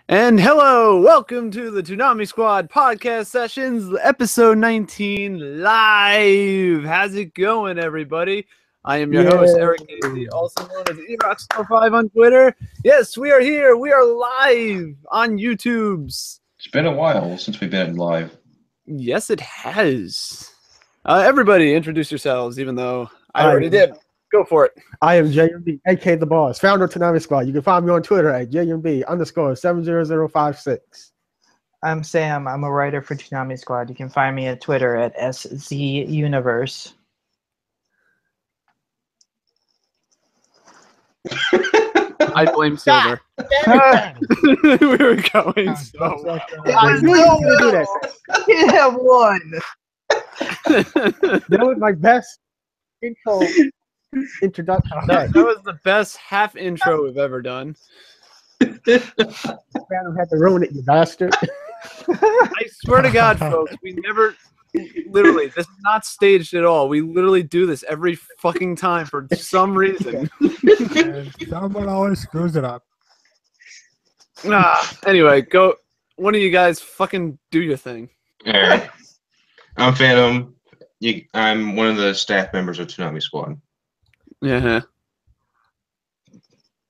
And hello, welcome to the Toonami Squad podcast sessions, episode 19 live. How's it going, everybody? I am your host, Eric Casey, also known as eRockstar5 on Twitter. Yes, we are here. We are live on YouTube's. It's been a while since we've been live. Yes, it has. Everybody, introduce yourselves, even though I already did. Go for it. I am JMB, aka The Boss, founder of Toonami Squad. You can find me on Twitter at JMB_70056. I'm Sam. I'm a writer for Toonami Squad. You can find me at Twitter at SZUniverse. I blame Silver. We were going so well. I knew you were going to do that. Yeah, one. That was my best introduction. That was the best half intro we've ever done. Phantom had to ruin it, you bastard. I swear to God, folks, we never, literally, this is not staged at all. We literally do this every fucking time for some reason. And someone always screws it up. Anyway, go. One of you guys fucking do your thing. All right. I'm Phantom. I'm one of the staff members of Toonami Squad. Yeah.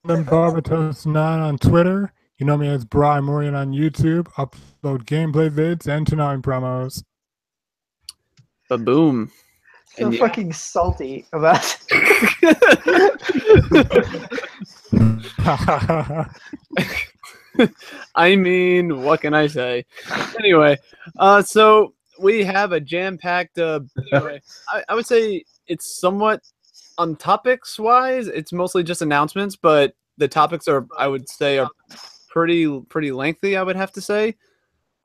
I'm Barbatos9 on Twitter. You know me as Brian Morian on YouTube. Upload gameplay vids and Toonami promos. Ba-boom. So fucking salty about I mean, what can I say? Anyway, so we have a jam-packed. Anyway, I would say it's somewhat on topics-wise. It's mostly just announcements, but the topics are, I would say, are pretty lengthy. I would have to say.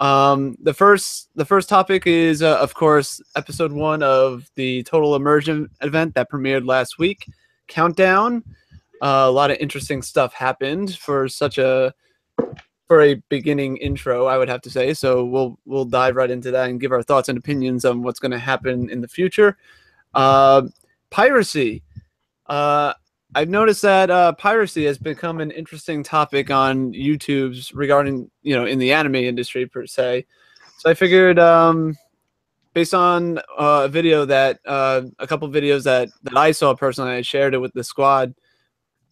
The first topic is, of course, episode 1 of the Total Immersion event that premiered last week. Countdown. A lot of interesting stuff happened for a beginning intro, I would have to say. So we'll dive right into that and give our thoughts and opinions on what's going to happen in the future. Piracy. I've noticed that piracy has become an interesting topic on YouTube's regarding, in the anime industry per se. So I figured, based on a video that a couple videos that I saw personally, I shared it with the squad.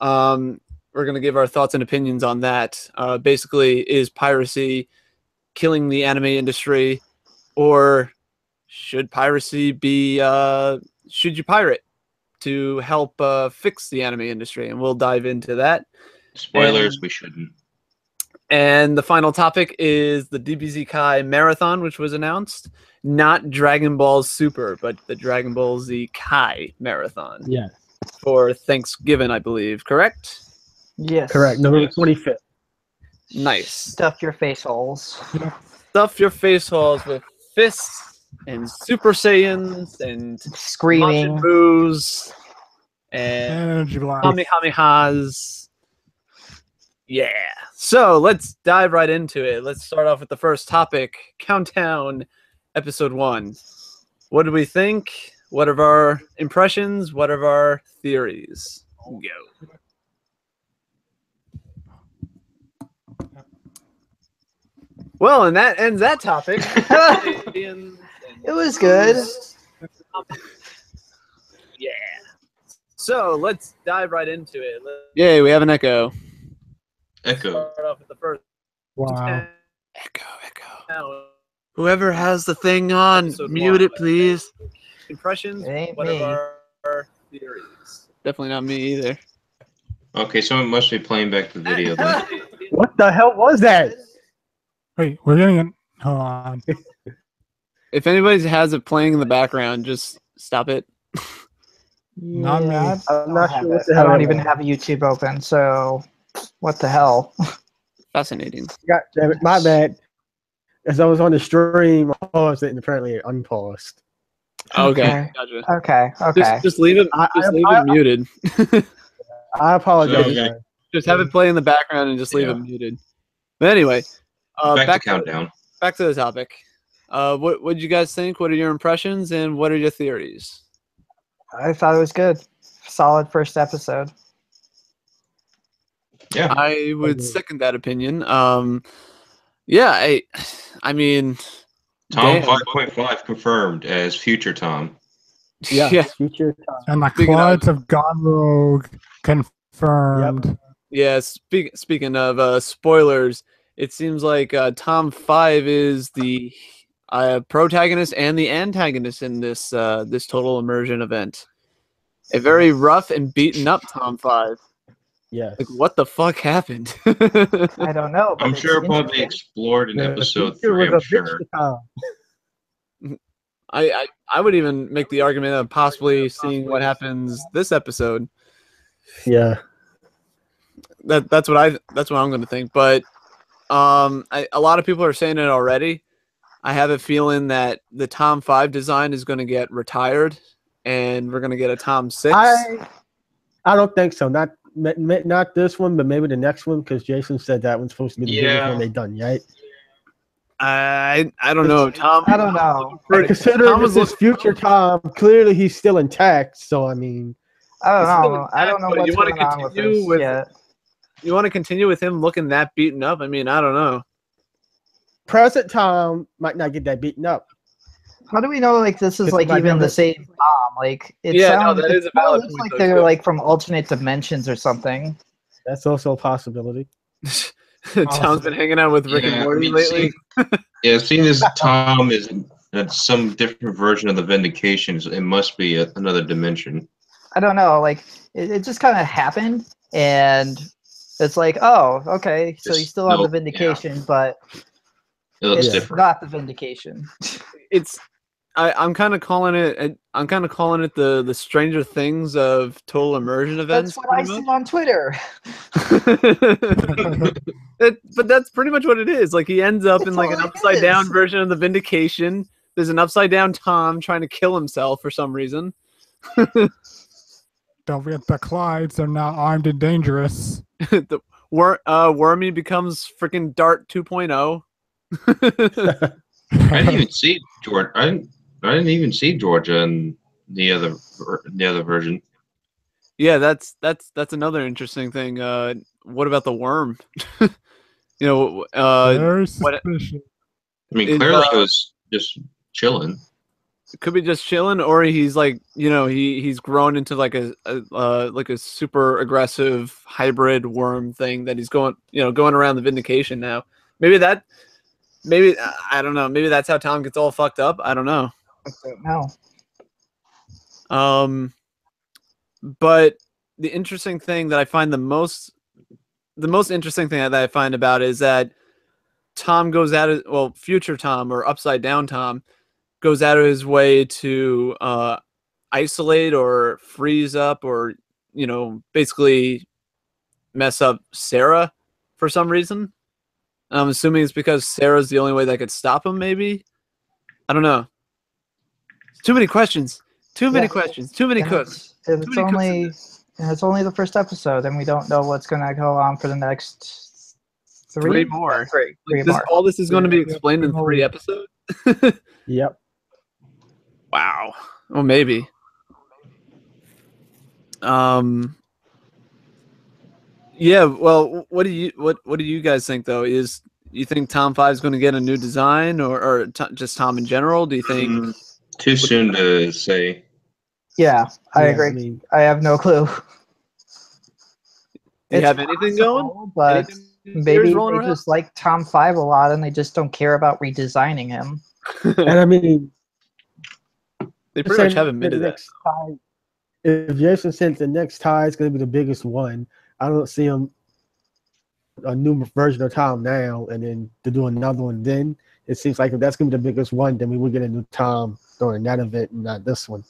We're going to give our thoughts and opinions on that. Basically, is piracy killing the anime industry, or should piracy be, should you pirate to help fix the anime industry? And we'll dive into that. Spoilers, we shouldn't. And the final topic is the DBZ Kai Marathon, which was announced. Not Dragon Ball Super, but the Dragon Ball Z Kai Marathon. Yeah. For Thanksgiving, I believe. Correct? Yes. Correct. November 25th. Nice. Stuff your face holes. Stuff your face holes with fists and Super Saiyans and Screaming. Boos and Energy blast. Kamehamehas. Yeah. So let's dive right into it. Let's start off with the first topic. Countdown, episode 1. What do we think? What are our impressions? What are our theories? Go. Well, and that ends that topic. It was good. Yeah. So let's dive right into it. Yay, we have an echo. Echo. Start off with the first. Wow. Echo. Whoever has the thing on, mute it, please. Impressions? It ain't what me. are our theories? Definitely not me either. Okay, someone must be playing back the video then. What the hell was that? Wait, we're getting it. Hold on. If anybody has it playing in the background, just stop it. Not me. I I'm not have sure what it. the I hell don't that even was. have YouTube open, so what the hell? Fascinating. God damn it, my bad. As I was on the stream, I paused it and apparently it unpaused. Okay. Gotcha. Okay. Just leave it. Just leave it muted. I apologize. Okay. guys. Just have it play in the background and just leave it muted. But anyway, back to countdown. Back to the topic. What did you guys think? What are your impressions and what are your theories? I thought it was good. Solid first episode. Yeah. I would second that opinion. Yeah, I mean, Tom damn. 5.5 confirmed as future Tom. Yeah, Yeah. future time. And the Speaking of- Clydes have gone rogue. Confirmed. Yeah, speaking of spoilers, it seems like Tom 5 is the protagonist and the antagonist in this this total immersion event. A very rough and beaten up Tom 5. Yes. Like, what the fuck happened? I don't know. But I'm it's sure it'll probably be interesting. explored in The episode future 3, was I'm a sure. bitch Tom. I would even make the argument of possibly seeing what happens this episode. Yeah. That's what I'm going to think. But a lot of people are saying it already. I have a feeling that the Tom 5 design is going to get retired, and we're going to get a Tom 6. I don't think so. Not this one, but maybe the next one, because Jason said that one's supposed to be the biggest one they done, right? I don't know, Tom. I don't know. And considering this is future Tom, clearly he's still intact. So I mean, I don't It's still know. I don't know intact, but what's you wanna going on with continue this with- yet. You want to continue with him looking that beaten up? I mean, I don't know. present Tom might not get that beaten up. How do we know like this is It's like like even the another- same Tom? Like it Yeah, no, sounds that is a it kinda valid looks point, like though, they're too. like from alternate dimensions or something. That's also a possibility. Tom's been hanging out with Rick and Morty lately. Seeing as Tom is some different version of the Vindications, it must be another dimension. I don't know. Like it just kind of happened, and it's like, oh, okay, so you still have the Vindication, but It looks it's different. not the Vindication. It's I'm kind of calling it. I'm kind of calling it the Stranger Things of total immersion events. That's what I see on Twitter. But that's pretty much what it is. Like, he ends up in like an That's all it upside down is. version of the Vindication. There's an upside down Tom trying to kill himself for some reason. Don't forget the Clydes are now armed and dangerous. Wormy becomes freaking Dart 2.0. I didn't even see George. I didn't even see Georgia in the other version. Yeah, that's another interesting thing. What about the worm? You know, Very what suspicious. I mean, Is, clearly he was just chilling. it could be just chilling, or he's like, you know, he's grown into like a super aggressive hybrid worm thing that he's going around the Vindication now. Maybe I don't know. Maybe that's how Tom gets all fucked up. I don't know. I don't know. But the interesting thing that I find the most interesting thing that I find about it is that Tom goes out of, well, future Tom or upside down Tom goes out of his way to isolate or freeze up or, you know, basically mess up Sarah for some reason. I'm assuming it's because Sarah's the only way that could stop him, maybe. I don't know. Too many questions. Too many questions. Too many And cooks. It's Too many cooks in it's only the first episode, and we don't know what's gonna go on for the next Three more. Yeah, three Like, more. all this is going to be Yeah, explained in three more 3 weeks. episodes? Yep. Wow. Well, maybe. Yeah. Well, what do you guys think though? You think Tom 5 is going to get a new design, or just Tom in general? Do you think? Too soon to say. Yeah, I Yeah, agree. I mean, I have no clue. Do you It's have anything going? possible, But Anything maybe theories rolling they around? just like Tom 5 a lot, and they just don't care about redesigning him. and I mean, They pretty much saying have the admitted that. next tie, if Jason says the next tie is going to be the biggest one, I don't see him a new version of Tom now, and then to do another one. Then it seems like if that's going to be the biggest one, then we would get a new Tom during that event and not this one.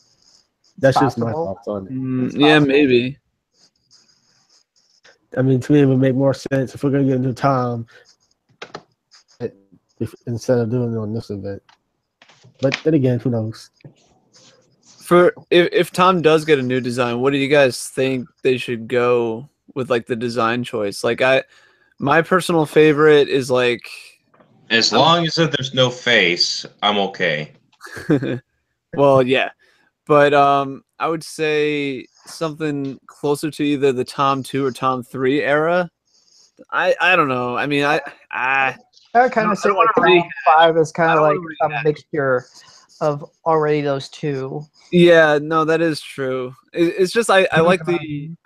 That's just my Possible. thoughts on it. Yeah, possible. maybe. I mean, to me, it would make more sense if we're going to get a new Tom instead of doing it on this event. But then again, who knows? For if Tom does get a new design, what do you guys think they should go with, like, the design choice? Like, my personal favorite is like, As long as there's no face, I'm okay. well, yeah, but I would say something closer to either the Tom 2 or Tom 3 era. I don't know. I mean, I would kind of say like Tom 5 is kind of like a mixture of already those two. Yeah, no, that is true. It's just I like the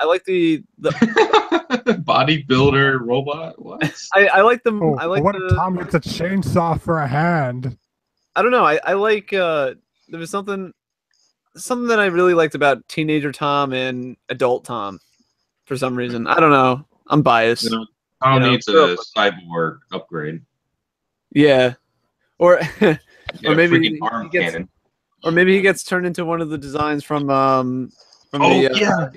bodybuilder robot. What? I like the Oh, I like what the if Tom gets a chainsaw for a hand? I don't know. I like there was something that I really liked about teenager Tom and adult Tom for some reason. I don't know. I'm biased. You know, Tom needs a cyborg upgrade. Yeah, or or maybe freaking arm cannon. Or maybe he gets turned into one of the designs from yeah,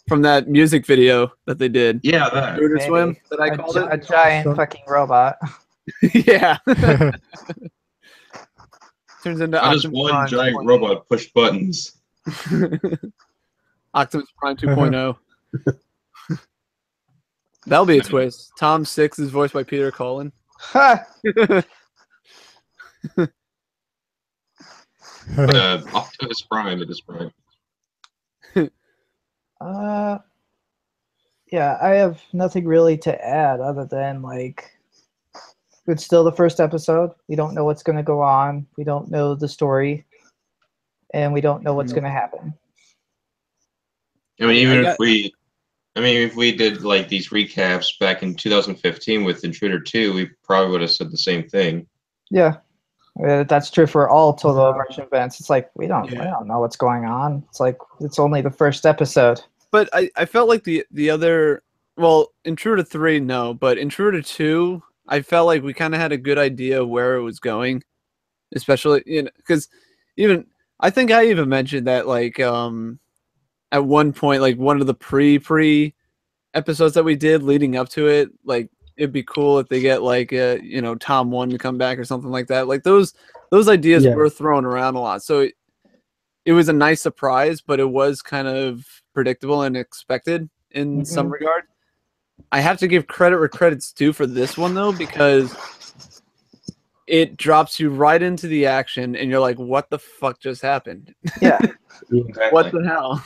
from that music video that they did. Yeah, that. Shooter Swim that I called it. A giant fucking robot. Yeah. Turns into How does one giant robot push buttons? Optimus Prime 2.0. That'll be a twist. Tom 6 is voiced by Peter Cullen. Optimus Prime, it is Prime. Yeah, I have nothing really to add other than like it's still the first episode. We don't know what's going to go on. We don't know the story, and we don't know what's going to happen. I mean, if we did like these recaps back in 2015 with Intruder 2, we probably would have said the same thing. Yeah. That's true for all total immersion events. It's like we don't know what's going on. It's like it's only the first episode. But I felt like the other, well, Intruder 3 no, but Intruder 2 I felt like we kind of had a good idea of where it was going, especially because even I think I even mentioned that like at one point like one of the pre episodes that we did leading up to it, like it'd be cool if they get like Tom 1 to come back or something like that. Like those ideas were thrown around a lot. So it was a nice surprise, but it was kind of predictable and expected in some regard. I have to give credit where credit's due for this one though, because it drops you right into the action and you're like, what the fuck just happened? Yeah. Exactly. What the hell?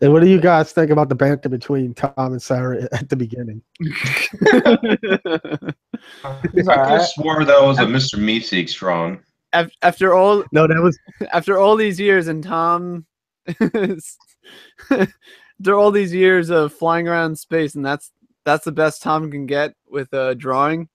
And what do you guys think about the banter between Tom and Sarah at the beginning? I could have swore that was a Mr. Meeseek strong. After all these years, and Tom, after all these years of flying around space, and that's the best Tom can get with drawing.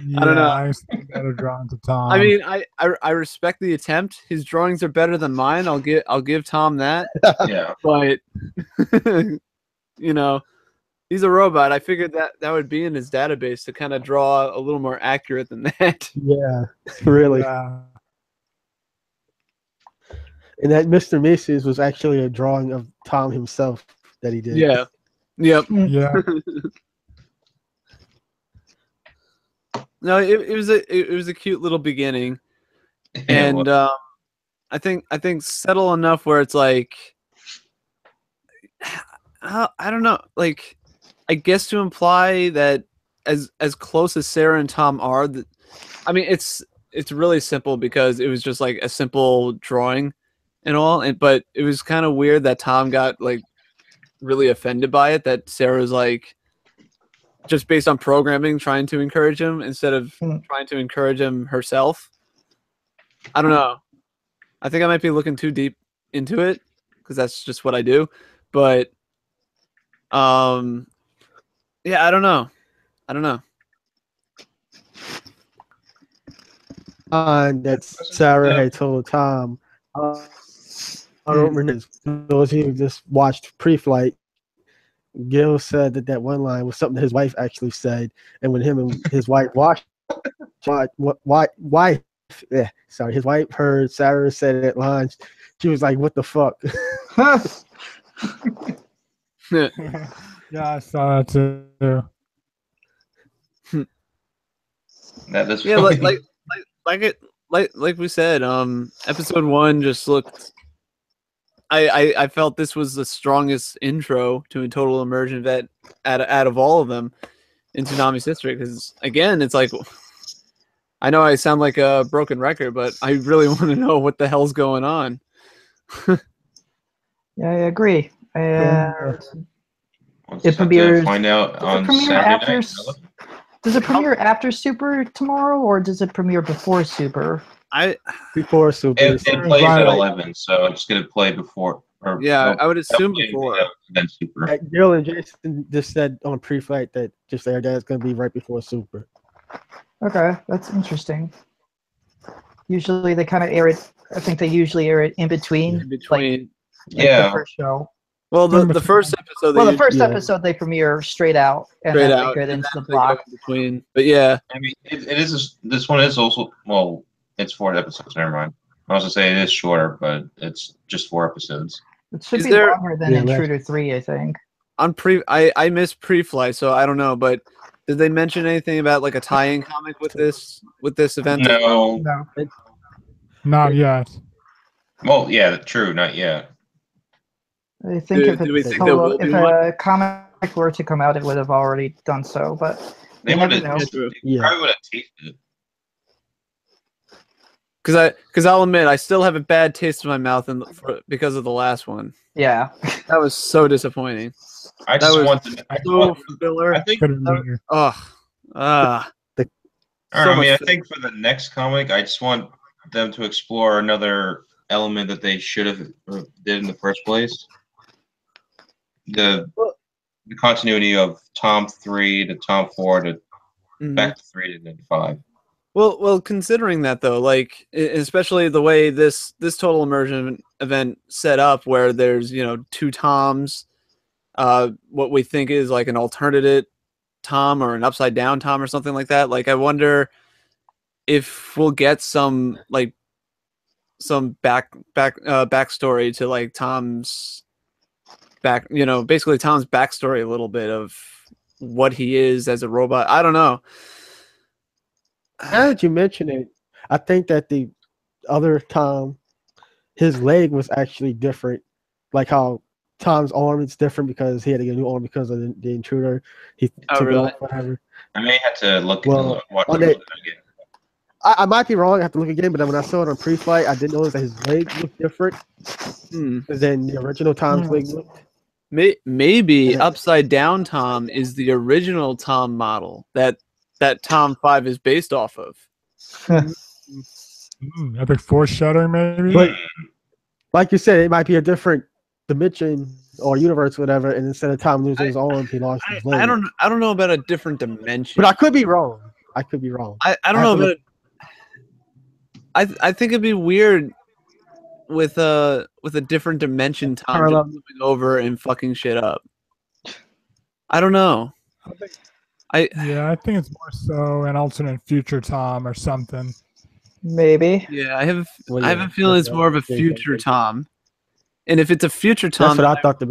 I don't know. I better drawn to Tom. I mean, I respect the attempt. His drawings are better than mine. I'll give Tom that. Yeah. But he's a robot. I figured that would be in his database to kind of draw a little more accurate than that. Yeah, really. Yeah. And that Mr. Macy's was actually a drawing of Tom himself that he did. Yeah. Yep. Yeah. No, it was a cute little beginning, and I think settle enough where it's like I don't know, like I guess to imply that as close as Sarah and Tom are, I mean it's really simple because it was just like a simple drawing and all, but it was kind of weird that Tom got like really offended by it, that Sarah's like just based on programming trying to encourage him instead of trying to encourage him herself. I don't know. I think I might be looking too deep into it because that's just what I do. But yeah, I don't know. That Sarah had told Tom, I don't remember those who just watched Pre-Flight. Gil said that one line was something his wife actually said, and when him and his wife his wife heard Sarah said it at lunch, she was like, "What the fuck?" Yeah, I saw that too. That is yeah, like we said, episode 1 just looked. I felt this was the strongest intro to a total immersion event out of all of them in Toonami's history. Because again, it's like I know I sound like a broken record, but I really want to know what the hell's going on. Yeah, I agree. And We'll it just have to premieres. find out Does it on premiere Saturday after? night. Does it premiere after Super tomorrow, or does it premiere before Super? Before Super. It plays Right. at 11, so it's going to play before. Or, Yeah, I would assume play, before. then Super. Gil and Jason just said on pre-flight that just aired that it's going to be right before Super. Okay, that's interesting. Usually they kind of air it. I think they usually air it in between. In between. Like Yeah. the first show. Well, the first episode. Well, the first Yeah. episode they premiere straight out, and Straight then out, they get and into the then they go block. in between. But yeah, I mean, it is. This one is also it's 4 episodes. Never mind. I was gonna say it is shorter, but it's just 4 episodes. It should Is be there- longer than Yeah, Intruder 3, I think. on I missed pre-flight, so I don't know. But did they mention anything about like a tie-in comic with this event? No. No. Not yet. Well, yeah, true. Not yet. I think Do we if think there will be a comic were to come out, it would have already done so. But They you would never know. have. Yeah. Probably would have tasted it. Because I'll admit I still have a bad taste in my mouth because of the last one. Yeah. That was so disappointing. I That just was want to. So filler. I think. Could have been better. I mean, I much think for the next comic, I just want them to explore another element that they should have did in the first place. The continuity of Tom 3 to Tom 4 to back to 3 to then 5. Well, considering that though, like especially the way this total immersion event set up, where there's 2 Toms, what we think is like an alternative Tom or an upside down Tom or something like that. Like I wonder if we'll get some backstory to like Tom's basically Tom's backstory a little bit of what he is as a robot. I don't know. Now that you mention it, I think that the other Tom, his leg was actually different. Like how Tom's arm is different because he had to get a new arm because of the intruder. He took it off, whatever. I may have to look watch on it it- again. I might be wrong. I have to look again, but when I saw it on pre-flight, I did notice that his leg looked different than the original Tom's leg looked. Maybe upside down Tom is the original Tom model that Tom 5 is based off of. Epic foreshadowing, maybe. But like you said, it might be a different dimension or universe, whatever. And instead of Tom losing his arm, he lost his leg. I don't know about a different dimension. But I could be wrong. I don't know about it. I think it'd be weird with a different dimension Tom just moving over and fucking shit up. I don't know. I think it's more so an alternate future Tom or something. Maybe. Yeah, I have a feeling it's more of a future Tom. And if it's a future Tom, that's what I thought.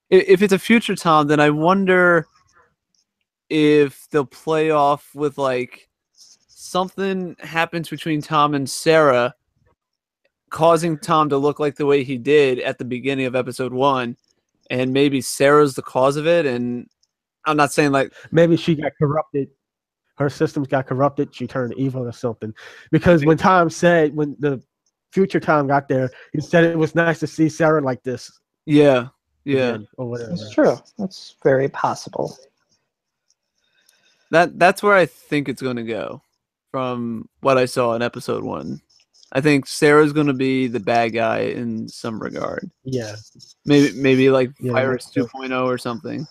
If it's a future Tom, then I wonder if they'll play off with like something happens between Tom and Sarah, causing Tom to look like the way he did at the beginning of episode 1, and maybe Sarah's the cause of it. And I'm not saying like maybe she got corrupted. Her systems got corrupted. She turned evil or something. Because when the future Tom got there, he said it was nice to see Sarah like this. Yeah. Again, or whatever. That's true. That's very possible. That's where I think it's going to go from what I saw in episode 1. I think Sarah's going to be the bad guy in some regard. Yeah. Maybe like Piracy 2.0 or something.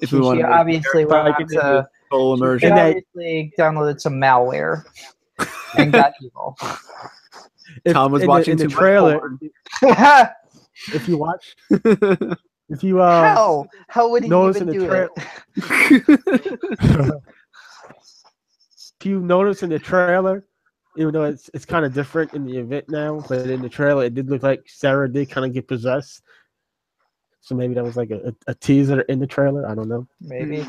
If we want She to obviously full immersion. She obviously downloaded some malware and got evil. Tom was watching the too much trailer. porn. If you watch, if you how would he notice even in the do it? If you notice in the trailer, even though it's kind of different in the event now, but in the trailer it did look like Sarah did kind of get possessed. So maybe that was like a teaser in the trailer. I don't know. Maybe.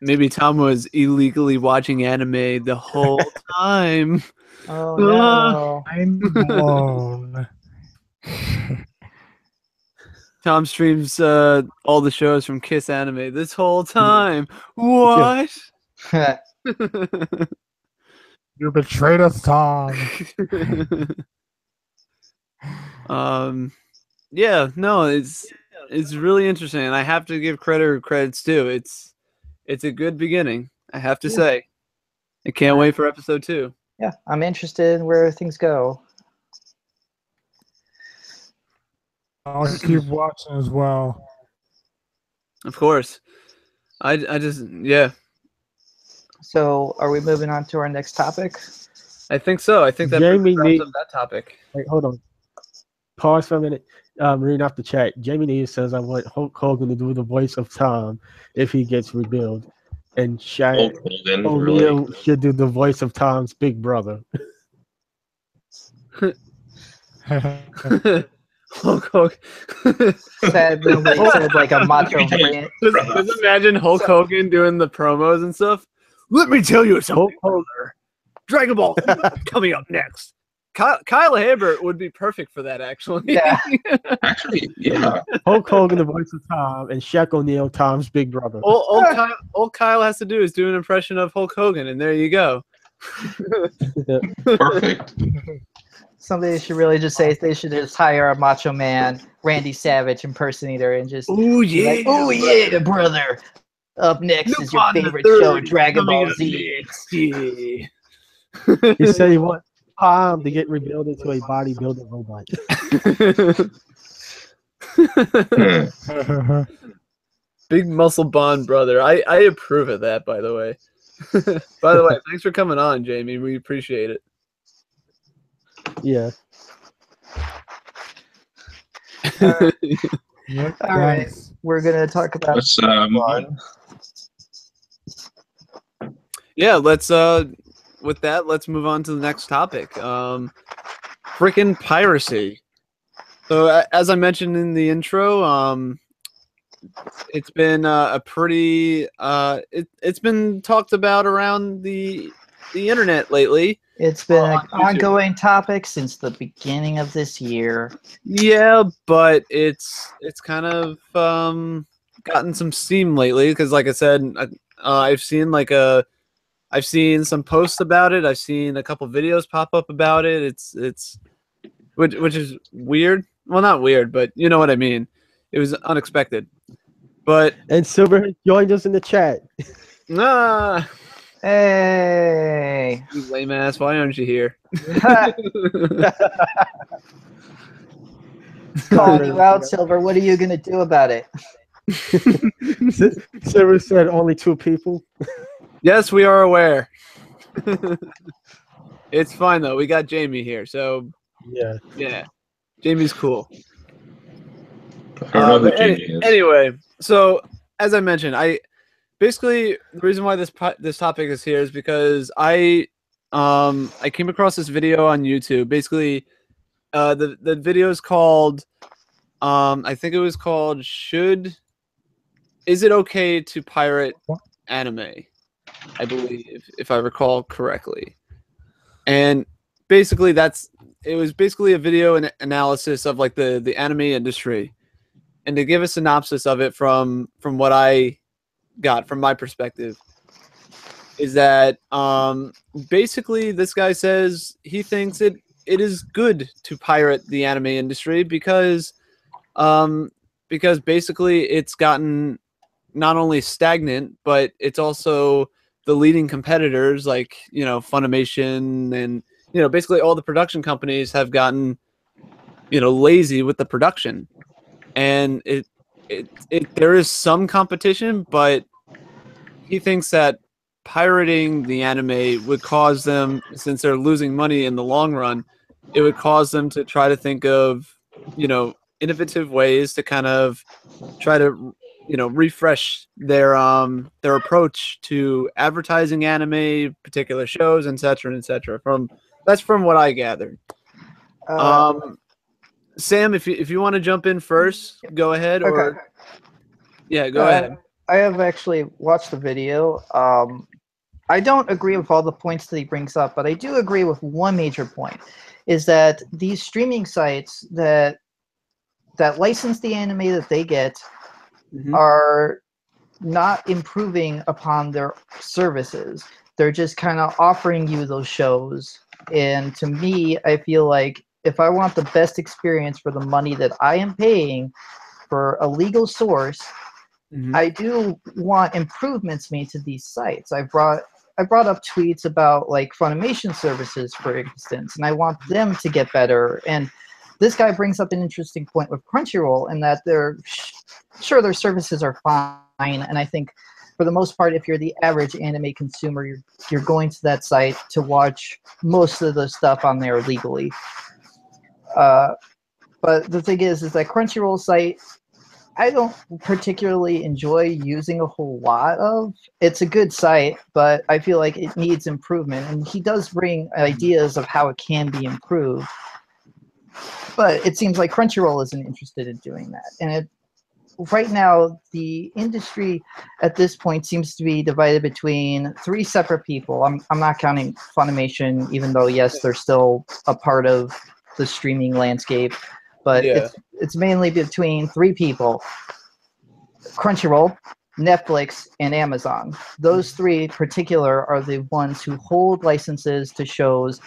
Maybe Tom was illegally watching anime the whole time. Oh no! I'm blown. Tom streams all the shows from Kiss Anime this whole time. What? You betrayed us, Tom. Yeah, no, it's really interesting, and I have to give credit where credit's due. It's a good beginning, I have to say. I can't wait for episode 2. Yeah, I'm interested in where things go. I'll keep watching as well. Of course. I just, yeah. So, are we moving on to our next topic? I think so. I think that Jamie wraps need- up that topic. Wait, hold on. Pause for a minute. Reading off the chat. Jamie Neal says, "I want Hulk Hogan to do the voice of Tom if he gets rebuilt, and Hulk Hogan, O'Neill really? should do the voice of Tom's big brother." Hulk Hogan. Said nobody said like a macho man. Just imagine Hulk Hogan doing the promos and stuff. Let me tell you something. Hulk Dragon Ball coming up next. Kyle Habert would be perfect for that, actually. Yeah. Actually, yeah. Hulk Hogan, the voice of Tom, and Shaq O'Neal, Tom's big brother. All Kyle has to do is do an impression of Hulk Hogan, and there you go. Perfect. Somebody should really just say they should just hire a Macho Man, Randy Savage impersonator, and just Oh yeah, like, oh yeah, brother. Up next is your favorite show, Dragon Ball Z. Yeah. He said he wants Tom to get rebuilt into a bodybuilding robot. Big muscle bond, brother. I approve of that, by the way. By the way, thanks for coming on, Jamie. We appreciate it. Yeah. Yep, All right, thanks. we're gonna talk about. Let's move on. Yeah, let's with that, let's move on to the next topic. Freaking piracy. So as I mentioned in the intro, it's been a pretty it's been talked about around the internet lately. It's been an on YouTube. ongoing topic since the beginning of this year. Yeah, but it's kind of gotten some steam lately because, like I said, I've seen some posts about it. I've seen a couple videos pop up about it. It's which is weird. Well, not weird, but you know what I mean. It was unexpected. But And Silver has joined us in the chat. Hey. You lame ass, why aren't you here? Calling you out, Silver. What are you gonna do about it? Silver said only 2 people. Yes, we are aware. It's fine though. We got Jamie here, so Yeah. Jamie's cool. I don't know who But Jamie is. anyway, so as I mentioned, basically the reason why this topic is here is because I came across this video on YouTube. Basically, the video is called I think it was called Is It Okay to Pirate Anime? I believe, if I recall correctly. And basically it was basically a video analysis of like the anime industry. And to give a synopsis of it from what I got from my perspective is that basically this guy says he thinks it is good to pirate the anime industry because basically it's gotten not only stagnant, but it's also the leading competitors like, Funimation and, basically all the production companies have gotten, lazy with the production. And there is some competition, but he thinks that pirating the anime would cause them, since they're losing money in the long run, it would cause them to try to think of, innovative ways to kind of try to, refresh their approach to advertising anime, particular shows, etc., etc. That's from what I gathered. Sam, if you want to jump in first, go ahead. Okay. Or yeah, go ahead. I have actually watched the video. I don't agree with all the points that he brings up, but I do agree with one major point, is that these streaming sites that license the anime that they get are not improving upon their services. They're just kind of offering you those shows. And to me, I feel like if I want the best experience for the money that I am paying for a legal source, I do want improvements made to these sites. I brought up tweets about like Funimation services, for instance, and I want them to get better. And this guy brings up an interesting point with Crunchyroll, in that they're sure their services are fine, and I think for the most part, if you're the average anime consumer, you're going to that site to watch most of the stuff on there legally. But the thing is that Crunchyroll site, I don't particularly enjoy using a whole lot of. It's a good site, but I feel like it needs improvement. And he does bring ideas of how it can be improved. But it seems like Crunchyroll isn't interested in doing that. And right now, the industry at this point seems to be divided between three separate people. I'm not counting Funimation, even though, yes, they're still a part of the streaming landscape. But it's mainly between three people: Crunchyroll, Netflix, and Amazon. Those three in particular are the ones who hold licenses to shows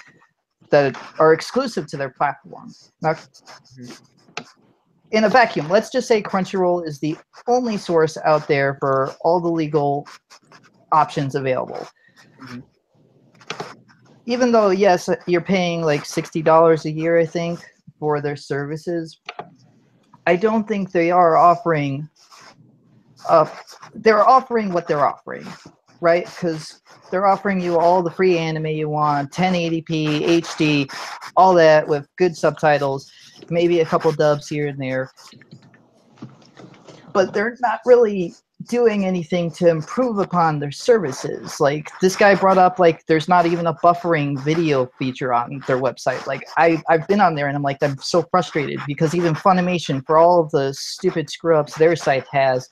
that are exclusive to their platform. Now, in a vacuum, let's just say Crunchyroll is the only source out there for all the legal options available. Even though, yes, you're paying like $60 a year, I think, for their services, I don't think they are offering what they're offering, right? Because they're offering you all the free anime you want, 1080p, HD, all that with good subtitles, maybe a couple dubs here and there. But they're not really doing anything to improve upon their services. Like, this guy brought up, like, there's not even a buffering video feature on their website. Like, I've been on there and I'm like, I'm so frustrated, because even Funimation, for all of the stupid screw-ups their site has,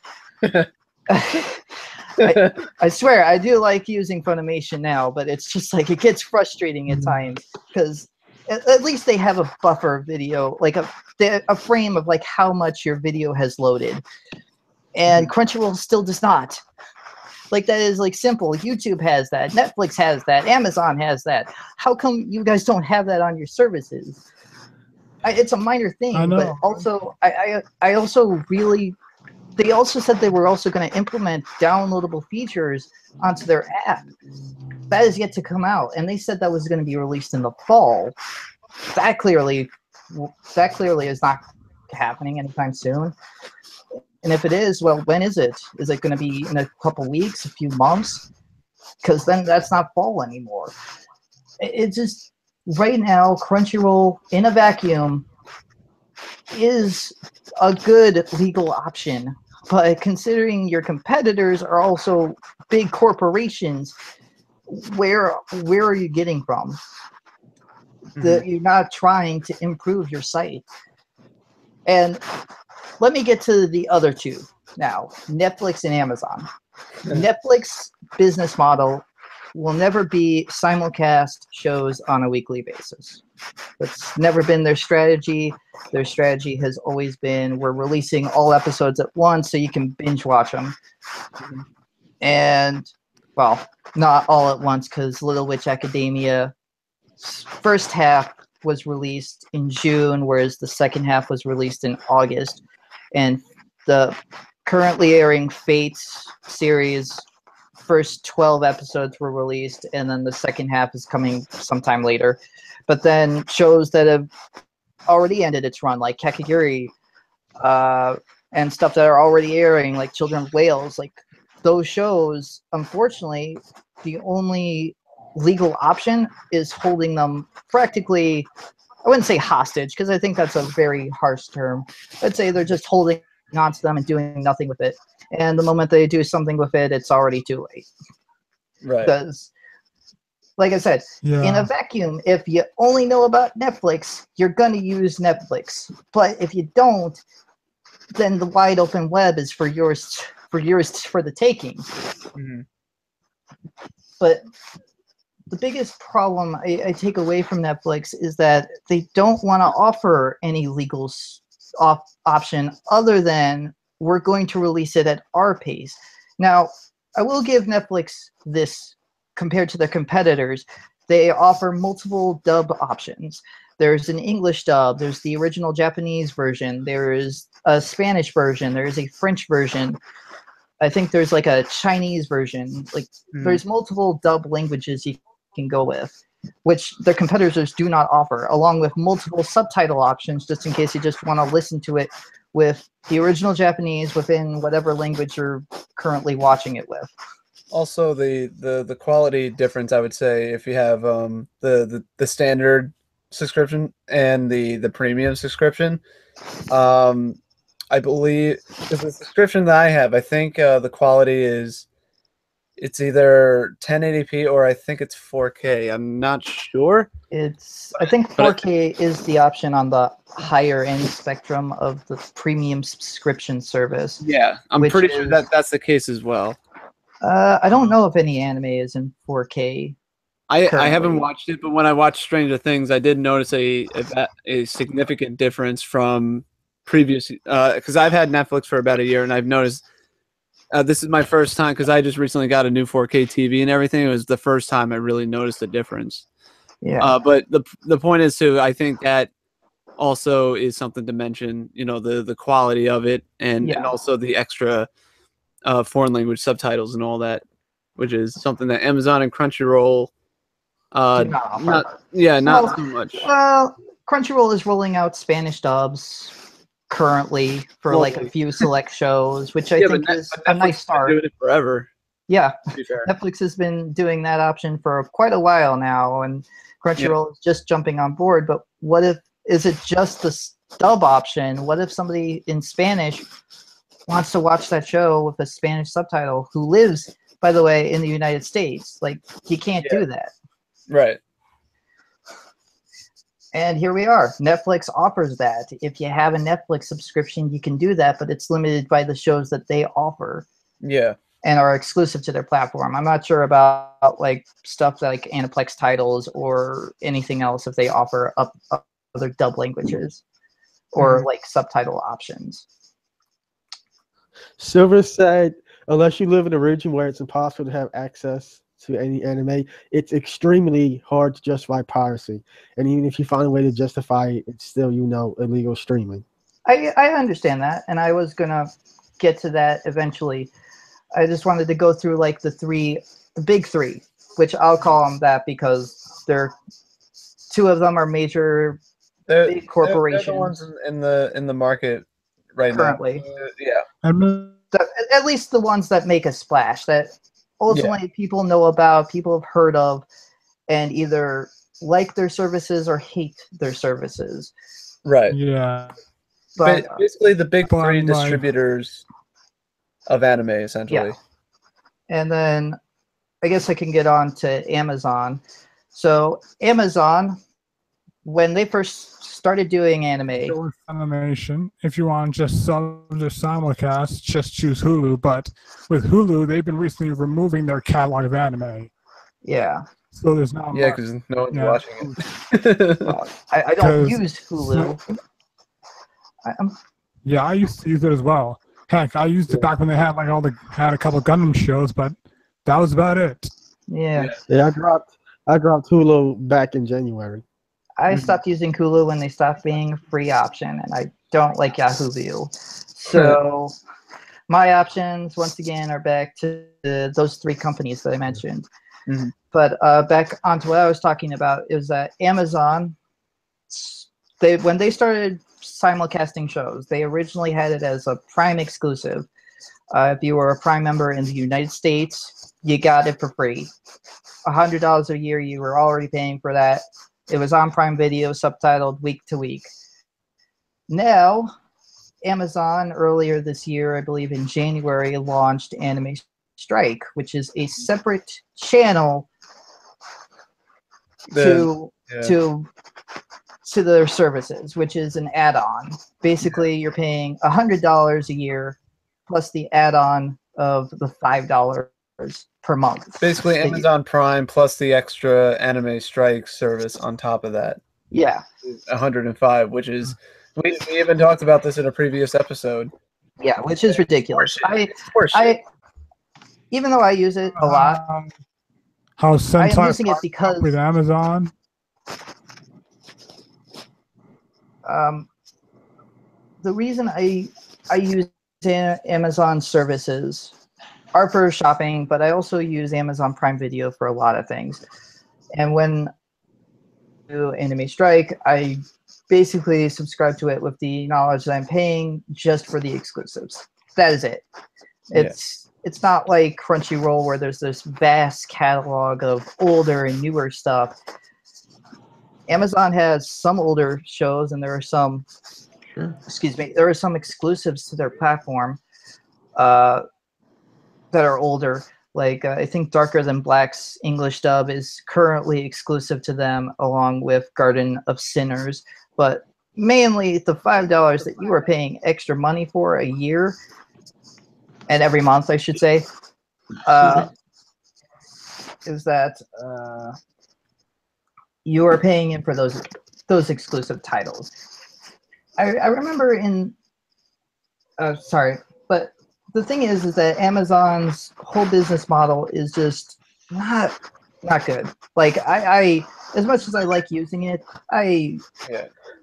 I swear, I do like using Funimation now, but it's just like, it gets frustrating at times, because at least they have a buffer video, like a frame of like how much your video has loaded. And Crunchyroll still does not. Like, that is like simple. YouTube has that. Netflix has that. Amazon has that. How come you guys don't have that on your services? It's a minor thing, but also I also really. They also said they were also going to implement downloadable features onto their app. That is yet to come out, and they said that was going to be released in the fall. That clearly is not happening anytime soon. And if it is, well, when is it? Is it going to be in a couple weeks, a few months? Because then that's not fall anymore. It's just, right now, Crunchyroll in a vacuum is a good legal option. But considering your competitors are also big corporations, where are you getting from? You're not trying to improve your site. And let me get to the other two now, Netflix and Amazon. Netflix business model will never be simulcast shows on a weekly basis. That's never been their strategy. Their strategy has always been, we're releasing all episodes at once so you can binge watch them. And, well, not all at once, because Little Witch Academia first half was released in June, whereas the second half was released in August. And the currently airing Fate series, first 12 episodes were released, and then the second half is coming sometime later. But then shows that have already ended its run, like Kakegurui, and stuff that are already airing, like Children of Whales, like those shows, unfortunately, the only legal option is holding them practically, I wouldn't say hostage, because I think that's a very harsh term. I'd say they're just holding onto them and doing nothing with it. And the moment they do something with it, it's already too late. Right. Because, like I said, in a vacuum, if you only know about Netflix, you're going to use Netflix. But if you don't, then the wide open web is for yours for the taking. But the biggest problem I take away from Netflix is that they don't want to offer any legal option other than, we're going to release it at our pace. Now, I will give Netflix this compared to their competitors, they offer multiple dub options. There's an English dub, there's the original Japanese version, there is a Spanish version, there is a French version. I think there's like a Chinese version. Like there's multiple dub languages you can go with, which their competitors do not offer, along with multiple subtitle options just in case you just want to listen to it with the original Japanese within whatever language you're currently watching it with. Also, the quality difference, I would say, if you have the standard subscription and the premium subscription, I believe the subscription that I have, I think the quality is it's either 1080p or I think it's 4K. I'm not sure. I think 4K is the option on the higher end spectrum of the premium subscription service. Yeah, I'm pretty sure that's the case as well. I don't know if any anime is in 4K. I haven't watched it, but when I watched Stranger Things, I did notice a significant difference from previous, because I've had Netflix for about a year, and I've noticed this is my first time because I just recently got a new 4K TV and everything. It was the first time I really noticed the difference. Yeah. But the point is too, I think that also is something to mention. You know, the quality of it, and also the extra foreign language subtitles and all that, which is something that Amazon and Crunchyroll not so much. Well, Crunchyroll is rolling out Spanish dubs currently for like a few select shows, which I think is a nice start. Doing it forever. Yeah, Netflix has been doing that option for quite a while now, and Crunchyroll is just jumping on board. But what if is it just the dub option? What if somebody in Spanish wants to watch that show with a Spanish subtitle who lives, by the way, in the United States? Like, you can't do that. Right. And here we are. Netflix offers that. If you have a Netflix subscription, you can do that, but it's limited by the shows that they offer. Yeah. And are exclusive to their platform. I'm not sure about like stuff like Aniplex titles or anything else if they offer other dub languages or like subtitle options. Silver said, unless you live in a region where it's impossible to have access to any anime, it's extremely hard to justify piracy. And even if you find a way to justify it, it's still, illegal streaming. I understand that, and I was going to get to that eventually. I just wanted to go through like the big three, which I'll call them that because two of them are major big corporations. They're the ones in the market right currently. Yeah. At least the ones that make a splash, that ultimately people know about, people have heard of, and either like their services or hate their services. Right. Yeah. But basically the big three distributors of anime, essentially. Yeah. And then I guess I can get on to Amazon. So Amazon, when they first started doing anime, animation, if you want just simulcast, just choose Hulu. But with Hulu, they've been recently removing their catalog of anime. Yeah. So there's not much. Because no one's watching it. Well, I don't use Hulu. I used to use it as well. Heck, I used it back when they had had a couple Gundam shows, but that was about it. Yeah. Yeah, I dropped Hulu back in January. I stopped using Hulu when they stopped being a free option, and I don't like Yahoo View. So my options, once again, are back to those three companies that I mentioned. Mm-hmm. But back onto what I was talking about is that Amazon, when they started simulcasting shows, they originally had it as a Prime exclusive. If you were a Prime member in the United States, you got it for free. $100 a year, you were already paying for that. It was on Prime Video, subtitled week to week. Now, Amazon, earlier this year, I believe in January, launched Anime Strike, which is a separate channel to their services, which is an add-on. Basically, you're paying $100 a year plus the add-on of the $5 per month. Basically, Amazon Prime plus the extra Anime Strike service on top of that. Yeah. 105, which is we even talked about this in a previous episode. Yeah, which is ridiculous. I even though I use it a lot, How I am Sentai using it because with Amazon. The reason I use Amazon services are for shopping, but I also use Amazon Prime Video for a lot of things. And when I do Anime Strike, I basically subscribe to it with the knowledge that I'm paying just for the exclusives. That is it. It's not like Crunchyroll where there's this vast catalog of older and newer stuff. Amazon has some older shows, and there are some, there are some exclusives to their platform that are older. Like I think Darker Than Black's English dub is currently exclusive to them, along with Garden of Sinners. But mainly the $5 that you are paying extra money for a year, and every month, I should say, is that you are paying in for those exclusive titles. I remember in sorry, but the thing is that Amazon's whole business model is just not good. Like I as much as I like using it, I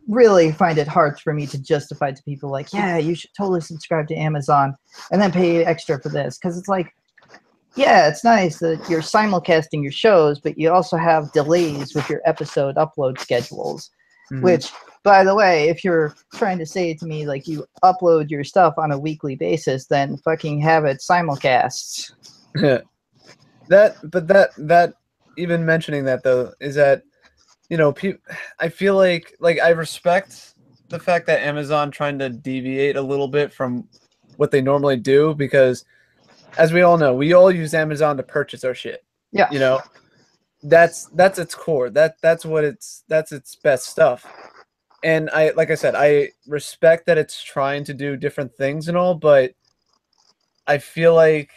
really find it hard for me to justify to people like, yeah, you should totally subscribe to Amazon and then pay extra for this, because it's like, yeah, it's nice that you're simulcasting your shows, but you also have delays with your episode upload schedules, which, by the way, if you're trying to say to me like you upload your stuff on a weekly basis, then fucking have it simulcasts. That even mentioning that though is that, you know, I feel like I respect the fact that Amazon trying to deviate a little bit from what they normally do, because as we all know, we all use Amazon to purchase our shit. Yeah. You know, that's its core. That's its best stuff. And like I said, I respect that it's trying to do different things and all, but I feel like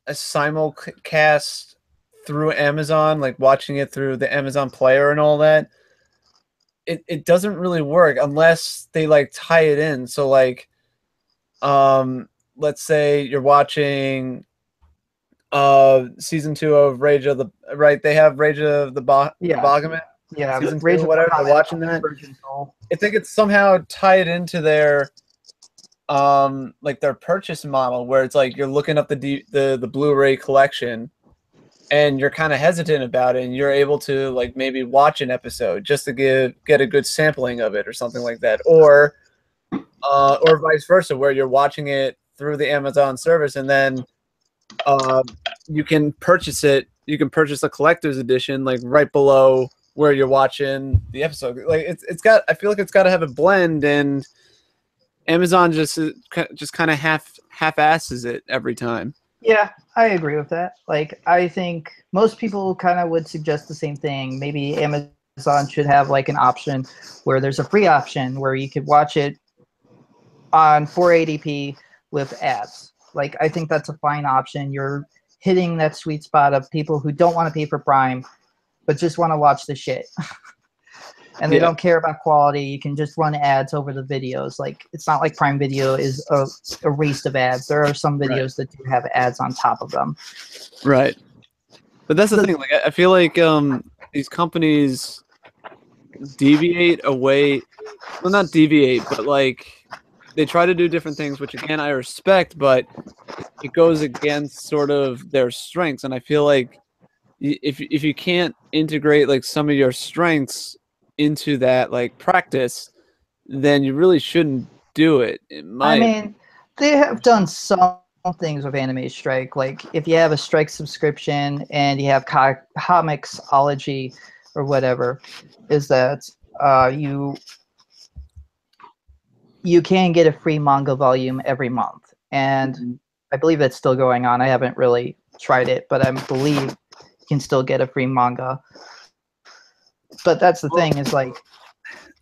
a simulcast through Amazon, like watching it through the Amazon player and all that, it doesn't really work unless they like tie it in. So like, let's say you're watching season 2 of Rage of the They have Rage of the Bogament. Yeah, season Rage 2, of whatever. the They're watching that. Soul. If they could somehow tie it into their like their purchase model, where it's like you're looking up the Blu-ray collection and you're kind of hesitant about it, and you're able to like maybe watch an episode just to get a good sampling of it or something like that, or vice versa, where you're watching it through the Amazon service and then you can purchase it. You can purchase a collector's edition like right below where you're watching the episode. Like it's got. I feel like it's got to have a blend, and Amazon just kind of half-asses it every time. Yeah, I agree with that. Like, I think most people kind of would suggest the same thing. Maybe Amazon should have like an option where there's a free option where you could watch it on 480p with ads. Like, I think that's a fine option. You're hitting that sweet spot of people who don't want to pay for Prime, but just want to watch the shit. And they don't care about quality. You can just run ads over the videos. Like, it's not like Prime Video is a waste of ads. There are some videos that do have ads on top of them. Right. But that's the thing. Like, I feel like these companies deviate away. Well, not deviate, but like they try to do different things, which again I respect, but it goes against sort of their strengths. And I feel like if you can't integrate like some of your strengths into that like practice, then you really shouldn't do it. I mean, they have done some things with Anime Strike. Like, if you have a Strike subscription and you have Comixology or whatever, is that you can get a free manga volume every month. And I believe that's still going on. I haven't really tried it, but I believe you can still get a free manga. But that's the thing, is like,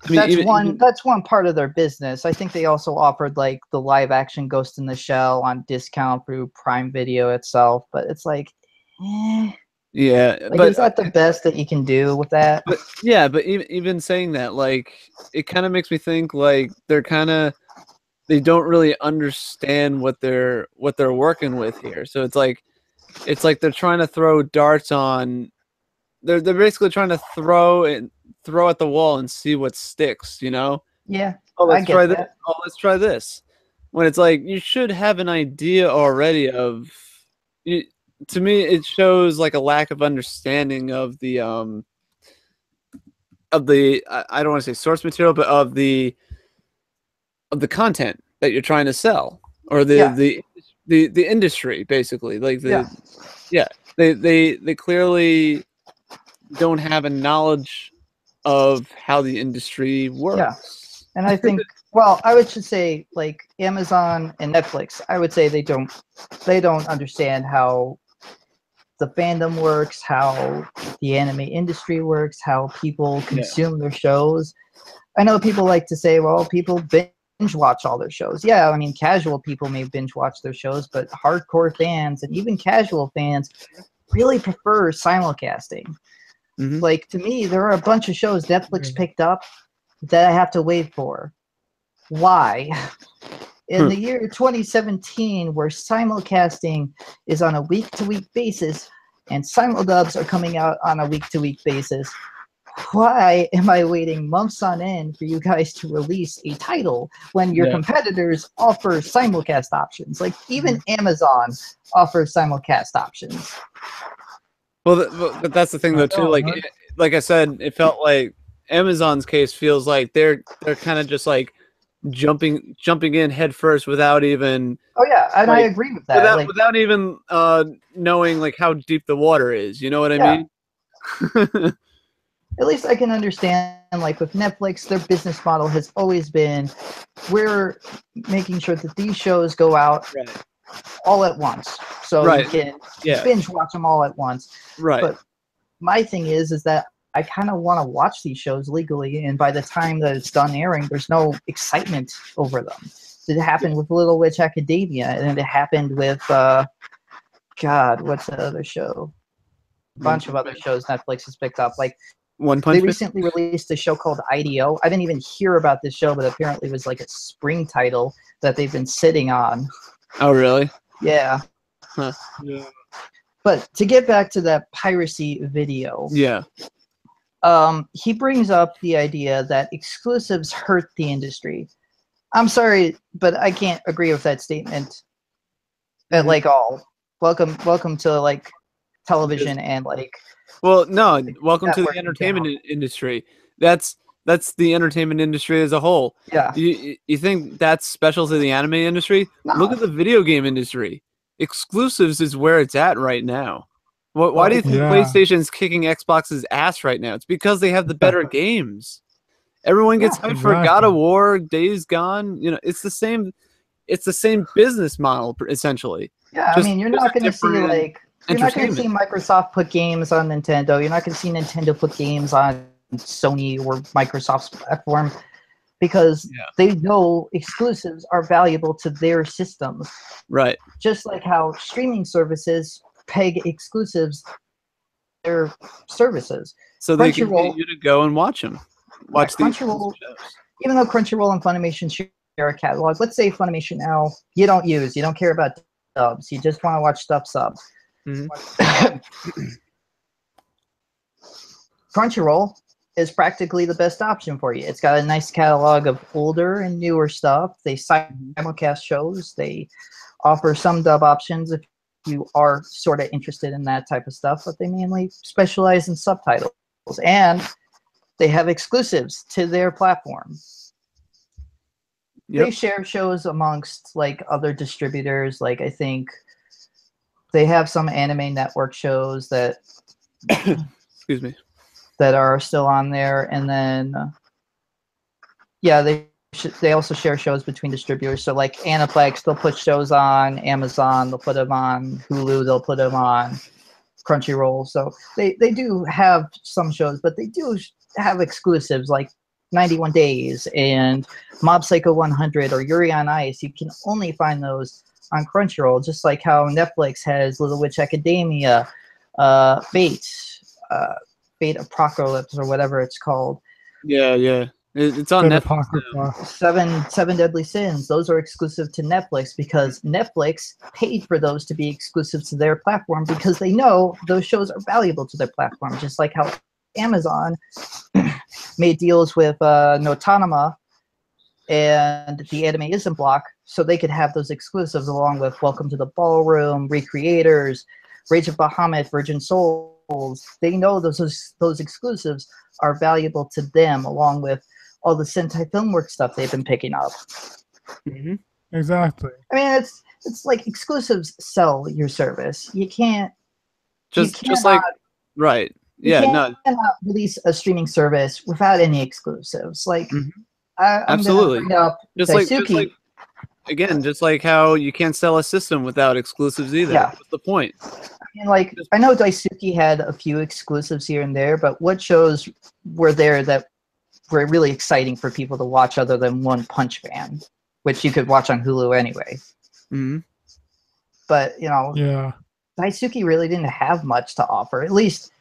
that's one part of their business. I think they also offered like the live action Ghost in the Shell on discount through Prime Video itself, but it's like, yeah, like, but is that the best that you can do with that? But yeah, but even saying that, like, it kind of makes me think like they don't really understand what they're working with here. So it's like they're trying to throw darts on they're basically trying to throw at the wall and see what sticks. You know? Yeah. Oh, let's try that. this. Oh, let's try this. When it's like you should have an idea already of. To me, it shows like a lack of understanding of the I don't want to say source material, but of the content that you're trying to sell, or the industry, basically. Like they clearly don't have a knowledge of how the industry works. Yeah. And I think, well, I would just say like Amazon and Netflix, I would say they don't understand how the fandom works, how the anime industry works, how people consume their shows. I know people like to say, well, people binge watch all their shows. Yeah, I mean, casual people may binge watch their shows, but hardcore fans and even casual fans really prefer simulcasting. Mm-hmm. Like, to me, there are a bunch of shows Netflix picked up that I have to wait for. Why? In the year 2017, where simulcasting is on a week-to-week basis and simuldubs are coming out on a week-to-week basis, why am I waiting months on end for you guys to release a title when your competitors offer simulcast options? Like, even Amazon offers simulcast options. Well, but that's the thing, though, too. Like I said, it felt like Amazon's case feels like they're kind of just like jumping in head first without even. Oh yeah, and I agree with that. Without even knowing like how deep the water is. You know what I mean? At least I can understand, like with Netflix, their business model has always been, we're making sure that these shows go out all at once, so you can binge watch them all at once. Right. But my thing is that I kind of want to watch these shows legally, and by the time that it's done airing, there's no excitement over them. It happened with Little Witch Academia, and it happened with, God, what's the other show? A bunch of other shows Netflix has picked up. Like, they recently released a show called IDO. I didn't even hear about this show, but apparently it was like a spring title that they've been sitting on. Oh, really? Yeah. Huh. Yeah. But to get back to that piracy video. Yeah. He brings up the idea that exclusives hurt the industry. I'm sorry, but I can't agree with that statement at like all. Welcome to like television and like. Well, no, welcome to the entertainment industry. That's the entertainment industry as a whole. Yeah. You think that's special to the anime industry? No. Look at the video game industry. Exclusives is where it's at right now. Why do you think PlayStation's kicking Xbox's ass right now? It's because they have the better games. Everyone gets hyped for God of War, Days Gone. You know, it's the same business model essentially. Yeah, I mean, you're not going to see like. You're not going to see Microsoft put games on Nintendo. You're not going to see Nintendo put games on Sony or Microsoft's platform because they know exclusives are valuable to their systems. Right. Just like how streaming services peg exclusives their services. So they can get you to go and watch them. Watch these Crunchyroll. Even though Crunchyroll and Funimation share a catalog, let's say Funimation now you don't care about dubs. You just want to watch stuff subs. Mm-hmm. Crunchyroll is practically the best option for you. It's got a nice catalog of older and newer stuff. They simulcast shows. They offer some dub options if you are sort of interested in that type of stuff, but they mainly specialize in subtitles. And they have exclusives to their platform. They share shows amongst like other distributors. Like I think they have some anime network shows that excuse me, that are still on there, and then they also share shows between distributors. So like Aniplex, they'll put shows on Amazon, they'll put them on Hulu, they'll put them on Crunchyroll. So they do have some shows, but they do have exclusives like 91 Days and Mob Psycho 100 or Yuri on Ice. You can only find those on Crunchyroll, just like how Netflix has Little Witch Academia, Fate Apocalypse or whatever it's called. Yeah. It's on The Netflix. Apocrypha. Seven Deadly Sins. Those are exclusive to Netflix because Netflix paid for those to be exclusive to their platform because they know those shows are valuable to their platform. Just like how Amazon made deals with Notanama and the Anime Isn't Block, so they could have those exclusives along with Welcome to the Ballroom, Recreators, Rage of Bahamut, Virgin Souls. They know those exclusives are valuable to them, along with all the Sentai Filmworks stuff they've been picking up. Mm-hmm. Exactly. I mean, it's like exclusives sell your service. You can't Just like right. Yeah, no. cannot release a streaming service without any exclusives. Like Mhm. I'm Absolutely. gonna bring up Just Daisuke. like again, just like how you can't sell a system without exclusives either. Yeah. What's the point? I mean, like I know Daisuke had a few exclusives here and there, but what shows were there that were really exciting for people to watch other than One Punch Man, which you could watch on Hulu anyway. Mm-hmm. But Yeah. Daisuke really didn't have much to offer, at least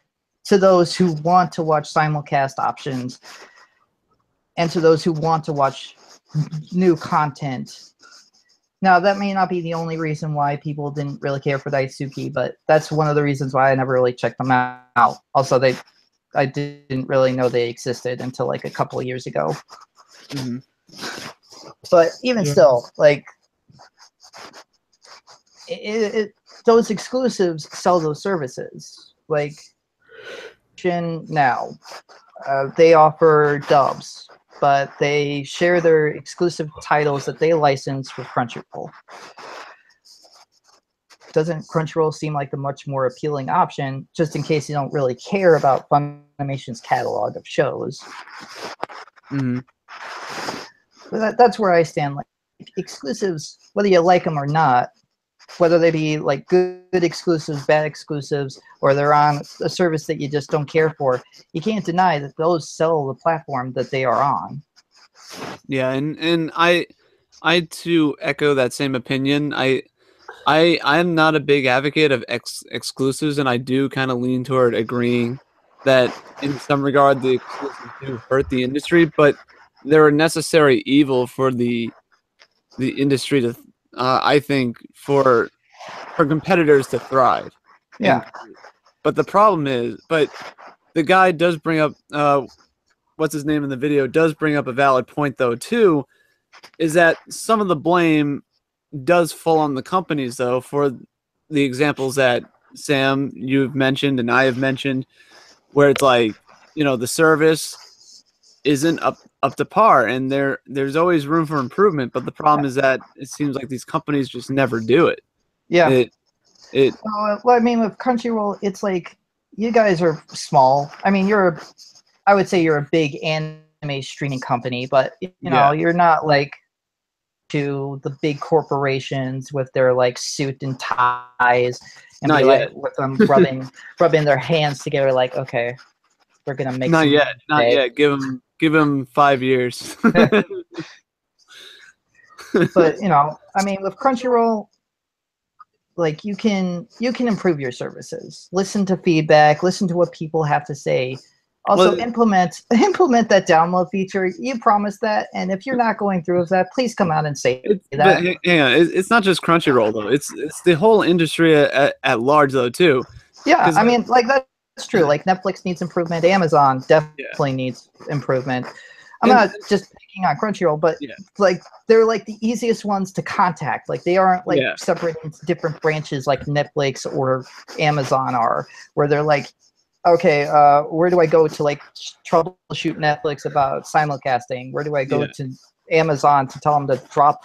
to those who want to watch simulcast options and to those who want to watch new content. Now, that may not be the only reason why people didn't really care for Daisuke, but that's one of the reasons why I never really checked them out. Also, I didn't really know they existed until like a couple of years ago. Mm-hmm. But even still, like, those exclusives sell those services. Like, now, they offer dubs, but they share their exclusive titles that they license with Crunchyroll. Doesn't Crunchyroll seem like the much more appealing option, just in case you don't really care about Funimation's catalog of shows? Mm-hmm. But that's where I stand. Like, exclusives, whether you like them or not, whether they be like good exclusives, bad exclusives, or they're on a service that you just don't care for, you can't deny that those sell the platform that they are on. Yeah, and I too echo that same opinion. I'm not a big advocate of exclusives, and I do kind of lean toward agreeing that in some regard the exclusives do hurt the industry, but they're a necessary evil for the industry to, I think, for competitors to thrive. Yeah. But the problem is, the guy does bring up, what's his name in the video, does bring up a valid point though too, is that some of the blame does fall on the companies though for the examples that Sam, you've mentioned and I have mentioned, where it's like, the service isn't up to par, and there's always room for improvement, but the problem is that it seems like these companies just never do it. Yeah. Well, I mean, with Crunchyroll, it's like you guys are small. I mean, I would say you're a big anime streaming company, but you're not like to the big corporations with their like suit and ties and not be yet. like with them rubbing their hands together, like, okay, we're gonna make Not some yet. Not today. yet. Give him 5 years. But I mean, with Crunchyroll, like you can improve your services. Listen to feedback. Listen to what people have to say. Also, implement that download feature. You promised that, and if you're not going through with that, please come out and say that. But hang on, it's not just Crunchyroll though. It's the whole industry at large though too. Yeah, I mean, like that's true. Like Netflix needs improvement. Amazon definitely needs improvement. I'm not just picking on Crunchyroll, but like they're like the easiest ones to contact. Like they aren't like separated into different branches like Netflix or Amazon are, where they're like, okay, where do I go to like troubleshoot Netflix about simulcasting? Where do I go to Amazon to tell them to drop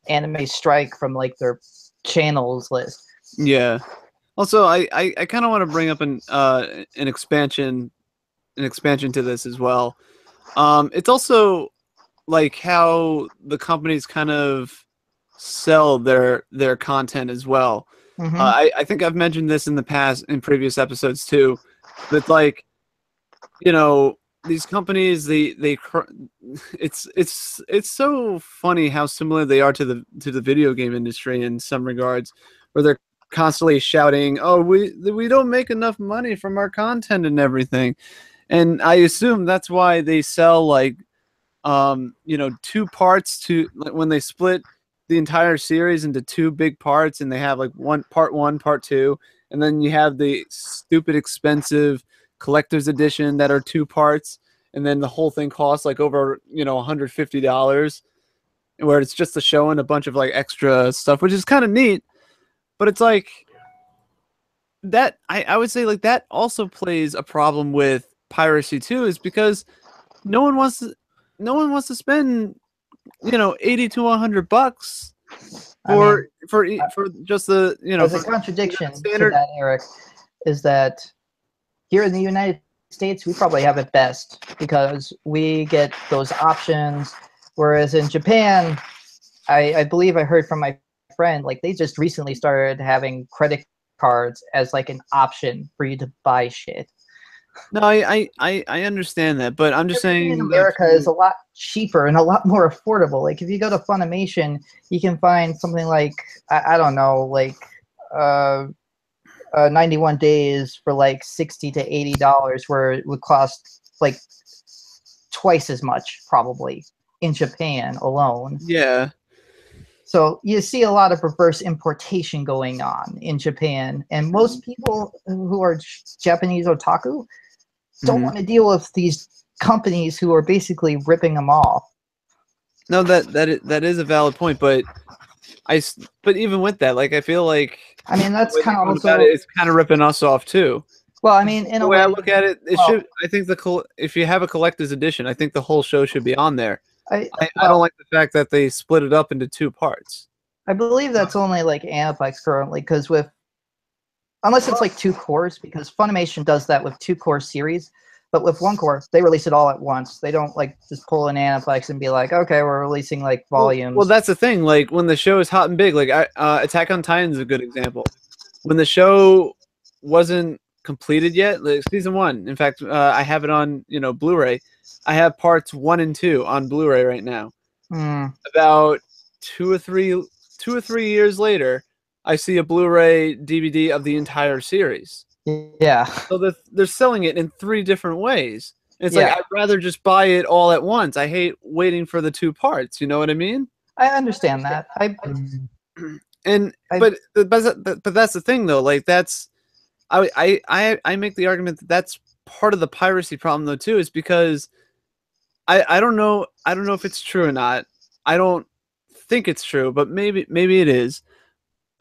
Anime Strike from like their channels list? Yeah. Also, I kind of want to bring up an expansion to this as well. It's also like how the companies kind of sell their content as well. Mm-hmm. I think I've mentioned this in the past in previous episodes too. But like, these companies, it's so funny how similar they are to the video game industry in some regards, where they're constantly shouting, "Oh, we don't make enough money from our content and everything," and I assume that's why they sell like two parts to when they split the entire series into two big parts, and they have like part one, part two, and then you have the stupid expensive collector's edition that are two parts, and then the whole thing costs like over $150, where it's just a show and a bunch of like extra stuff, which is kind of neat. But it's like that. I would say like that also plays a problem with piracy too, is because no one wants to spend $80 to $100 for just the As a contradiction to that, Eric, is that here in the United States we probably have it best because we get those options, whereas in Japan, I believe I heard from my friend, like they just recently started having credit cards as like an option for you to buy shit. No, I understand that, but I'm just saying in America is a lot cheaper and a lot more affordable. Like if you go to Funimation, you can find something like I don't know, like 91 days for like $60 to $80, where it would cost like twice as much probably in Japan alone. Yeah. So you see a lot of reverse importation going on in Japan, and most people who are Japanese otaku don't want to deal with these companies who are basically ripping them off. No, that is a valid point, but even with that, like I feel like that's kind of also it's kind of ripping us off too. Well, I mean, in the a way way, I look at it, should. I think if you have a collector's edition, I think the whole show should be on there. I don't like the fact that they split it up into two parts. I believe that's only like Aniplex currently, because unless it's like two cores, because Funimation does that with two core series, but with one core, they release it all at once. They don't like just pull an Aniplex and be like, okay, we're releasing like volumes. Well, that's the thing. Like when the show is hot and big, like Attack on Titan is a good example. When the show wasn't completed yet, like season 1. In fact, I have it on Blu-ray. I have parts 1 and 2 on Blu-ray right now. About 2 or 3 years later, I see a Blu-ray DVD of the entire series. Yeah. So they're selling it in 3 different ways. It's like I'd rather just buy it all at once. I hate waiting for the 2 parts. You know what I mean? I understand that. But that's the thing though. Like that's I make the argument that that's part of the piracy problem though too, is because I don't know if it's true or not. I don't think it's true, but maybe it is.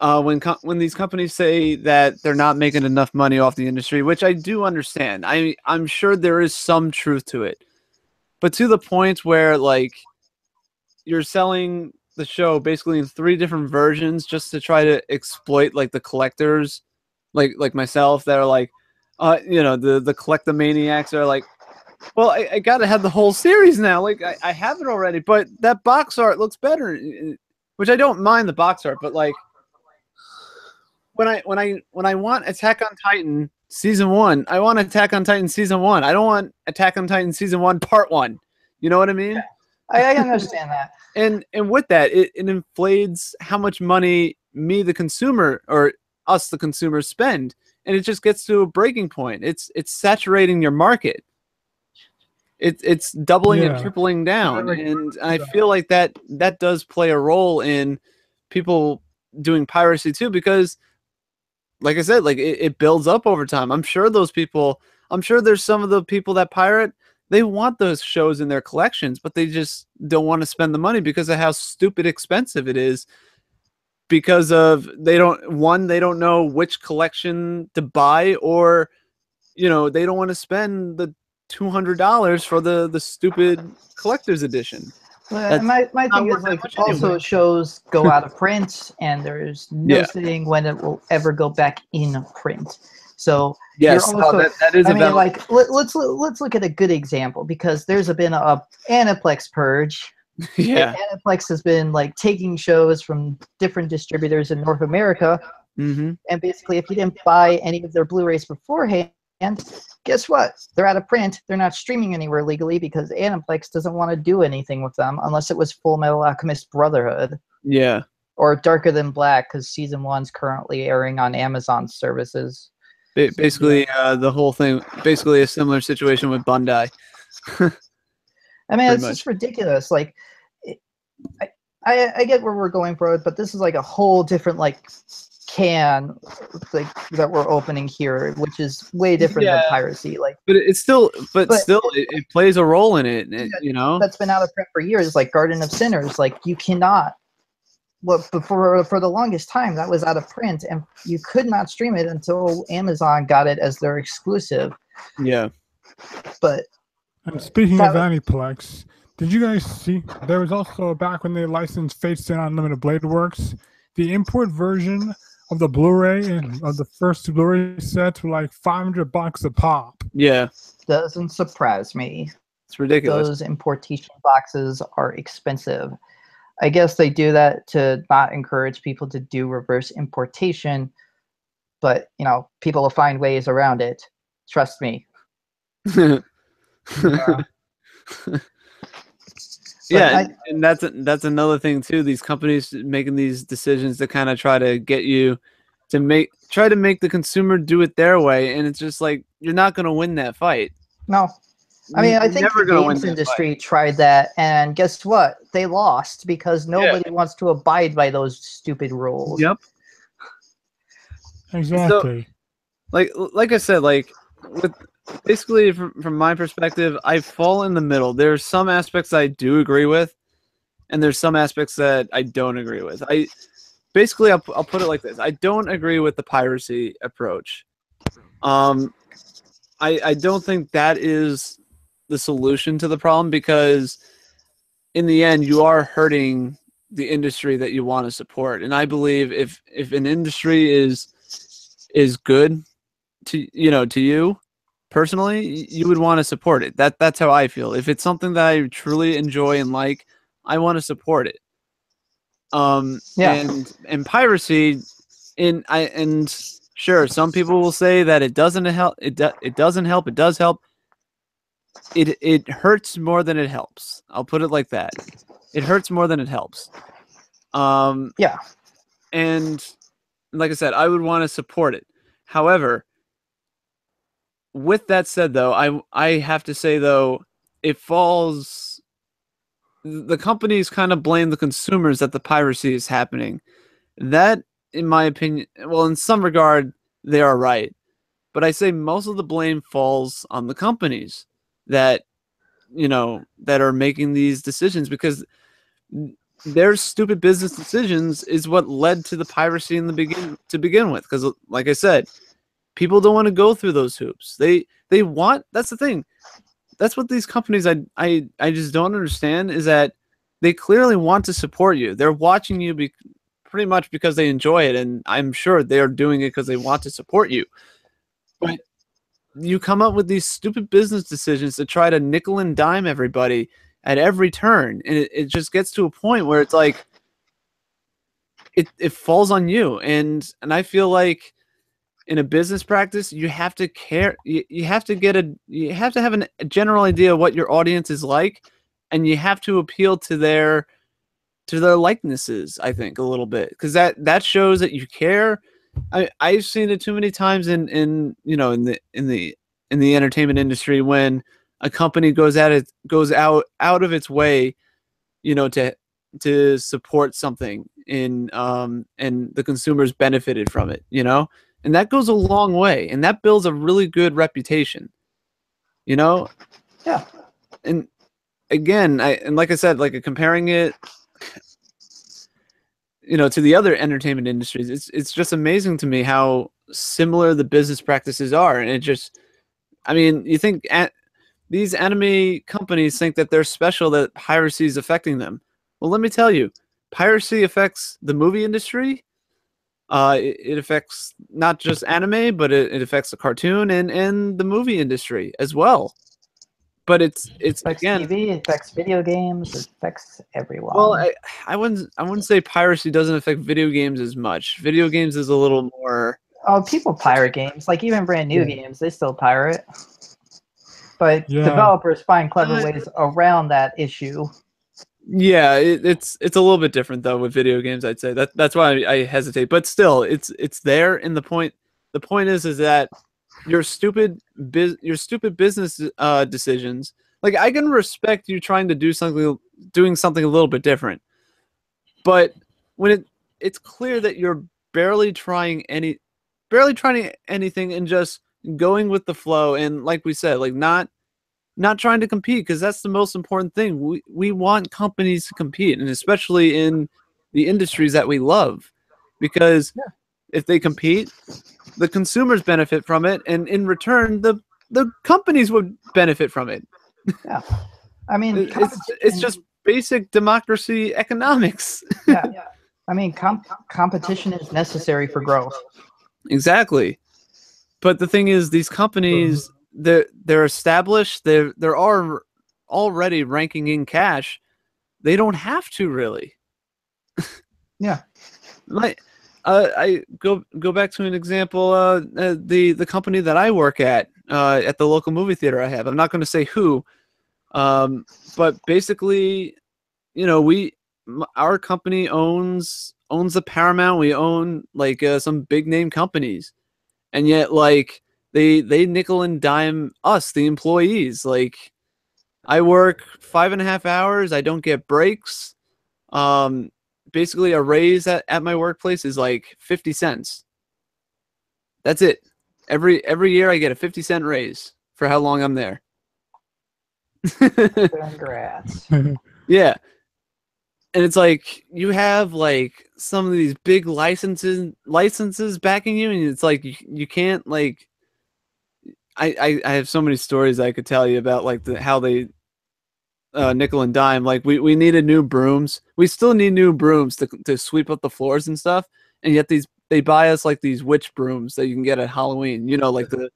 When these companies say that they're not making enough money off the industry, which I do understand. I'm sure there is some truth to it, but to the point where like you're selling the show basically in 3 different versions just to try to exploit like the collectors, like myself, that are like, the collectomaniacs are like, well, I gotta have the whole series now. Like I have it already, but that box art looks better, which I don't mind the box art, but like when I want Attack on Titan season 1, I want Attack on Titan season 1. I don't want Attack on Titan season 1 part 1. You know what I mean? Yeah. I understand that. And with that, it inflates how much money me, the consumer, or us, the consumers, spend, and it just gets to a breaking point. It's saturating your market. It's doubling and tripling down, and I feel like that does play a role in people doing piracy too, because, like I said, like it builds up over time. I'm sure there's some of the people that pirate, they want those shows in their collections, but they just don't want to spend the money because of how stupid expensive it is. Because of they don't know which collection to buy, or they don't want to spend the $200 for the stupid collector's edition. Well, my thing is like also shows go out of print, and there's no saying when it will ever go back in print. So yes, also, that is. Like let's look at a good example, because there's been a Aniplex purge. Yeah, Aniplex has been like taking shows from different distributors in North America, and basically, if you didn't buy any of their Blu-rays beforehand, guess what? They're out of print. They're not streaming anywhere legally because Aniplex doesn't want to do anything with them unless it was Full Metal Alchemist Brotherhood. Yeah. Or Darker Than Black, because season 1's currently airing on Amazon services. Basically, the whole thing, basically a similar situation with Bandai. I mean, pretty it's much. just ridiculous. Like, I get where we're going for it, but this is like a whole different like can like that we're opening here, which is way different than Piracy. Like, but it's still, but still, it- it plays a role in it. You know, that's been out of print for years. Like Garden of Sinners, like you cannot. Well, for the longest time, that was out of print, and you could not stream it until Amazon got it as their exclusive. yeah. But And speaking that of Aniplex, did you guys see there was also back when they licensed Fate Stay Unlimited Blade Works, the import version of the Blu-ray and of the first two Blu-ray sets were like $500 a pop. Yeah, doesn't surprise me. it's ridiculous. Those importation boxes are expensive. I guess they do that to not encourage people to do reverse importation, but you know, people will find ways around it. Trust me. Yeah, and that's another thing too. These companies making these decisions to kind of try to get you to try to make the consumer do it their way, and it's just like you're not going to win that fight. No. I mean, I think Never the gonna win games that industry tried that, and guess what? They lost because nobody wants to abide by those stupid rules. Yep. Exactly. So, like I said, like with basically from my perspective, I fall in the middle. There's some aspects I do agree with, and there's some aspects that I don't agree with. I'll put it like this: I don't agree with the piracy approach. I don't think that is the solution to the problem, because in the end you are hurting the industry that you want to support. And I believe if an industry is good to you personally, you would want to support it. That's how I feel. If it's something that I truly enjoy and like, I want to support it. And piracy, and sure, some people will say that it doesn't help. It doesn't help. It does help. It hurts more than it helps. I'll put it like that. It hurts more than it helps. Yeah. And like I said, I would want to support it. However, with that said, though, I have to say, though, the companies kind of blame the consumers that the piracy is happening. That, in my opinion, well, in some regard, they are right. But I say most of the blame falls on the companies that are making these decisions, because their stupid business decisions is what led to the piracy in to begin with. Because, like I said, people don't want to go through those hoops. They want. That's the thing. That's what these companies I just don't understand, is that they clearly want to support you. They're watching you pretty much because they enjoy it, and I'm sure they are doing it because they want to support you. But you come up with these stupid business decisions to try to nickel and dime everybody at every turn, and it just gets to a point where it's like it falls on you. And I feel like in a business practice, you have to care. You have to have a general idea of what your audience is like, and you have to appeal to their likenesses, I think, a little bit, because that shows that you care. I've seen it too many times in the entertainment industry, when a company goes out of its way, to support something and the consumers benefited from it, and that goes a long way, and that builds a really good reputation, Yeah. And again, like I said, like comparing it, to the other entertainment industries, it's just amazing to me how similar the business practices are. And you think these anime companies think that they're special, that piracy is affecting them. Well, let me tell you, piracy affects the movie industry. It affects not just anime, but it affects the cartoon and the movie industry as well. But it's affects again, TV, it affects video games, it affects everyone. Well, I wouldn't say piracy doesn't affect video games as much. Video games is a little more. Oh, people pirate games. Like even brand new games, they still pirate. But developers find clever ways around that issue. Yeah, it's a little bit different though with video games. I'd say that's why I hesitate. But still, it's there. And the point is that your stupid business decisions Like, I can respect you trying to doing something a little bit different, but when it's clear that you're barely trying anything and just going with the flow, and like we said, like not trying to compete, because that's the most important thing. We want companies to compete, and especially in the industries that we love, because if they compete, the consumers benefit from it, and in return, the companies would benefit from it. Yeah, I mean, it's just basic democracy economics. Yeah, I mean, competition is necessary for growth. Exactly. But the thing is, these companies, they're established. They're already ranking in cash. They don't have to really. Yeah. Like, I go back to an example. The company that I work at the local movie theater I have. I'm not going to say who, but basically, you know, our company owns the Paramount. We own like some big name companies, and yet like they nickel and dime us, the employees. Like, I work 5.5 hours. I don't get breaks. Basically a raise at my workplace is like 50 cents. That's it. Every year I get a 50-cent raise for how long I'm there. Congrats. Yeah. And it's like, you have like some of these big licenses backing you, and it's like you can't, like, I have so many stories I could tell you about, like how they nickel and dime. Like, we needed new brooms. We still need new brooms to sweep up the floors and stuff. And yet they buy us like these witch brooms that you can get at Halloween. You know, like the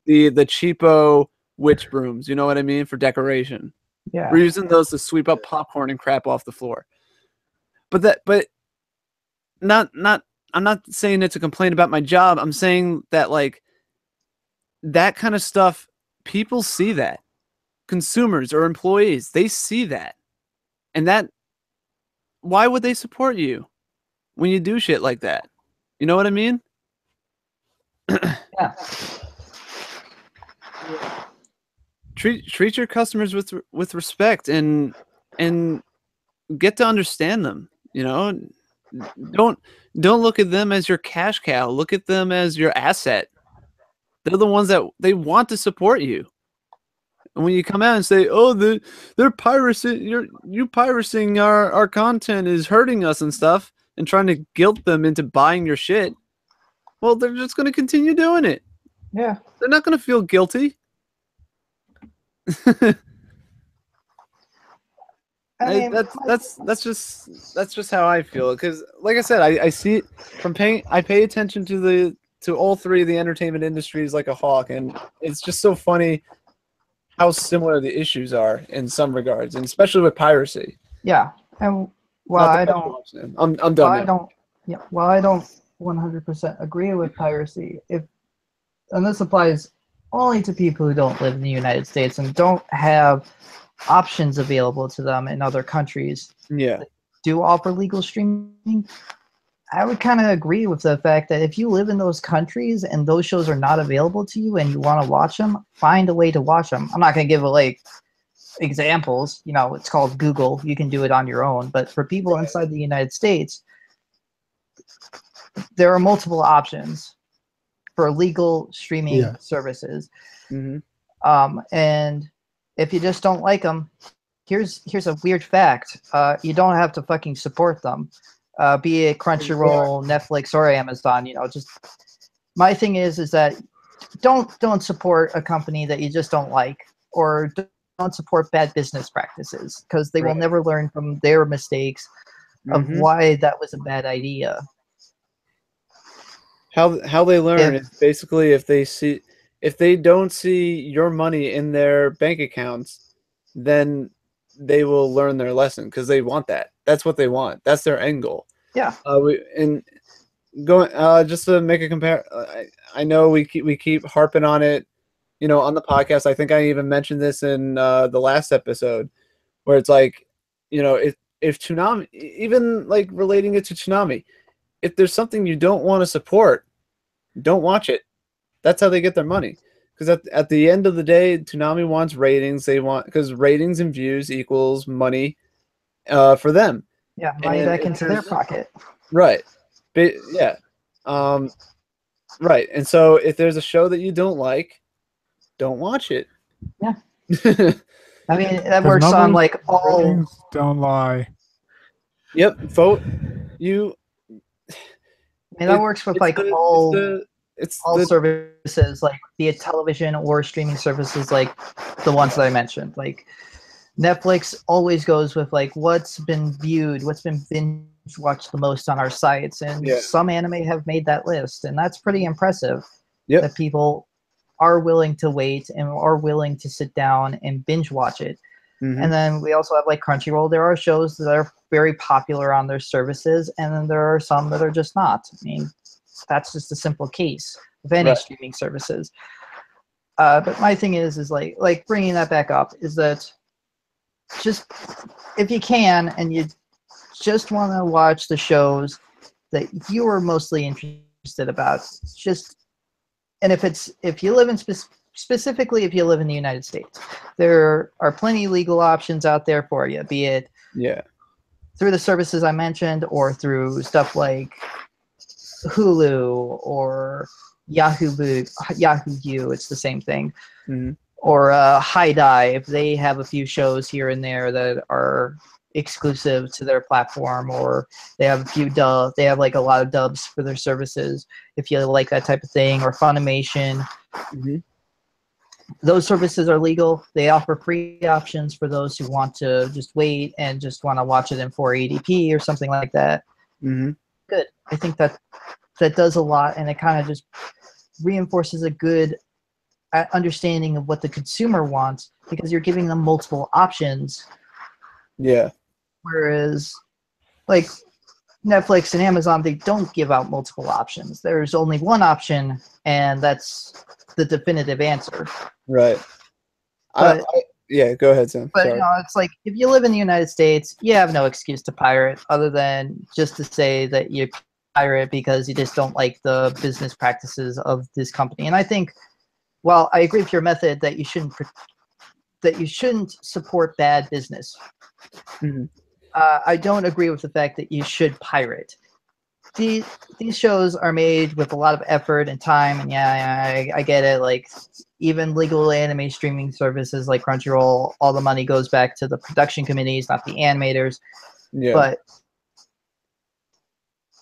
cheapo witch brooms. You know what I mean, for decoration. Yeah. We're using those to sweep up popcorn and crap off the floor. But I'm not saying it to complain about my job. I'm saying that, like, that kind of stuff, people see that. Consumers or employees, they see that. And that, why would they support you when you do shit like that? You know what I mean? Yeah. Treat your customers with respect, and get to understand them. You know, don't look at them as your cash cow. Look at them as your asset. They're the ones that they want to support you. And when you come out and say, "Oh, they're piracy, you pirating our content is hurting us and stuff," and trying to guilt them into buying your shit, well, they're just going to continue doing it. Yeah. They're not going to feel guilty. I mean, that's just how I feel, because like I said, I see it from I pay attention to all three of the entertainment industries like a hawk, and it's just so funny how similar the issues are in some regards, and especially with piracy. Yeah. And while I don't I'm done. While I don't 100% agree with piracy, and this applies only to people who don't live in the United States and don't have options available to them in other countries. Yeah. That do offer legal streaming. I would kind of agree with the fact that if you live in those countries and those shows are not available to you and you want to watch them, find a way to watch them. I'm not going to give like examples. You know, it's called Google. You can do it on your own. But for people inside the United States, there are multiple options for legal streaming services. Mm-hmm. And if you just don't like them, here's a weird fact. You don't have to fucking support them. Be it Crunchyroll, Netflix, or Amazon. You know, just my thing is that don't support a company that you just don't like, or don't support bad business practices, because they will never learn from their mistakes of why that was a bad idea. How they learn is basically if they don't see your money in their bank accounts, then they will learn their lesson, because they want that. That's what they want. That's their end goal. Yeah. Just to make a compare, I know we keep harping on it, you know, on the podcast. I think I even mentioned this in the last episode, where it's like, you know, if Toonami, even like relating it to Toonami, if there's something you don't want to support, don't watch it. That's how they get their money. because at the end of the day, Toonami wants ratings. They want, because ratings and views equals money for them. Yeah, money And back into their pocket. Right. Yeah. Right. And so if there's a show that you don't like, don't watch it. Yeah. I mean, that works on like all. Ratings don't lie. Yep. Vote. You. I mean, that works with like all services, like be it television or streaming services, like the ones that I mentioned. Like Netflix always goes with like what's been viewed, what's been binge watched the most on our sites, and some anime have made that list, and that's pretty impressive. Yep. That people are willing to wait and are willing to sit down and binge watch it. And then we also have like Crunchyroll. There are shows that are very popular on their services, and then there are some that are just not. I mean, that's just a simple case of any streaming services. But my thing is like bringing that back up is that just if you can and you just want to watch the shows that you are mostly interested about, just and if you live in specifically if you live in the United States, there are plenty of legal options out there for you, be it through the services I mentioned or through stuff like Hulu or Yahoo U, it's the same thing. Or High Dive, they have a few shows here and there that are exclusive to their platform, or they have a few they have like a lot of dubs for their services if you like that type of thing, or Funimation. Those services are legal. They offer free options for those who want to just wait and just want to watch it in 480p or something like that. Good. I think that does a lot, and it kind of just reinforces a good understanding of what the consumer wants, because you're giving them multiple options. Whereas like Netflix and Amazon, they don't give out multiple options. There's only one option, and that's the definitive answer. But, go ahead, Sam. But it's like if you live in the United States, you have no excuse to pirate other than just to say that you pirate because you just don't like the business practices of this company. And I think, while I agree with your method that you shouldn't support bad business, I don't agree with the fact that you should pirate. These shows are made with a lot of effort and time, and I get it. Like even legal anime streaming services like Crunchyroll, all the money goes back to the production committees, not the animators. But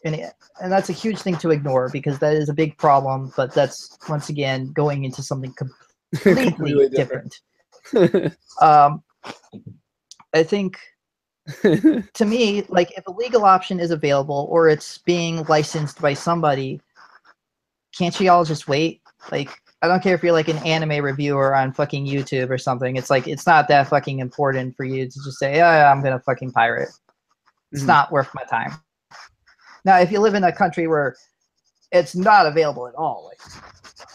and that's a huge thing to ignore, because that is a big problem. But that's once again going into something completely different. I think. To me, like if a legal option is available or it's being licensed by somebody, can't you all just wait? Like, I don't care if you're like an anime reviewer on fucking YouTube or something. It's like, it's not that fucking important for you to just say, yeah, I'm gonna fucking pirate. It's not worth my time. Now, if you live in a country where it's not available at all, like,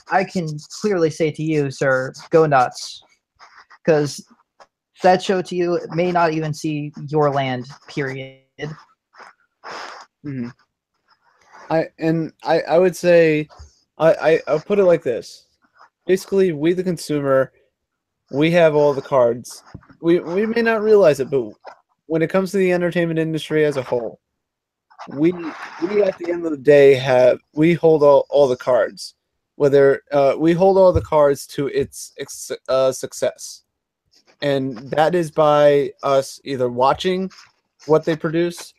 I can clearly say to you, sir, go nuts, because that show to you may not even see your land, period. I would say I'll put it like this. Basically, we the consumer, we have all the cards. We may not realize it, but when it comes to the entertainment industry as a whole, we at the end of the day we hold all the cards. Whether we hold all the cards to its success. And that is by us either watching what they produce,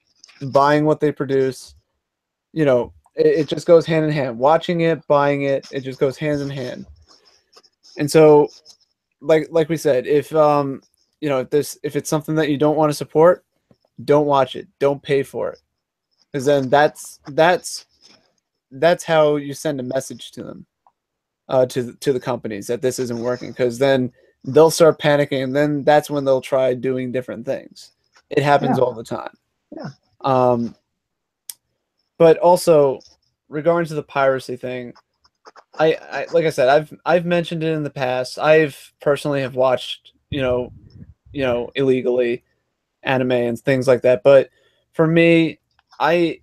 buying what they produce. It just goes hand in hand. Watching it, buying it, it just goes hands in hand. And so, like we said, if if it's something that you don't want to support, don't watch it. Don't pay for it, because then that's how you send a message to them, to the companies, that this isn't working, because then they'll start panicking, and then that's when they'll try doing different things. It happens all the time. But also, regarding to the piracy thing, I like I said, I've mentioned it in the past. I've personally have watched, illegally anime and things like that. But for me, I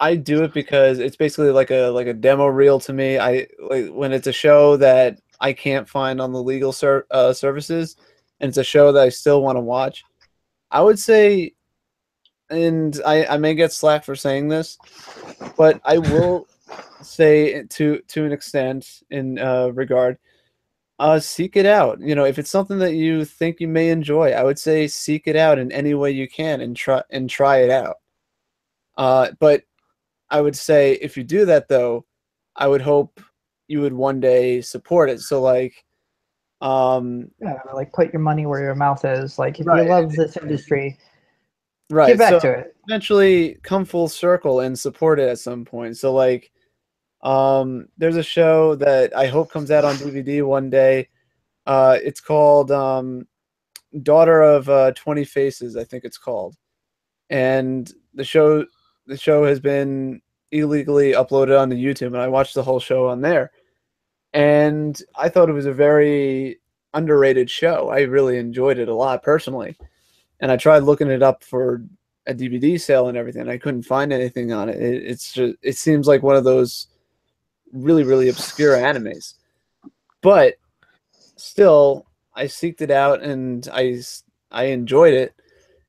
do it because it's basically like a demo reel to me. I like when it's a show that I can't find on the legal services, and it's a show that I still want to watch, I would say, and I may get slack for saying this, but I will say to an extent in regard, seek it out. You know, if it's something that you think you may enjoy, I would say seek it out in any way you can and try it out. But I would say if you do that though, I would hope you would one day support it. So like, Yeah, like put your money where your mouth is. Like if Right. you love this industry, right. give back So to it. eventually come full circle and support it at some point. So like, there's a show that I hope comes out on DVD one day. It's called Daughter of 20 Faces, I think it's called. And the show has been illegally uploaded onto YouTube, and I watched the whole show on there. And I thought it was a very underrated show. I really enjoyed it a lot personally. And I tried looking it up for a DVD sale and everything. I couldn't find anything on it. It's just, it seems like one of those really, really obscure animes. But still, I seeked it out and I enjoyed it.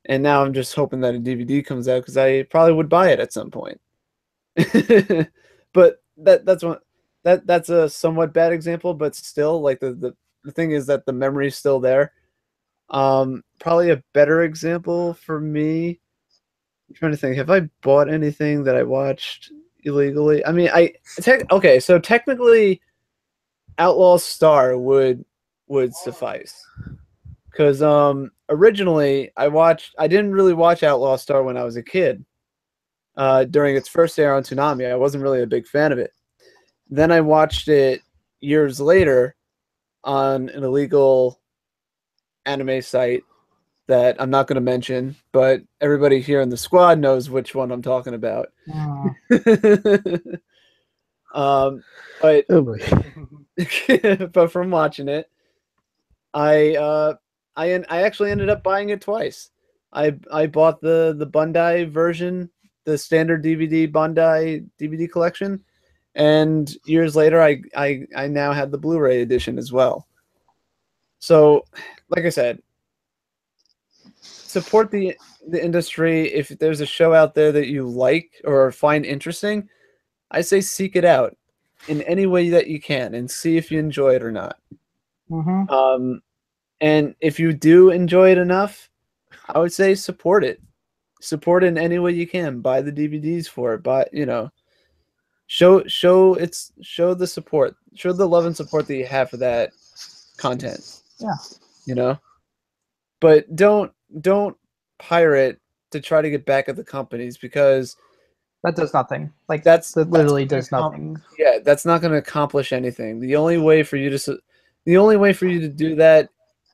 And now I'm just hoping that a DVD comes out because I probably would buy it at some point. But that's a somewhat bad example, but still, like the thing is that the memory's still there. Probably a better example for me. I'm trying to think. Have I bought anything that I watched illegally? I mean, okay, so technically, Outlaw Star would suffice. Because originally I didn't really watch Outlaw Star when I was a kid. During its first air on Toonami, I wasn't really a big fan of it. Then I watched it years later on an illegal anime site that I'm not going to mention, but everybody here in the squad knows which one I'm talking about. But Oh boy. but from watching it, I actually ended up buying it twice. I bought the Bandai version, the standard DVD Bandai DVD collection, and years later I now had the Blu-ray edition as well. So, like I said, support the industry. If there's a show out there that you like or find interesting, I say seek it out in any way that you can and see if you enjoy it or not. Mm-hmm. And if you do enjoy it enough, I would say support it. Support it in any way you can. Buy the DVDs for it. Buy, show the support. Show the love and support that you have for that content. Yeah. But don't pirate to try to get back at the companies, because That does nothing. Like that literally does nothing. Yeah, that's not going to accomplish anything. The only way for you to do that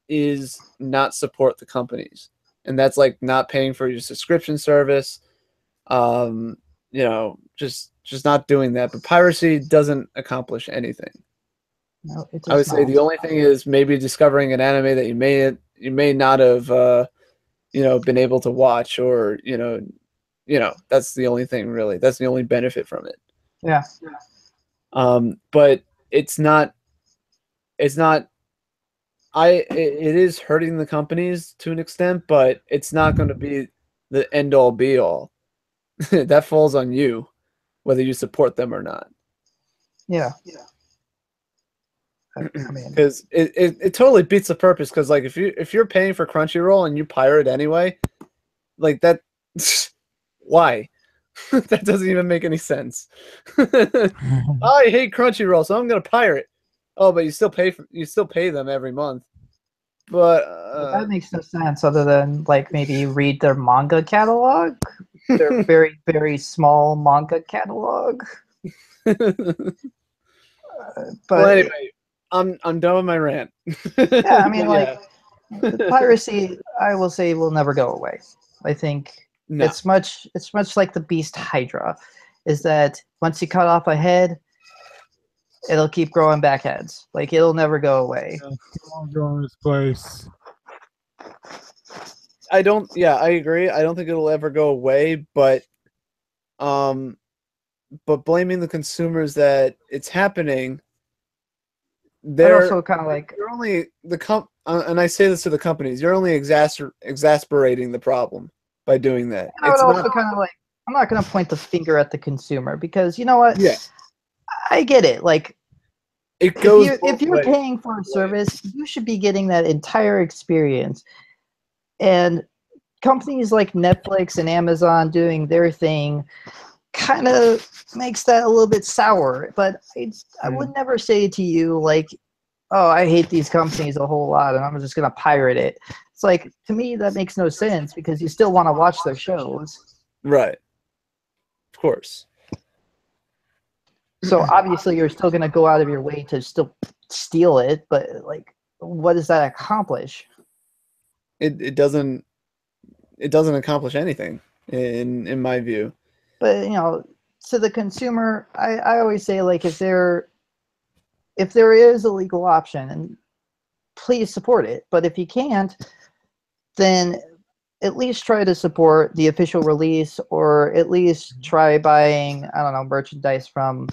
is not support the companies, and that's like not paying for your subscription service. Just not doing that. But piracy doesn't accomplish anything. No, it does I would say the only thing is maybe discovering an anime that you may not have been able to watch, or that's the only thing really. That's the only benefit from it. Yeah. But it's not it is hurting the companies to an extent, but it's not going to be the end all be all. That falls on you, whether you support them or not. Yeah. I mean, Because it totally beats the purpose. Because like if you're paying for Crunchyroll and you pirate anyway, like that, why? That doesn't even make any sense. I hate Crunchyroll, so I'm gonna pirate. Oh, but you still pay them every month. But that makes no sense other than like maybe read their manga catalog. Their very, very small manga catalog. But well, anyway, I'm done with my rant. yeah, I mean, like the piracy, I will say, will never go away. I think it's much like the beast Hydra, is that once you cut off a head, it'll keep growing back heads. Like it'll never go away. It won't go in this place. I agree. I don't think it'll ever go away, but blaming the consumers that it's happening, But they're also kind of like, you're only and I say this to the companies, you're only exasperating the problem by doing that. I would It's also not. kind of like, I'm not going to point the finger at the consumer because you know what? Yeah, I get it. Like, it if goes you both if you're ways. paying for a service, you should be getting that entire experience. And companies like Netflix and Amazon doing their thing kind of makes that a little bit sour. But I would never say to you like, oh, I hate these companies a whole lot and I'm just going to pirate it. It's like, to me, that makes no sense because you still want to watch their shows. Right. Of course. So obviously you're still going to go out of your way to still steal it. But like, what does that accomplish? It doesn't accomplish anything in my view. But, to the consumer, I always say, like, if there is a legal option, and please support it. But if you can't, then at least try to support the official release, or at least try buying, I don't know, merchandise from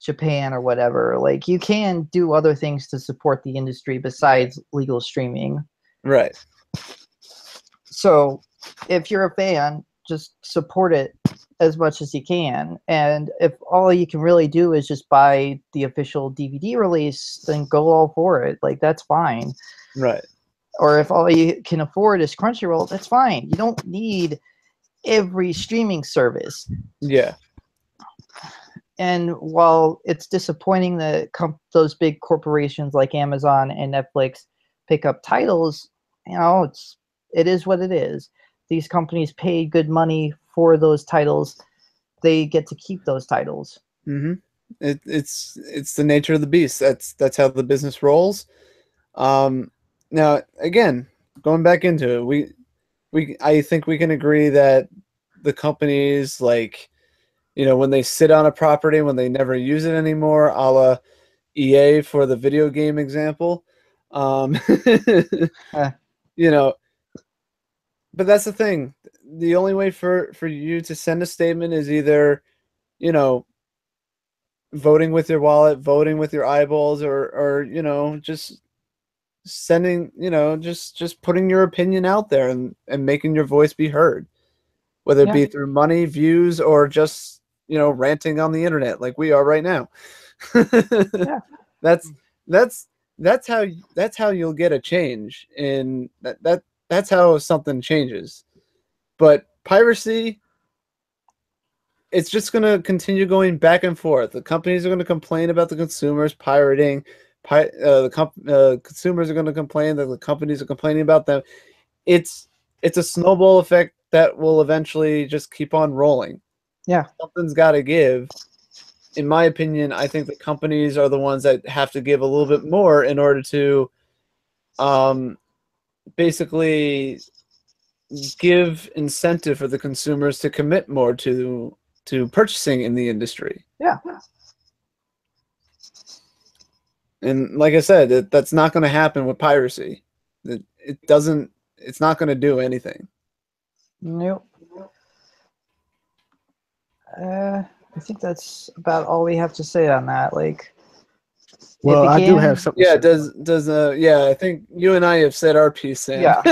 Japan or whatever. Like, you can do other things to support the industry besides legal streaming. Right. So if you're a fan, just support it as much as you can. And if all you can really do is just buy the official DVD release, then go all for it. Like, that's fine. Right. Or if all you can afford is Crunchyroll, that's fine. You don't need every streaming service. Yeah. And while it's disappointing that those big corporations like Amazon and Netflix pick up titles, it is what it is. These companies pay good money for those titles. They get to keep those titles. Mm-hmm. It's the nature of the beast. That's how the business rolls. Now again, going back into it, I think we can agree that the companies, like, when they sit on a property, when they never use it anymore, a la EA for the video game example, but that's the thing. The only way for you to send a statement is either, voting with your wallet, voting with your eyeballs, or just sending, just putting your opinion out there and making your voice be heard, whether it be through money, views, or just, ranting on the internet like we are right now. Yeah. That's how you'll get a change in that's how something changes. But piracy, it's just going to continue going back and forth. The companies are going to complain about the consumers pirating. Consumers are going to complain that the companies are complaining about them. It's a snowball effect that will eventually just keep on rolling. Yeah. Something's got to give. In my opinion, I think the companies are the ones that have to give a little bit more in order to basically give incentive for the consumers to commit more to purchasing in the industry. Yeah. And like I said, that's not going to happen with piracy. It's not going to do anything. Nope. I think that's about all we have to say on that. Like, well, I do have something. Yeah, I think you and I have said our piece, Sam. Yeah.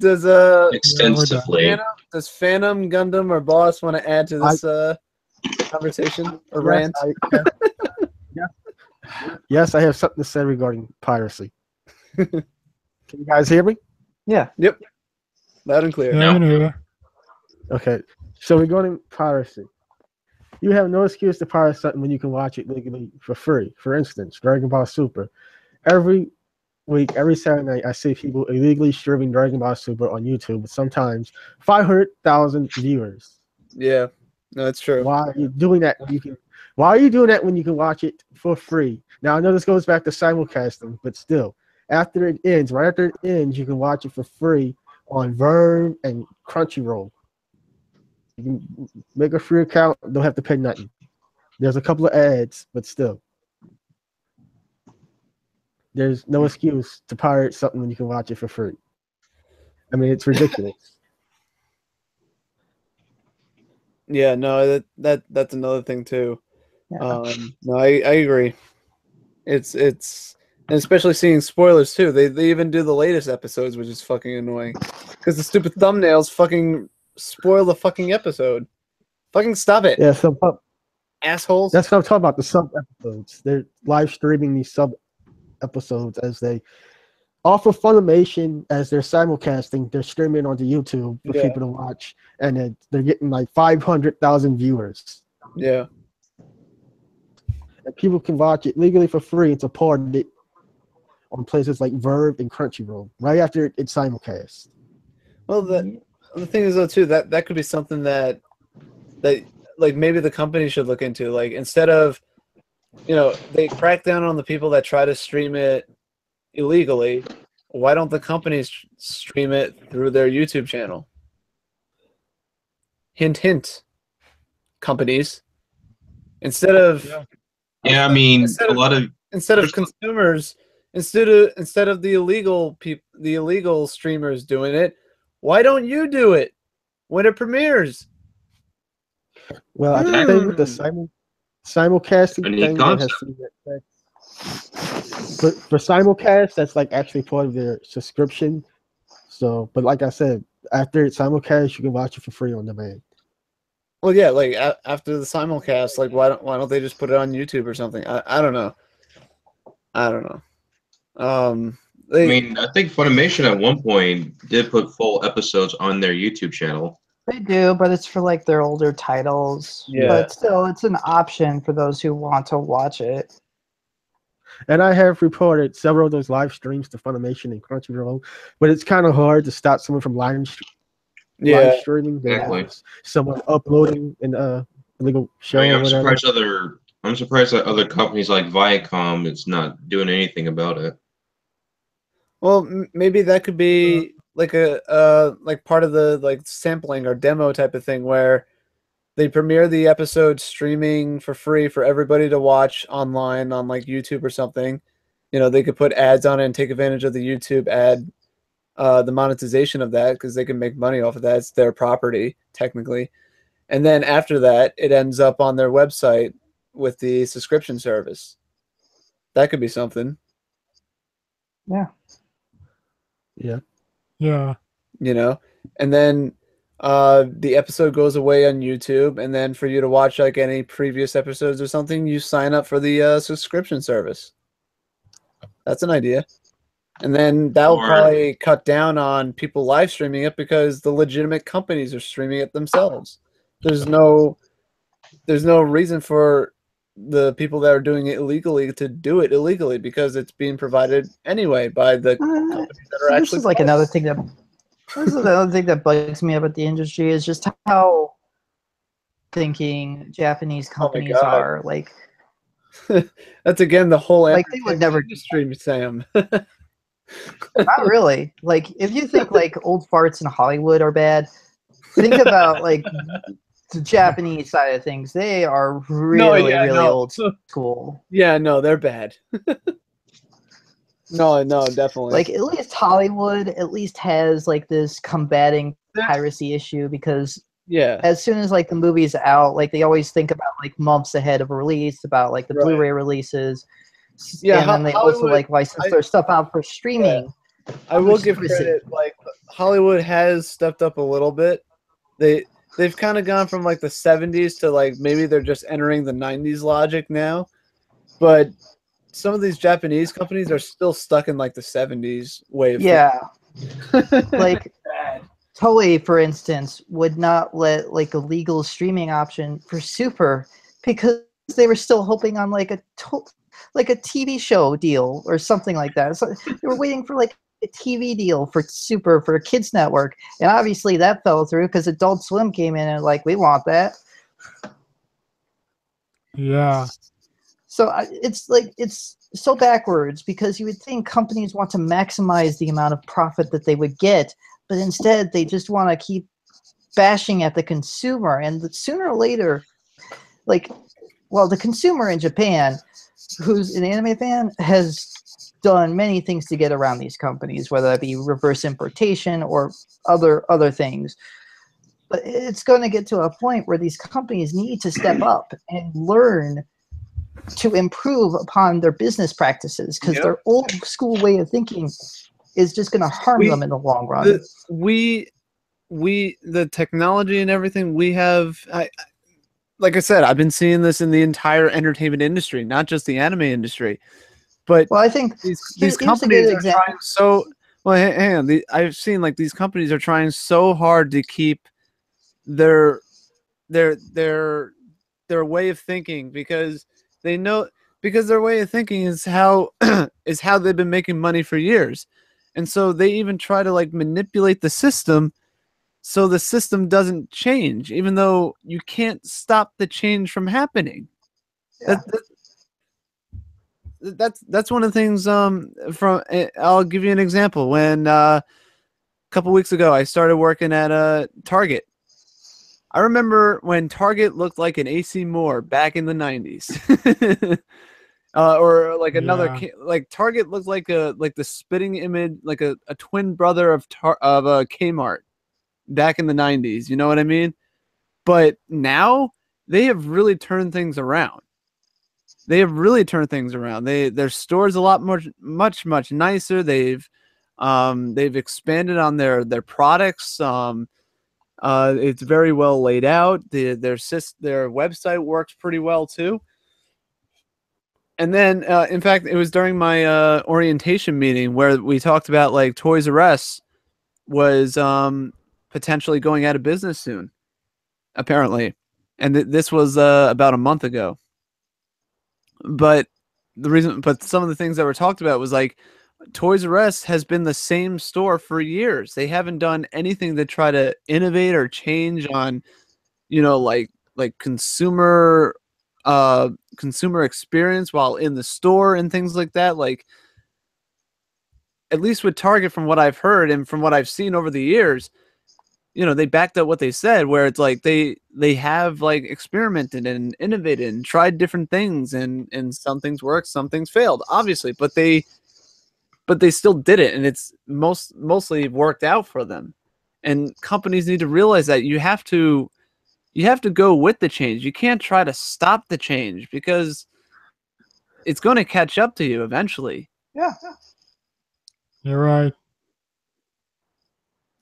Does extensively. does Phantom Gundam or Boss want to add to this conversation or rant? Yes, I have something to say regarding piracy. Can you guys hear me? Yeah. Yep. Loud and clear. No. Okay. So regarding piracy, you have no excuse to pirate something when you can watch it legally for free. For instance, Dragon Ball Super. Every week, every Saturday night, I see people illegally streaming Dragon Ball Super on YouTube with sometimes 500,000 viewers. Yeah, no, it's true. Why are you doing that? Why are you doing that when you can watch it for free? Now, I know this goes back to simulcasting, but still, right after it ends, you can watch it for free on Verve and Crunchyroll. You can make a free account, don't have to pay nothing. There's a couple of ads, but still. There's no excuse to pirate something when you can watch it for free. I mean, it's ridiculous. Yeah, no, that's another thing too. Yeah. No, I agree. It's and especially seeing spoilers too. They even do the latest episodes, which is fucking annoying because the stupid thumbnails fucking spoil the fucking episode. Fucking stop it, Yeah, so assholes. that's what I'm talking about. The sub episodes. They're live streaming these sub episodes as they off of Funimation as they're simulcasting. They're streaming onto YouTube for people to watch, and they're getting like 500,000 viewers. Yeah. And people can watch it legally for free. It's a part of it on places like Verve and Crunchyroll right after it's simulcast. Well, the thing is though too that could be something that like maybe the company should look into. Like instead of, you know, they crack down on the people that try to stream it illegally. Why don't the companies stream it through their YouTube channel? Hint, hint. Companies, instead of Yeah, I mean, instead a lot of consumers, instead of the illegal streamers doing it, why don't you do it when it premieres? Well, I think with the simulcasting thing, that has seen that. For simulcast, that's like actually part of their subscription. So, but like I said, after it's simulcast, you can watch it for free on demand. Well, yeah, like after the simulcast, like why don't they just put it on YouTube or something? I don't know. I don't know. I mean, I think Funimation at one point did put full episodes on their YouTube channel. They do, but it's for like their older titles. Yeah. But still, it's an option for those who want to watch it. And I have reported several of those live streams to Funimation and Crunchyroll, but it's kind of hard to stop someone from live streaming. Exactly. Someone uploading an illegal show. I mean, or whatever. I'm surprised that other companies like Viacom is not doing anything about it. Well, maybe that could be like a like part of the like sampling or demo type of thing where they premiere the episode streaming for free for everybody to watch online on like YouTube or something. You know, they could put ads on it and take advantage of the YouTube ad, the monetization of that, because they can make money off of that. It's their property technically. And then after that, it ends up on their website with the subscription service. That could be something. Yeah. Yeah. Yeah. You know, and then the episode goes away on YouTube, and then for you to watch like any previous episodes or something, you sign up for the subscription service. That's an idea. And then that will probably cut down on people live streaming it because the legitimate companies are streaming it themselves. There's no reason for the people that are doing it illegally to do it illegally because it's being provided anyway by the companies that are actually. This is like another thing that. This is another thing that bugs me about the industry is just how thinking Japanese companies are. Like, that's again the whole like they would never industry, Sam. Not really. Like, if you think like old farts in Hollywood are bad, think about like the Japanese side of things. They are really, old school. Yeah, no, they're bad. No, definitely. Like, at least Hollywood at least has like this combating piracy issue because as soon as like the movie's out, like they always think about like months ahead of a release, about like the Blu-ray releases. Yeah, and then they also like license their stuff out for streaming. Yeah. I will give credit. Like Hollywood has stepped up a little bit. They've kind of gone from like the 70s to like maybe they're just entering the 90s logic now, but some of these Japanese companies are still stuck in like the 70s way of like Toei, for instance, would not let like a legal streaming option for Super because they were still hoping on like a TV show deal or something like that. So they were waiting for like a TV deal for Super for a kids network, and obviously that fell through because Adult Swim came in and like, we want that. Yeah. So it's so backwards because you would think companies want to maximize the amount of profit that they would get, but instead they just want to keep bashing at the consumer. And sooner or later, like, well, the consumer in Japan, who's an anime fan, has done many things to get around these companies, whether that be reverse importation or other things. But it's going to get to a point where these companies need to step up and learn to improve upon their business practices, because their old school way of thinking is just going to harm them in the long run. The technology and everything we have, like I said, I've been seeing this in the entire entertainment industry, not just the anime industry. But well, I think these companies are trying so well. Hang on, I've seen like these companies are trying so hard to keep their way of thinking, because they know, because their way of thinking is how is how they've been making money for years, and so they even try to like manipulate the system so the system doesn't change, even though you can't stop the change from happening. Yeah. That's one of the things. I'll give you an example. When a couple weeks ago I started working at Target. I remember when Target looked like an AC Moore back in the 90s. Or like another like Target looked like the spitting image, like a twin brother of Kmart back in the 90s. You know what I mean? But now they have really turned things around. Their store's a lot much nicer. They've expanded on their products. It's very well laid out. Their website works pretty well too. And then, in fact, it was during my orientation meeting where we talked about like Toys R Us was potentially going out of business soon, apparently, and this was about a month ago. But some of the things that were talked about was like Toys R Us has been the same store for years. They haven't done anything to try to innovate or change on, like consumer experience while in the store and things like that. Like, at least with Target, from what I've heard and from what I've seen over the years, they backed up what they said, where it's like they have like experimented and innovated and tried different things, and some things worked, some things failed, obviously, but they still did it, and it's mostly worked out for them. And companies need to realize that you have to go with the change. You can't try to stop the change, because it's going to catch up to you eventually. Yeah. You're right.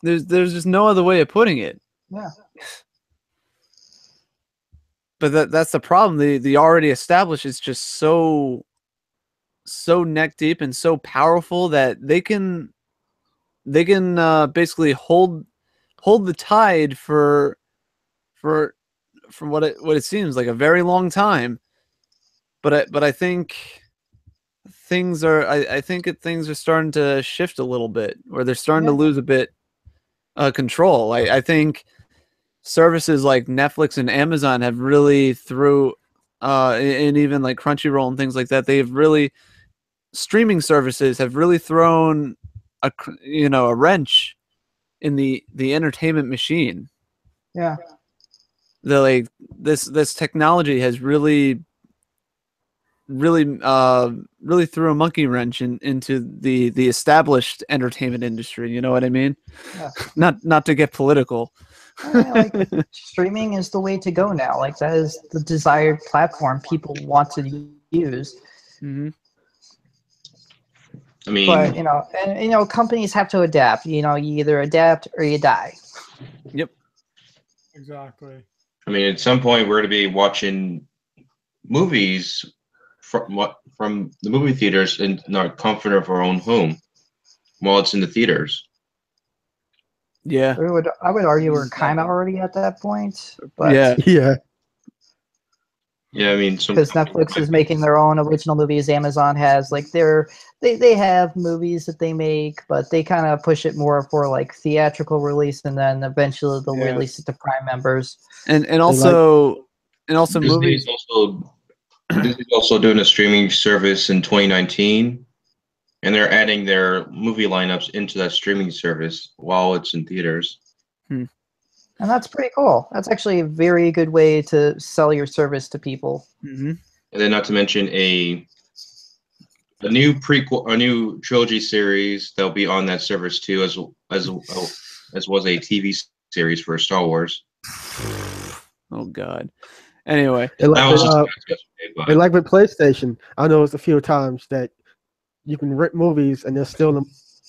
There's just no other way of putting it. Yeah. But that's the problem. The already established is just so neck deep and so powerful that they can basically hold the tide for what it seems like a very long time. But I think things are things are starting to shift a little bit, or they're starting to lose a bit control. I think services like Netflix and Amazon have really and even like Crunchyroll and things like that, streaming services have really thrown a wrench in the entertainment machine. Yeah. This technology has really threw a monkey wrench into the established entertainment industry. You know what I mean? Yeah. Not to get political. Like, streaming is the way to go now. Like, that is the desired platform people want to use. Mm-hmm. I mean, but companies have to adapt. You either adapt or you die. Yep. Exactly. I mean, at some point we're going to be watching movies from the movie theaters in our comfort of our own home while it's in the theaters. Yeah. I would argue we're kind of already at that point. But Yeah. Yeah, I mean, because Netflix is making their own original movies, Amazon has like they have movies that they make, but they kind of push it more for like theatrical release, and then eventually they'll release it to Prime members. And also movies. Disney's also doing a streaming service in 2019, and they're adding their movie lineups into that streaming service while it's in theaters. And that's pretty cool. That's actually a very good way to sell your service to people. Mm-hmm. And then, not to mention a new trilogy series that'll be on that service too, as was a TV series for Star Wars. Oh God, Anyway, And That like, was with, just uh, but and like with PlayStation, I know it's a few times that you can rent movies and they're still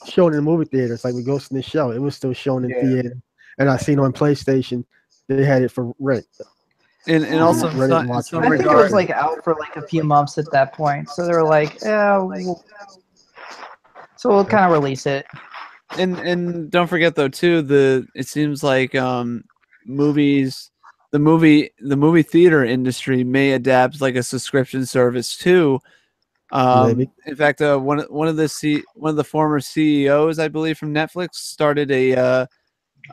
shown in the movie theaters. Like with Ghost in the Shell, it was still shown in Yeah. theater, and I seen on PlayStation they had it for rent. and also Rent it and in watch some it. I think it was regards, like out for like a few months at that point, so they were like, yeah, so we'll kind of release it. and don't forget though too, it seems like movies, the movie theater industry may adapt like a subscription service too. Maybe. In fact, one of the former CEOs, I believe, from Netflix started a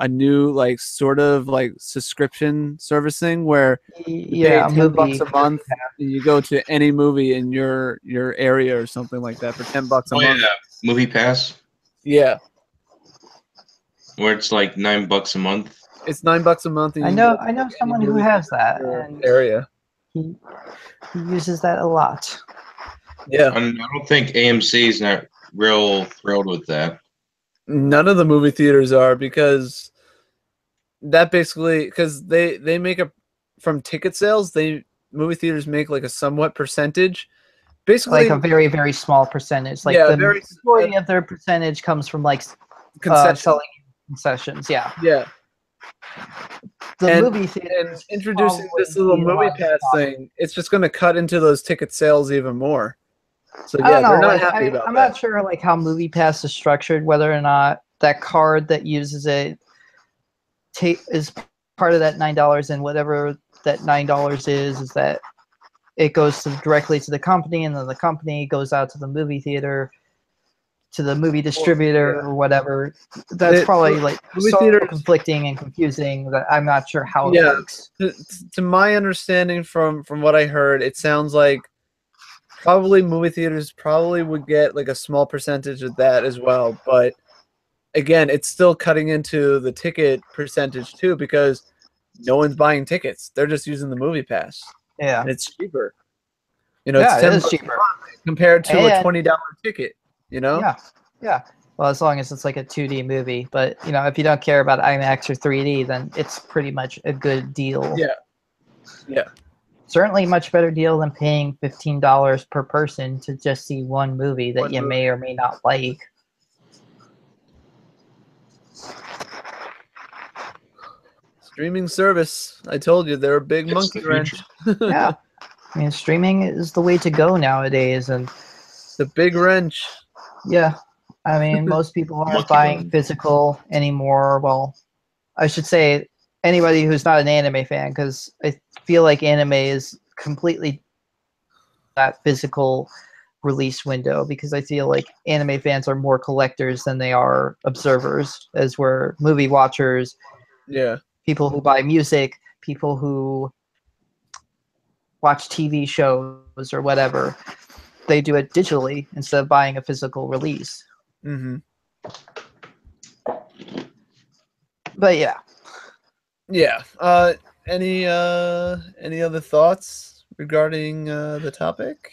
new like sort of like subscription service thing where you pay Yeah, $10 a month and you go to any movie in your area or something like that for $10 a oh month. yeah, Movie Pass, Yeah, where it's like $9 a month. it's $9 a month. And I you know can go to any someone who movie has in that, your and area. he uses that a lot. Yeah, I don't think AMC is not real thrilled with that. none of the movie theaters are because that basically because they make a from ticket sales. Movie theaters make like a somewhat percentage. Basically, Like a very, very small percentage. Like yeah, the very majority of their percentage comes from like concession. selling concessions. Yeah, Yeah. the And- movie theater. And introducing this little movie pass thing, it's just going to cut into those ticket sales even more. So I yeah, don't know. they're not Like, happy about I'm that. not sure like how Movie Pass is structured, whether or not that card that uses it is part of that $9, and whatever that $9 is that it goes directly to the company, and then the company goes out to the movie theater, to the movie distributor or whatever. That's probably like movie so theaters- conflicting and confusing that I'm not sure how it Yeah. works. To my understanding from what I heard, it sounds like probably movie theaters probably would get like a small percentage of that as well. But again, it's still cutting into the ticket percentage too because no one's buying tickets. They're just using the movie pass. Yeah. And it's cheaper. You know, Yeah, it's it $10 is a cheaper. month compared to a And- $20 ticket, you know? Yeah. Yeah. Well, as long as it's like a 2D movie, but you know, if you don't care about IMAX or 3D, then it's pretty much a good deal. Yeah. Yeah. Certainly much better deal than paying $15 per person to just see one movie that One you movie. may or may not like. Streaming service. I told you they're a big It's monkey the wrench. future. Yeah. I mean, streaming is the way to go nowadays, and The big wrench. yeah, I mean, most people aren't Monkey buying bone. physical anymore. Well, I should say anybody who's not an anime fan, because I feel like anime is completely that physical release window, because I feel like anime fans are more collectors than they are observers, as we're movie watchers, Yeah. people who buy music, people who watch TV shows or whatever. They do it digitally instead of buying a physical release. Mm-hmm. But yeah, Yeah. Any other thoughts regarding the topic?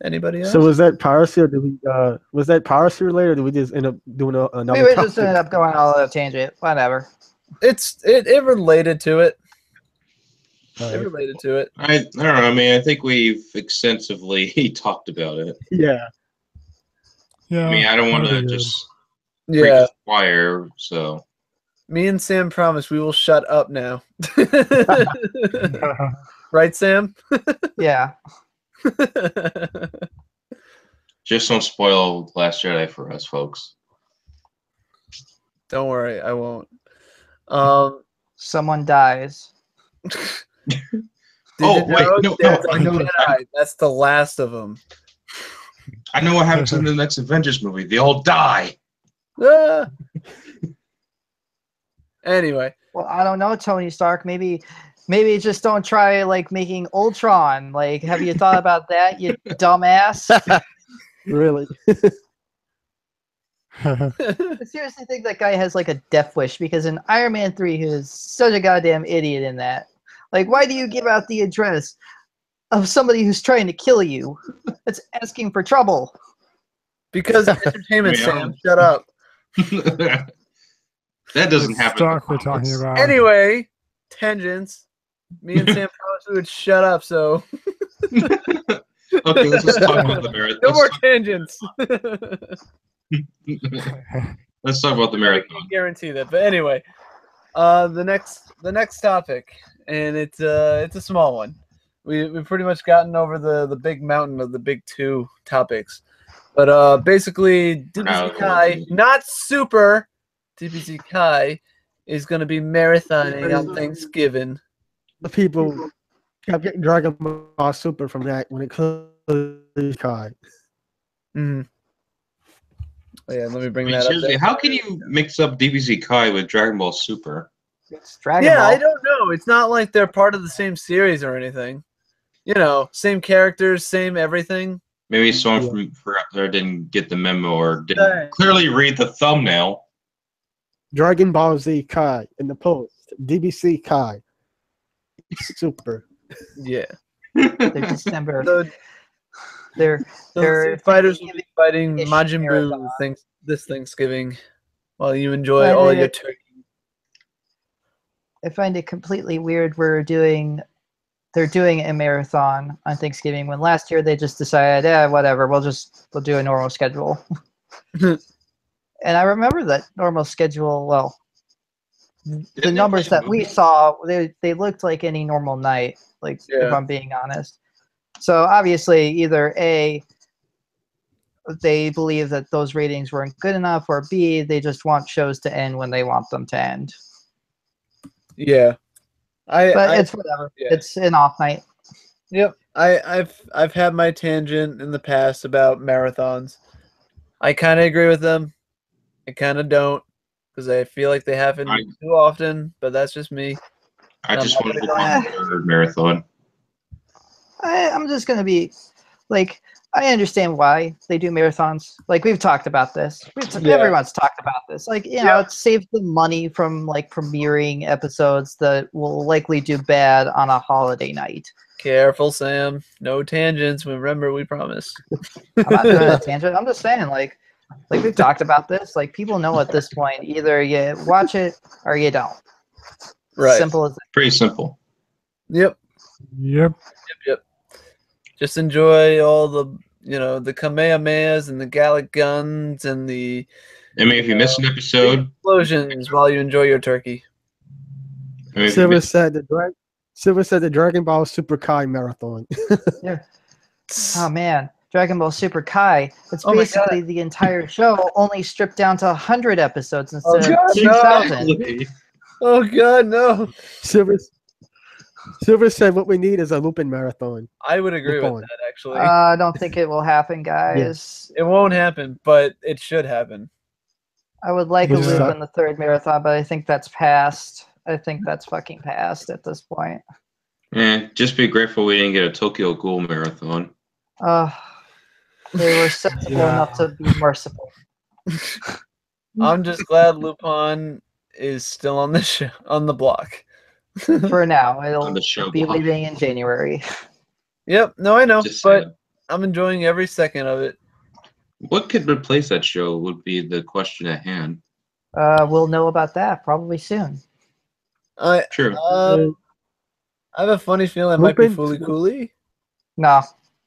Anybody else? So was that piracy, or did we? Was that piracy related, or did we just end up doing another? we just topic? ended up going on a tangent. Whatever. it related to it. All It right. related to it. I don't know. I mean, I think we've extensively talked about it. Yeah. Yeah. I mean, I don't want that'd to be good. just preach Yeah. the choir. So Me and Sam promise we will shut up now. Right, Sam? Yeah. just don't spoil Last Jedi for us, folks. Don't worry, I won't. Someone dies. Did Oh, you wait, know no, there's I a know. Jedi? That's the last of them. I know what happens in the next Avengers movie. They all die. Ah! Anyway, Well, I don't know, Tony Stark. Maybe just don't try like making Ultron. Like, have you thought about that, you dumbass? Really? I seriously think that guy has like a death wish, because in Iron Man 3 he was such a goddamn idiot in that. Like, why do you give out the address of somebody who's trying to kill you? That's asking for trouble. because entertainment, Yeah. Sam, shut up. That doesn't happen. Stark we're talking about. Anyway, tangents. Me and Sam promised we would shut up, so Okay, let's just talk about the marathon. no more tangents. Let's talk about the I marathon. can't guarantee that, but anyway, the next topic, and it's a small one. We've pretty much gotten over the big mountain of the big two topics, but basically DBZ Kai, not Super DBZ Kai, is going to be marathoning on Thanksgiving. The people kept getting Dragon Ball Super from that when it comes to Kai. Mm-hmm. Oh, yeah, let me bring I mean, that up. seriously, There. how can you mix up DBZ Kai with Dragon Ball Super? It's Dragon Ball. I don't know. It's not like they're part of the same series or anything. You know, same characters, same everything. Maybe someone from out there didn't get the memo or didn't clearly read the thumbnail. Dragon Ball Z Kai in the post. DBC Kai. Super. Yeah. They're December. So, They're the fighters will be fighting Ish Majin Buu marathon. this Thanksgiving while you enjoy Well, all they- your turkey. I find it completely weird they're doing a marathon on Thanksgiving when last year they just decided, whatever, we'll do a normal schedule. And I remember that normal schedule, well, the numbers that we saw, they looked like any normal night, like if Yeah. I'm being honest. So obviously either A, they believe that those ratings weren't good enough, or B, they just want shows to end when they want them to end. Yeah. But it's whatever. yeah. It's an off night. Yep. I've had my tangent in the past about marathons. I kind of agree with them. I kind of don't, because I feel like they happen too often. But that's just me. I just want to go on marathon. I'm just gonna be like, I understand why they do marathons. Like, we've talked about this. Everyone's talked about this. Like, you know, it saves them money from like premiering episodes that will likely do bad on a holiday night. Careful, Sam. No tangents. Remember, we promised. I'm not doing a tangent. I'm just saying, like we've talked about this. Like, people know at this point, either you watch it or you don't. Right. Simple as that. Pretty simple. Yep. Yep. Just enjoy all the Kamehamehas and the Gallic guns and the I mean, if you miss an episode, explosions while you enjoy your turkey. I mean, if you Silver miss, said the Dragon Ball Super Kai marathon. Yeah. Oh man, Dragon Ball Super Kai. It's Oh my basically the entire show, only stripped down to 100 episodes Oh instead God, of no. 2,000. Oh God, no! Silver said what we need is a Lupin marathon. I would agree with Lupin. that. Actually, I don't think it will happen, guys. it won't happen, but it should happen. I would like a Yeah. loop in the third marathon, but I think that's past. I think that's fucking past at this point. just be grateful we didn't get a Tokyo Ghoul marathon. They were sensible enough to be merciful. I'm just glad Lupin is still on the block. For now, it'll On the show be block. leaving in January. Yep. No, I know, Just but saying. I'm enjoying every second of it. What could replace that show would be the question at hand. We'll know about that probably soon. True. I have a funny feeling it might be Lupin? Fooly Cooley. No.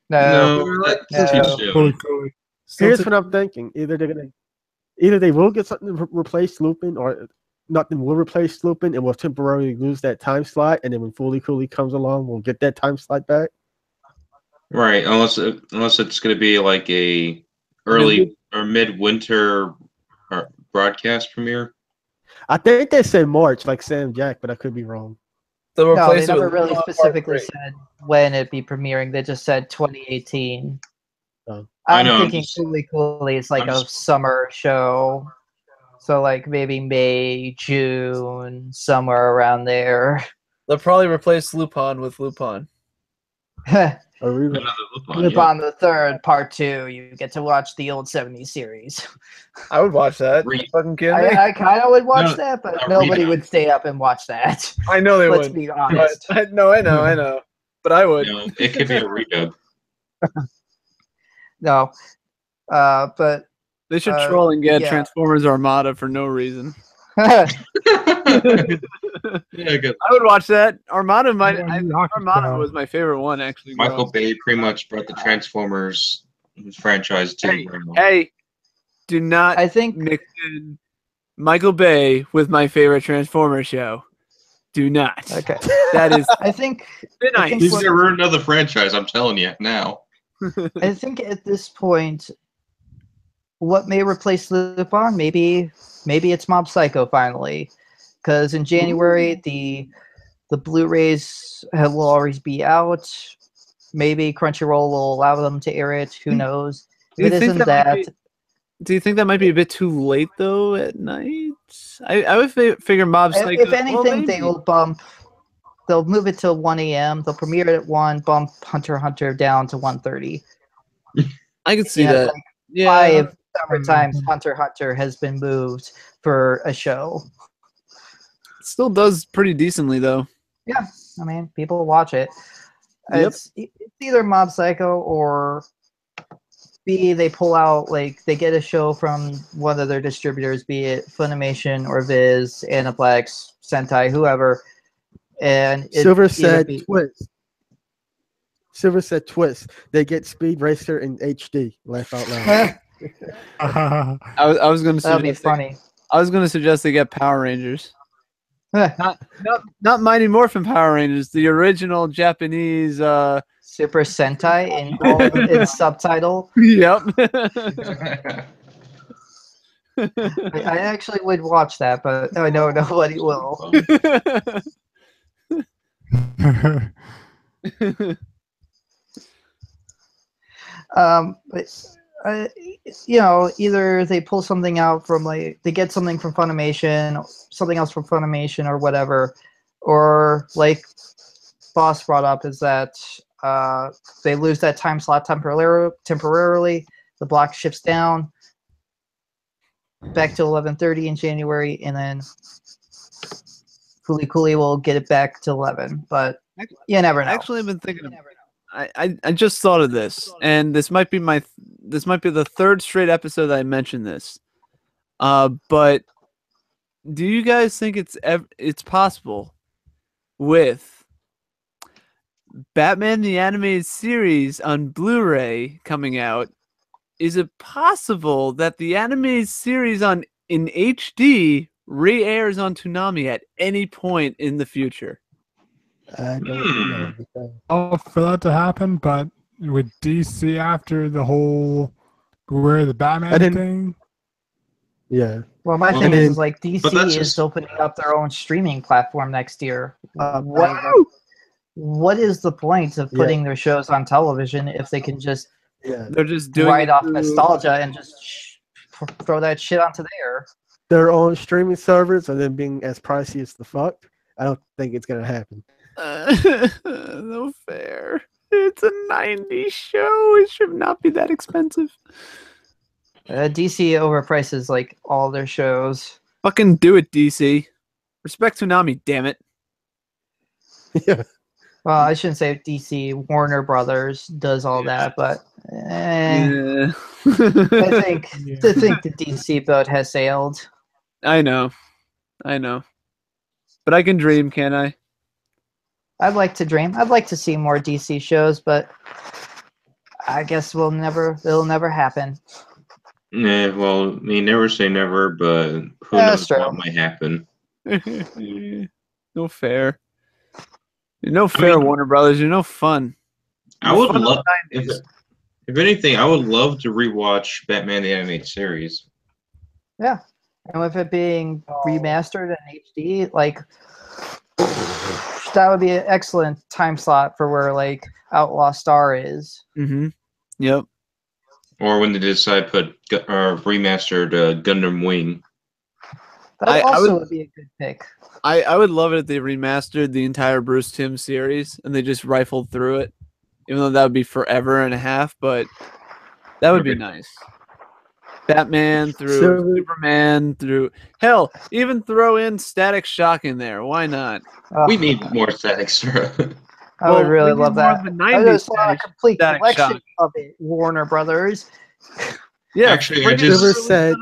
No, that's too soon. Cool, cool. Here's what I'm thinking: either they will get something to replace Lupin, or nothing will replace Lupin, and we'll temporarily lose that time slot. And then when Fooly Cooley comes along, we'll get that time slot back. Right, unless it's going to be like a early or midwinter broadcast premiere. I think they said March, like Sam Jack, but I could be wrong. They'll No, replace they it never with really Lupin Part specifically 3. said when it'd be premiering. They just said 2018. Oh. I I'm know, thinking just- Cooley Cooley is like I'm a just- summer show. So like maybe May, June, somewhere around there. They'll probably replace Lupin with Lupin. Or even- Another Lupin, Loop yeah. on the third, part 2. You get to watch the old 70s series. I would watch that. Re- You fucking kidding me? I kind of would watch No, that, but a nobody rebound. would stay up and watch that. I know they Let's would. be But honest. I know. But I would. No, it could be a redub. No. But They should troll and get yeah. Transformers Armada for no reason. Yeah, good. I would watch that. Armada Hockey Armada show. was my favorite one actually. Michael Bay pretty much brought the Transformers franchise to. Hey, do not I think mix in Michael Bay with my favorite Transformers show. Do not. okay. That is I think nice. He's gonna ruin another franchise. I'm telling you now. I think at this point, what may replace Lupin? Maybe it's Mob Psycho finally, because in January the Blu-rays will always be out. Maybe Crunchyroll will allow them to air it. Who knows? If it isn't that. Do you think that might be a bit too late though at night? I would figure Mob Psycho. If anything, they'll move it to 1 a.m. They'll premiere it at 1, bump Hunter x Hunter down to 1:30. I could see that. Like Yeah. 5 separate times Hunter x Hunter has been moved for a show. It still does pretty decently though. Yeah, I mean, people watch it. Yep. It's either Mob Psycho or B, they pull out, like, they get a show from one of their distributors, be it Funimation or Viz, Aniplex, Sentai, whoever. And Silver said Twist. Silver said Twist. They get Speed Racer in HD. Laugh out loud. I was going to That'd be suggest funny. I was going to suggest they get Power Rangers. Not Mighty Morphin Power Rangers, the original Japanese Super Sentai in all its subtitle. Yep. I actually would watch that, but I know nobody will. But either they pull something out from, like, they get something from Funimation, something else from Funimation or whatever, or like Boss brought up is that they lose that time slot temporarily. The block shifts down back to 11:30 in January, and then Kuli will get it back to 11. But you never know. Actually, I've been thinking. I just thought of this, and this might be the third straight episode that I mentioned this. But do you guys think it's possible with Batman the Animated Series on Blu-ray coming out? Is it possible that the animated series in HD re-airs on Toonami at any point in the future? I don't know. I'll for that to happen, but with DC after the whole the Batman thing. Yeah. Well, my thing is like DC is opening up their own streaming platform next year. What is the point of putting their shows on television if they can just they're just doing write off nostalgia and just throw that shit onto their own streaming servers and then being as pricey as the fuck? I don't think it's gonna happen. No fair. It's a 90s show. It should not be that expensive. DC overprices like all their shows. Fucking do it, DC. Respect Toonami, damn it. Yeah. Well, I shouldn't say DC. Warner Brothers does all that, but Yeah. I think the DC boat has sailed. I know. But I can dream, can't I? I'd like to dream. I'd like to see more DC shows, but I guess it'll never happen. Yeah, well, you never say never, but who knows what might happen. No fair. You're no fair, Warner Brothers. You're no fun. I would love, if anything, I would love to rewatch Batman the Animated Series. Yeah, and with it being remastered in HD, like that would be an excellent time slot for where like Outlaw Star is. Mm-hmm. Yep. Or when they decide to put remastered Gundam Wing. That also would be a good pick. I would love it if they remastered the entire Bruce Timm series and they just rifled through it, even though that would be forever and a half. But that would be nice. Batman through Superman through hell, even throw in Static Shock in there. Why not? We need more Static Shock. I would really love that. I just want a complete collection of it, Warner Brothers. Yeah, actually, I just said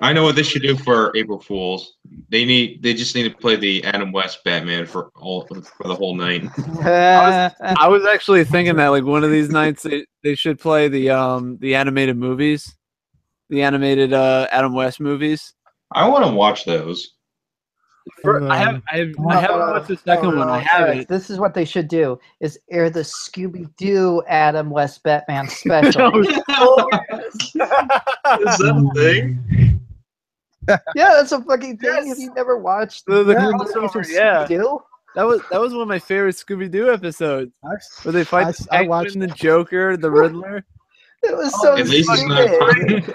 I know what they should do for April Fools. They just need to play the Adam West Batman for the whole night. I was actually thinking that like one of these nights they should play the animated movies, the animated Adam West movies. I want to watch those. I haven't watched the second one. I haven't. This is what they should do: is air the Scooby-Doo Adam West Batman special. Is that a thing? Yeah, that's a fucking thing. Yes. Have you never watched the crossover? Yeah, that was one of my favorite Scooby-Doo episodes. Where they fight the Joker, the Riddler. It was so stupid.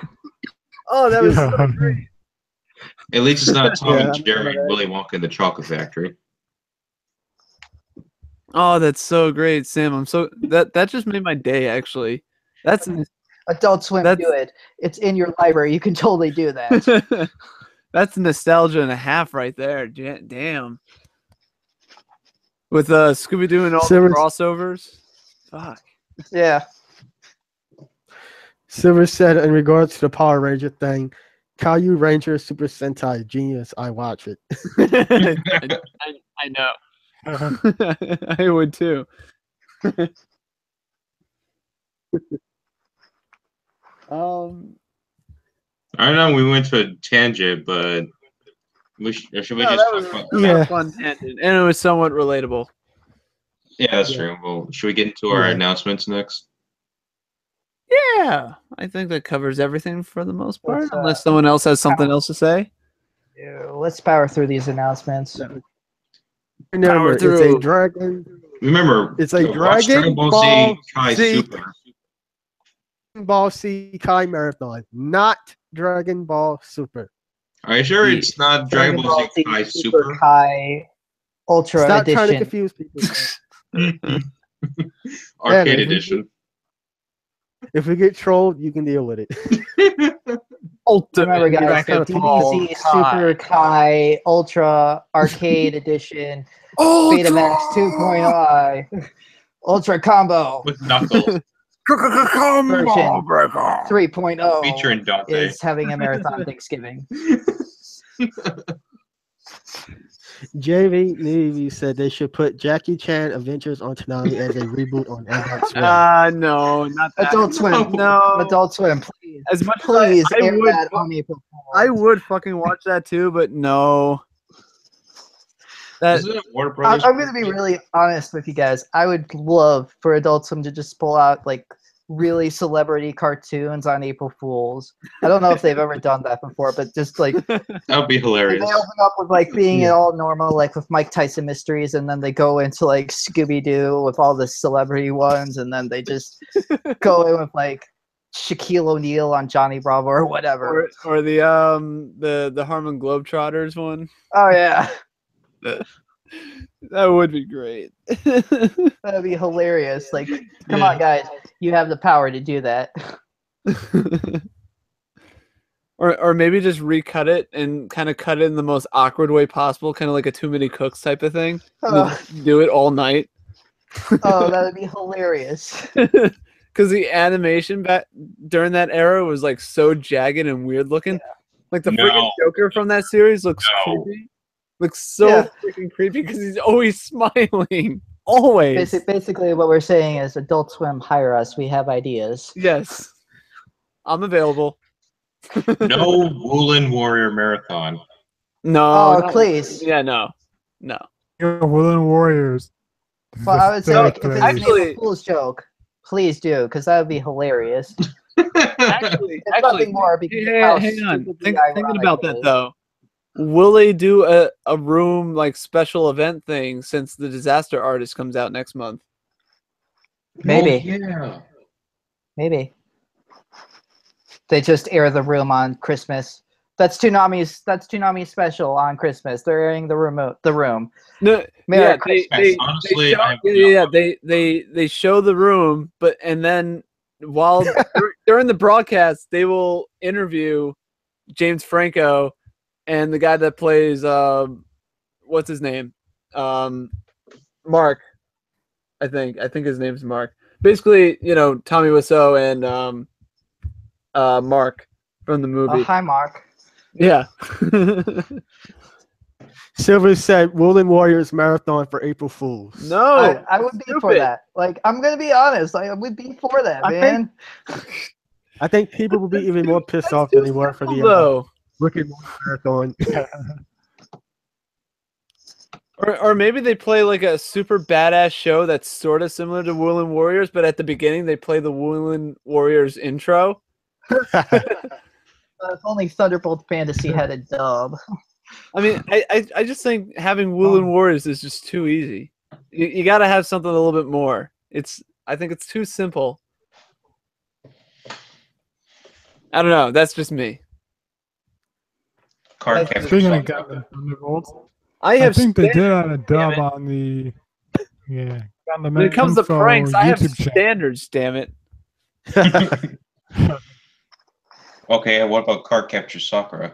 Oh, that was so great. At least it's not Tom and Jerry and Willy Wonka in the Chocolate Factory. Oh, that's so great, Sam. I'm so that just made my day. Actually, that's Adult Swim. Do it. It's in your library. You can totally do that. That's nostalgia and a half right there. Damn. With Scooby-Doo and all the crossovers. Fuck. Yeah. Silver said in regards to the Power Ranger thing, Caillou Ranger Super Sentai genius. I watch it. I know. I would too. I know we went to a tangent, but should we just talk about a fun tangent, and it was somewhat relatable. Yeah, that's true. Well, should we get into our announcements next? Yeah, I think that covers everything for the most part, unless someone else has something else to say. Yeah, let's power through these announcements. Remember, it's a Dragon. Remember, it's a Dragon Ball Z Kai Super. Ball Z Kai Marathon, not Dragon Ball Super. Are you sure it's not Dragon Ball Z Kai Super? Kai Ultra Stop Edition. trying to confuse people. Arcade Edition. If we get trolled, you can deal with it. Remember, guys, DBZ Super Kai Ultra Arcade Edition Betamax 2.0 Ultra Combo with Knuckles. Version 3.0 featuring Dante is having a marathon Thanksgiving. JV Navy said they should put Jackie Chan Adventures on Toonami as a reboot on Adult Swim. No, not that. Adult Swim. No. Adult Swim, please. As much please as air that on April 4th. I would fucking watch that too, but no. I'm going to be really honest with you guys. I would love for Adult Swim to just pull out like really celebrity cartoons on April Fools. I don't know if they've ever done that before, but just like that would be hilarious. They open up with like being all normal, like with Mike Tyson Mysteries, and then they go into like Scooby-Doo with all the celebrity ones, and then they just go in with like Shaquille O'Neal on Johnny Bravo or whatever, or the Harlem Globetrotters one. Oh yeah. That would be great. That'd be hilarious. Like, come on, guys, you have the power to do that. or maybe just recut it and kind of cut it in the most awkward way possible, kind of like a Too Many Cooks type of thing. Do it all night. Oh, that would be hilarious. Because the animation during that era was like so jagged and weird looking. Yeah. Like the freaking Joker from that series looks creepy. Looks so freaking creepy because he's always smiling. Always. Basically, what we're saying is Adult Swim, hire us. We have ideas. Yes. I'm available. No Woolen Warrior Marathon. No. Oh, please. Yeah, no. Woolen Warriors. Well, I would say, like, if it's actually a Fool's joke, please do, because that would be hilarious. actually, nothing more because hang on. Thinking about that, though. Will they do a room like special event thing since the Disaster Artist comes out next month? Maybe. Oh, yeah. Maybe. They just air the room on Christmas. That's Toonami's special on Christmas. They're airing the room. No, honestly, they show the room, and then while during the broadcast, they will interview James Franco and the guy that plays what's his name? Mark. I think his name's Mark. Basically, Tommy Wiseau and Mark from the movie. Oh, hi, Mark. Yeah. Silver said Woolen Warriors marathon for April Fools. No. I would be for stupid. that. Like, I'm gonna be honest. I would be for that, man. I think people would be even more pissed That's off than too they were for simple, the though. Rick and Morty marathon. Or maybe they play like a super badass show that's sort of similar to Woolen Warriors, but at the beginning they play the Woolen Warriors intro. If only Thunderbolt Fantasy had a dub. I mean, I just think having Woolen Warriors is just too easy. You got to have something a little bit more. I think it's too simple. I don't know. That's just me. Card That's capture Speaking of software. Gundam Thunderbolts, I I have. think they did standards, add a damn dub it. on the Gundam When it comes to Info pranks, I have YouTube channel. standards. Damn it. Okay, what about card capture Sakura?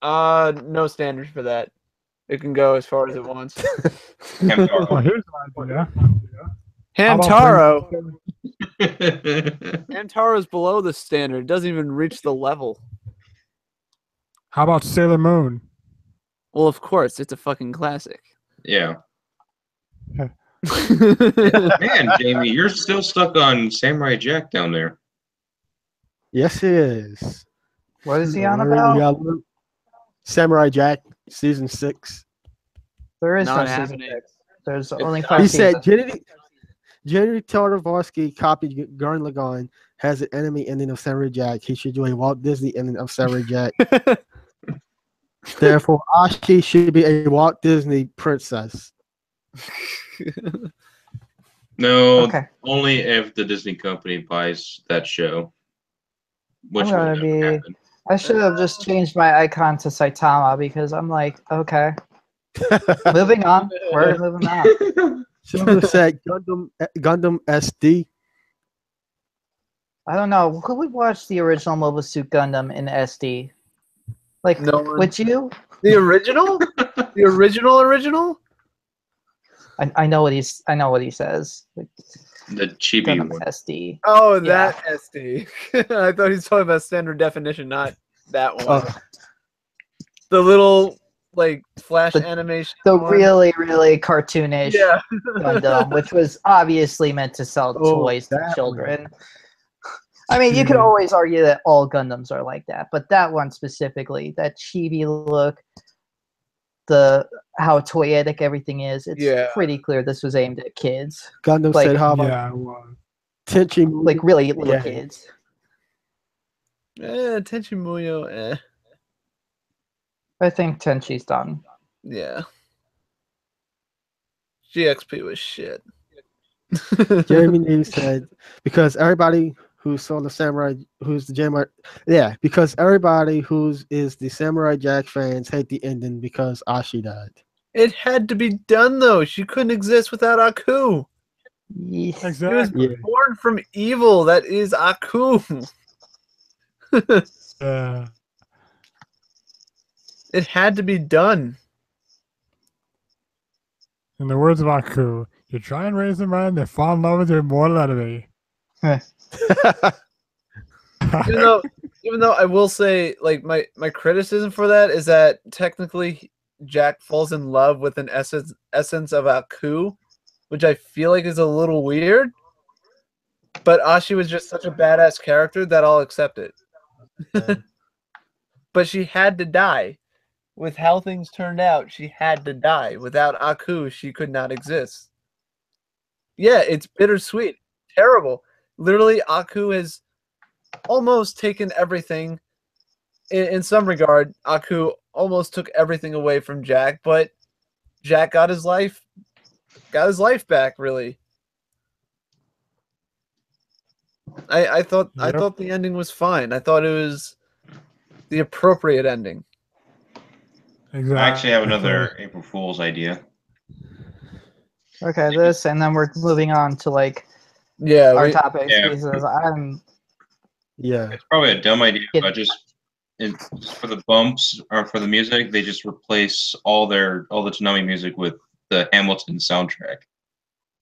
No standards for that. It can go as far as it wants. Hamtaro. Oh, here's an idea. Hamtaro. Yeah. Hamtaro's below the standard. It doesn't even reach the level. How about Sailor Moon? Well, of course, it's a fucking classic. Man, Jamie, you're still stuck on Samurai Jack down there. Yes, he is. What is he on We about? got Samurai Jack season 6. There is Not no season happening. 6. There's It's only not. 5 He seasons. said Jenny Tartarovsky copied Gurren Lagann, has an enemy ending of Samurai Jack. He should do a Walt Disney ending of Samurai Jack. Therefore, Ashi should be a Walt Disney princess. No, Okay. only if the Disney company buys that show. Which I'm gonna will never be- happen. I should have just changed my icon to Saitama because I'm like, okay. Moving on. We're moving on. Silver said Gundam SD. I don't know. Who would watch the original Mobile Suit Gundam in SD? Like, No one. would you? The original? The original? I know what he says. Like, The chibi Gundam one. SD. Oh, Yeah. that SD. I thought he was talking about standard definition, not that one. Oh, The little like flash The- animation. The one. really, really cartoonish Yeah. Gundam, which was obviously meant to sell Oh, toys to that children. I mean, you could Yeah. always argue that all Gundams are like that, but that one specifically, that chibi look, how toyetic everything is, it's Yeah. pretty clear this was aimed at kids, Gundam Like- said, how about Yeah, it was. Tenchi? like really little Yeah. kids. Tenchi Muyo, I think Tenchi's done. Yeah. GXP was shit. Jeremy News said, because everybody who saw the Samurai, because everybody is the Samurai Jack fans hate the ending because Ashi died. It had to be done though. She couldn't exist without Aku. Ye- He was Exactly. Yeah. born from evil. That is Aku. Yeah. It had to be done. In the words of Aku, you try and raise them right, and they fall in love with your mortal enemy. Even though I will say, like my criticism for that is that technically Jack falls in love with an essence of Aku, which I feel like is a little weird. But Ashi was just such a badass character that I'll accept it. But she had to die. With how things turned out, she had to die. Without Aku, she could not exist. Yeah, it's bittersweet. Terrible. Literally, Aku has almost taken everything. In some regard, Aku almost took everything away from Jack, but Jack got his life back, really. I thought the ending was fine. I thought it was the appropriate ending. Exactly. I actually have another April Fool's idea. Okay, this, and then we're moving on to like Yeah, our topics. yeah. Because I'm Yeah. It's probably a dumb idea, It- but just for the bumps or for the music, they just replace all the Toonami music with the Hamilton soundtrack.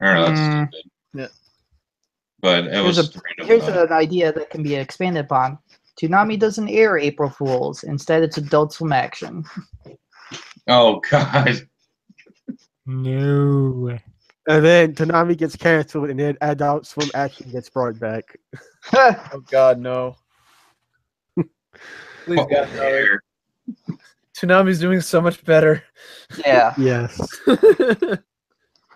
I don't know, that's Mm. stupid. Yeah. But it was Here's an idea that can be expanded upon. Toonami doesn't air April Fools. Instead, it's Adult Swim action. Oh God. No. And then Toonami gets canceled, and then Adult Swim Action gets brought back. Oh God, no. Please What God, was no. there? Toonami's doing so much better. Yeah. Yes. All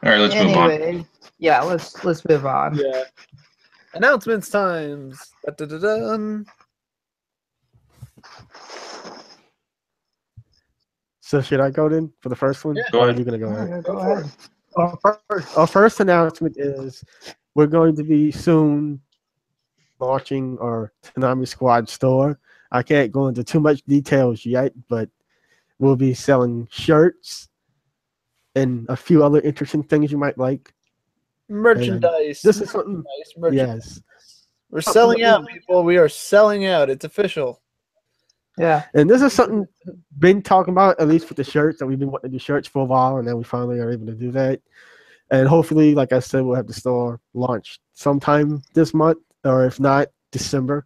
right, let's move on. Anyway, yeah, let's move on. Yeah. Announcements times. Da-da-da-dun. So should I go then for the first one? Yeah. Go Or are ahead. you gonna go ahead? Yeah, go ahead. Our first announcement is we're going to be soon launching our Toonami Squad store. I can't go into too much details yet, but we'll be selling shirts and a few other interesting things you might like. Merchandise. This is something. Merchandise. Yes, We're selling out, people. We are selling out. It's official. Yeah. and this is something been talking about, at least with the shirts, that we've been wanting to do shirts for a while, and then we finally are able to do that. And hopefully, like I said, we'll have the store launched sometime this month, or if not, December.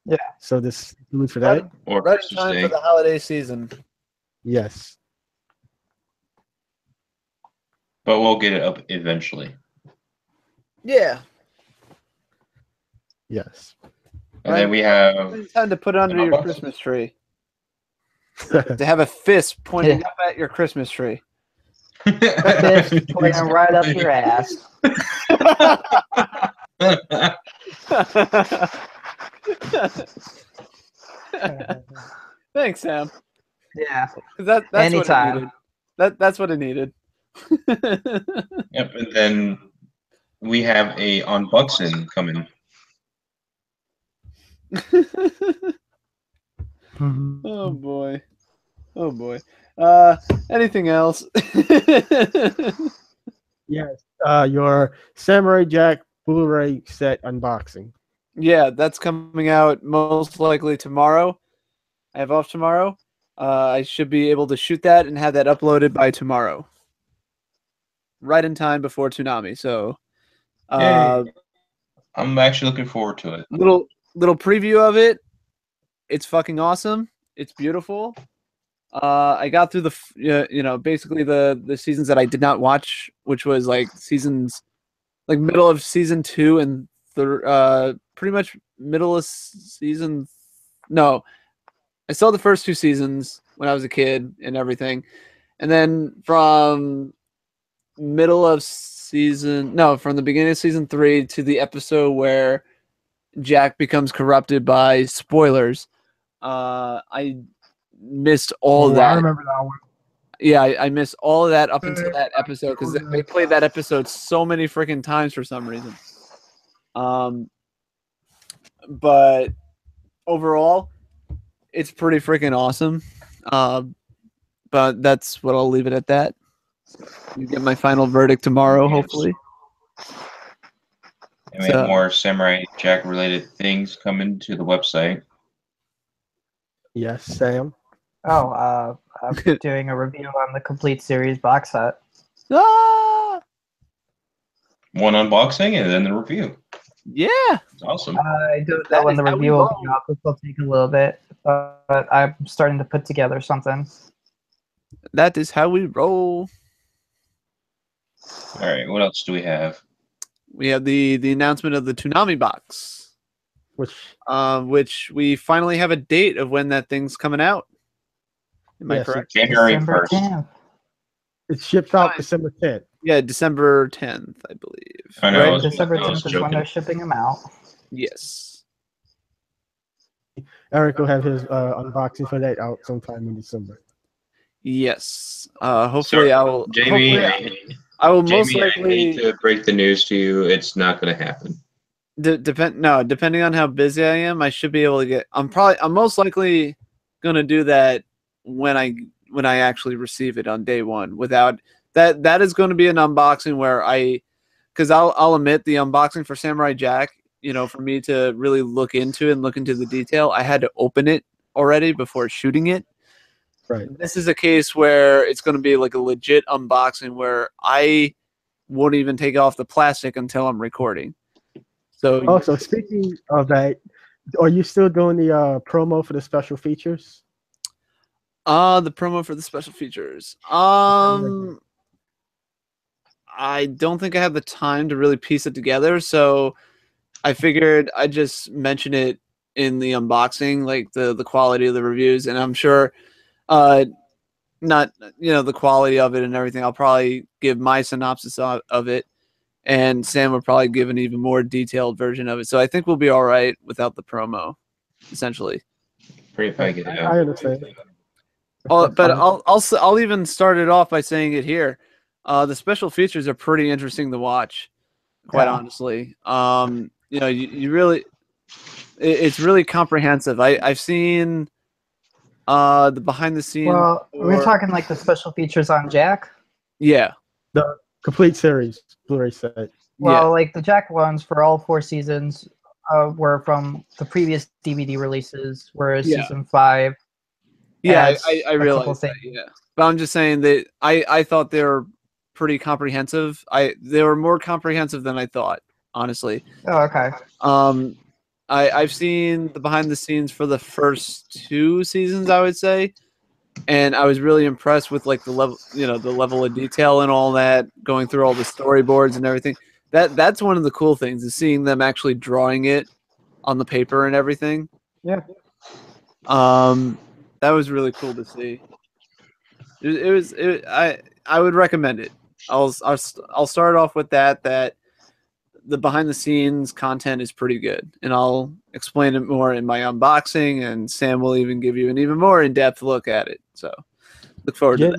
Yeah. So this for that. Or Right in Christmas time Day. for the holiday season. Yes. But we'll get it up eventually. Yeah. Yes. And then we have It's time to put it under your Unboxing. Christmas tree. To have a fist pointing up at your Christmas tree. Fist pointing right up your ass. Thanks, Sam. Yeah. 'Cause that's Anytime. what it needed. That's what it needed. Yep, and then we have a unboxing coming. Oh boy. Oh boy. Anything else? Yes. Your Samurai Jack Blu-ray set unboxing. Yeah, that's coming out most likely tomorrow. I have off tomorrow. I should be able to shoot that and have that uploaded by tomorrow. Right in time before Toonami. So Yay. I'm actually looking forward to it. little preview of it. It's fucking awesome. It's beautiful. I got through basically the seasons that I did not watch, which was like seasons, like middle of season 2 and pretty much middle of season. No, I saw the first 2 seasons when I was a kid and everything, and then from the beginning of season 3 to the episode where Jack becomes corrupted by spoilers. I missed all that. I remember that one. Yeah, I missed all of that up until that episode because they played that episode so many freaking times for some reason. But overall, it's pretty freaking awesome. But that's what I'll leave it at that. You get my final verdict tomorrow, hopefully. And we have more Samurai Jack related things coming to the website. Yes, Sam. Oh, I'm doing a review on the complete series box set. Ah! One unboxing and then the review. Yeah. It's awesome. I don't know That when is the how we review will roll. be up. This will take a little bit, but I'm starting to put together something. That is how we roll. All right, what else do we have? We have the announcement of the Toonami box, which we finally have a date of when that thing's coming out. Am I Yes, correct? January December 1st. 10th. It ships out December 10th. Yeah, December 10th, I believe. I know. I Right? was December 10th is when joking. they're shipping them out. Yes. Eric will have his unboxing for that out sometime in December. Yes. Hopefully, So, I will. Jamie, hopefully I will most Jamie, I likely hate to break the news to you. It's not going to happen. depending on how busy I am, I should be able to get. I'm most likely gonna do that when I actually receive it on day one. Without that is going to be an unboxing where because I'll admit the unboxing for Samurai Jack. For me to really look into the detail, I had to open it already before shooting it. Right. This is a case where it's going to be like a legit unboxing where I won't even take off the plastic until I'm recording. So Also, speaking of that, Are you still doing the promo for the special features? The promo for the special features. I don't think I have the time to really piece it together, so I figured I'd just mention it in the unboxing, like the quality of the reviews, and I'm sure not the quality of it and everything. I'll probably give my synopsis of it, and Sam will probably give an even more detailed version of it. So I think we'll be all right without the promo, essentially. Pretty if I get it I out. understand. But That's fine. I'll even start it off by saying it here. The special features are pretty interesting to watch, quite honestly. You really, it's really comprehensive. I've seen the behind the scenes. Well, we're talking like the special features on Jack. Yeah. The complete series Blu-ray set. Well, like the Jack ones for all 4 seasons were from the previous DVD releases, whereas season 5. Yeah, I realize that. Yeah, but I'm just saying that I thought they were pretty comprehensive. They were more comprehensive than I thought, honestly. Oh, okay. I've seen the behind the scenes for the first 2 seasons, I would say, and I was really impressed with like the level of detail and all that, going through all the storyboards and everything. That's one of the cool things, is seeing them actually drawing it on the paper and everything. Yeah. That was really cool to see. I would recommend it. I'll start off with that the behind the scenes content is pretty good, and I'll explain it more in my unboxing, and Sam will even give you an even more in-depth look at it. So look forward to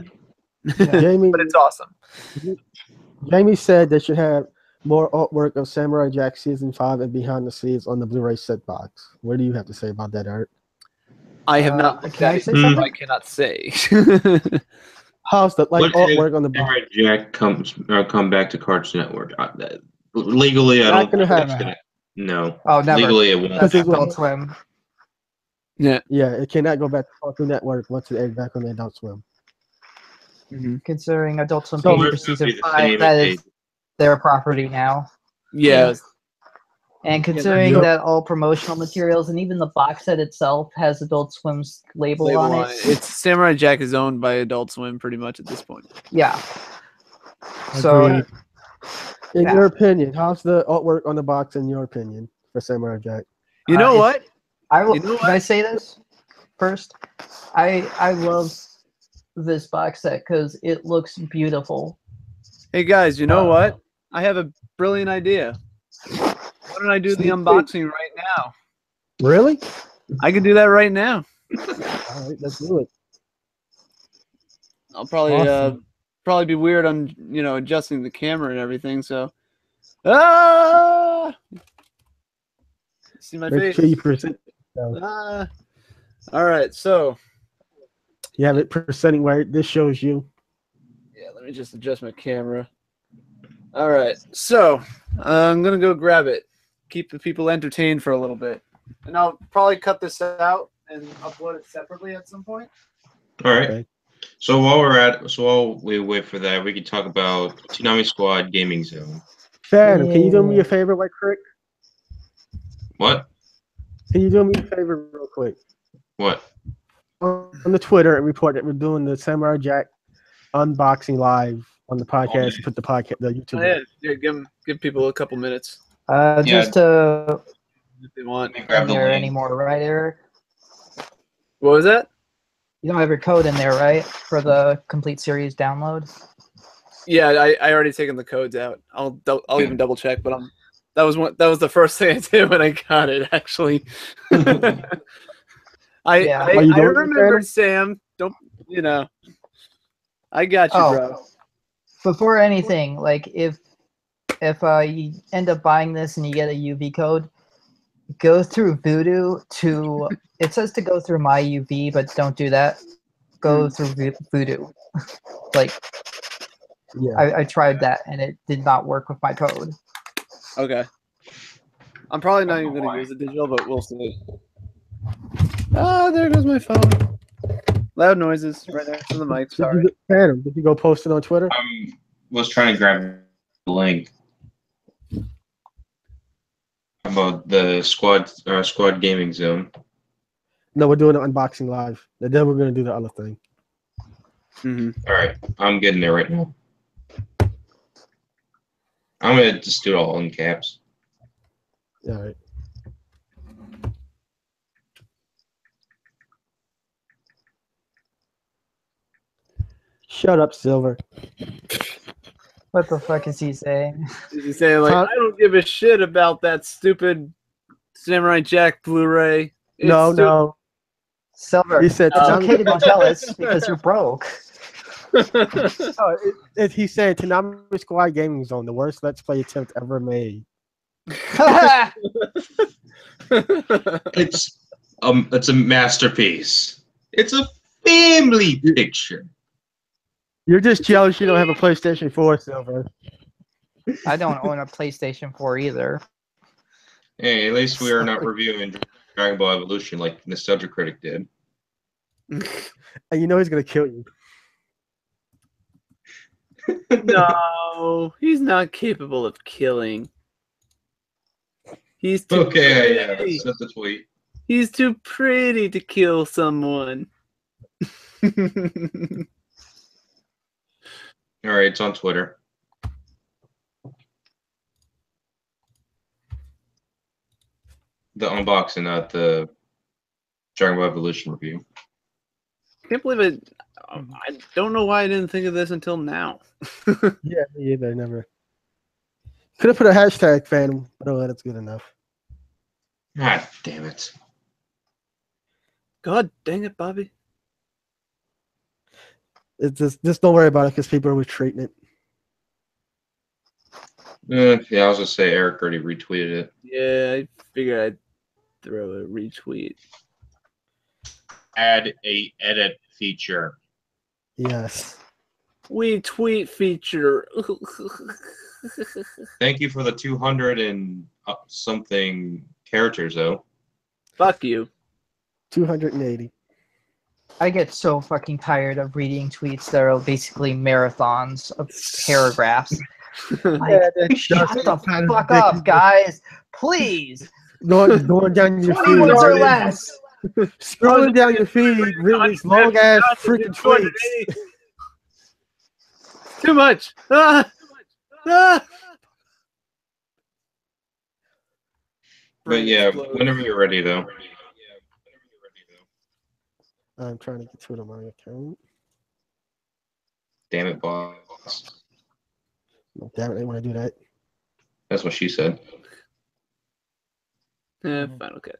that. Jamie, but it's awesome. Jamie said they should have more artwork of Samurai Jack season 5 and behind the scenes on the Blu-ray set box. What do you have to say about that, Art? I have not looked at it, so I cannot say. How's the artwork on the box? Samurai Jack come back to Cartoon Network. Legally, I don't think that's gonna. No. Oh, never. Legally, it won't. That's Adult Swim. Yeah, it cannot go back to Cartoon Network once it airs back on the Adult Swim. Mm-hmm. Considering Adult Swim paid for season 5, that is their property now. Yes. And considering that all promotional materials and even the box set itself has Adult Swim's label on it. It's Samurai Jack is owned by Adult Swim pretty much at this point. Yeah. So, in your opinion, how's the artwork on the box in your opinion for Samurai Jack? You know what? Can I say this first? I love this box set because it looks beautiful. Hey guys, you know what? I have a brilliant idea. Why don't I do the unboxing right now? Really? I can do that right now. All right, let's do it. I'll probably be weird on adjusting the camera and everything. So, see my face. Sure you present. All right, so you have it presenting where this shows you. Yeah, let me just adjust my camera. All right, so I'm gonna go grab it. Keep the people entertained for a little bit, and I'll probably cut this out and upload it separately at some point. All right. Okay. So while we wait for that, we can talk about Toonami Squad Gaming Zone. Phantom, can you do me a favor, right quick? What? Can you do me a favor, real quick? What? On the Twitter, and report that we're doing the Samurai Jack unboxing live on the podcast. And put the YouTube. Yeah, give people a couple minutes. Just to if they want. Grab there anymore, right, Eric? What was that? You don't have your code in there, right, for the complete series download? Yeah, I already taken the codes out. I'll even double check, but that was the first thing I did when I got it. Actually, I remember, Sam. Don't I got you, bro. Before anything, like if you end up buying this and you get a UV code, go through Voodoo to. It says to go through my UV, but don't do that. Go through Voodoo. I tried that and it did not work with my code. Okay. I'm probably not even going to use the digital, but we'll see. Oh, there goes my phone. Loud noises right next to the mic. Sorry. Did you go post it on Twitter? I was trying to grab the link. about the squad gaming zone. No, we're doing an unboxing live. And then we're gonna do the other thing. All right, I'm getting there right now. I'm gonna just do it all in caps. All right. Shut up, Silver. What the fuck is he saying? Did you say like Huh? I don't give a shit about that stupid Samurai Jack Blu-ray? It's No, stupid. no. Silver, He said it's Toonami- okay to be jealous because you're broke. Oh, he said Toonami Squad Gaming Zone, the worst Let's Play attempt ever made. It's a masterpiece. It's a family picture. You're just jealous you don't have a PlayStation 4, Silver. I don't own a PlayStation 4 either. Hey, at least we are not reviewing Dragon Ball Evolution like Nostalgia Critic did. And you know he's gonna kill you. No, he's not capable of killing. He's too Okay, pretty. yeah, set the tweet. He's too pretty to kill someone. All right, it's on Twitter. The unboxing, not the Dragon Ball Evolution review. Can't believe it. I don't know why I didn't think of this until now. Yeah, me either. Never. Could have put a hashtag fan, but oh, that's good enough. God damn it. God dang it, Bobby. It's just don't worry about it because people are retweeting it. Yeah, I was gonna say Eric already retweeted it. Yeah, I figured I'd throw a retweet. Add a edit feature. Yes. We tweet feature. Thank you for the 200 and something characters, though. Fuck you. 280. I get so fucking tired of reading tweets that are basically marathons of paragraphs. Like, shut the fuck up, guys. Please. Going down your 20 words or feed. less. Scrolling down your feed, reading these long ass freaking tweets. Too much. Ah! Ah! But yeah, whenever you're ready, though. I'm trying to get to it on my account. Damn it, boss. Oh, damn it, I want to do that. That's what she said. Final cut.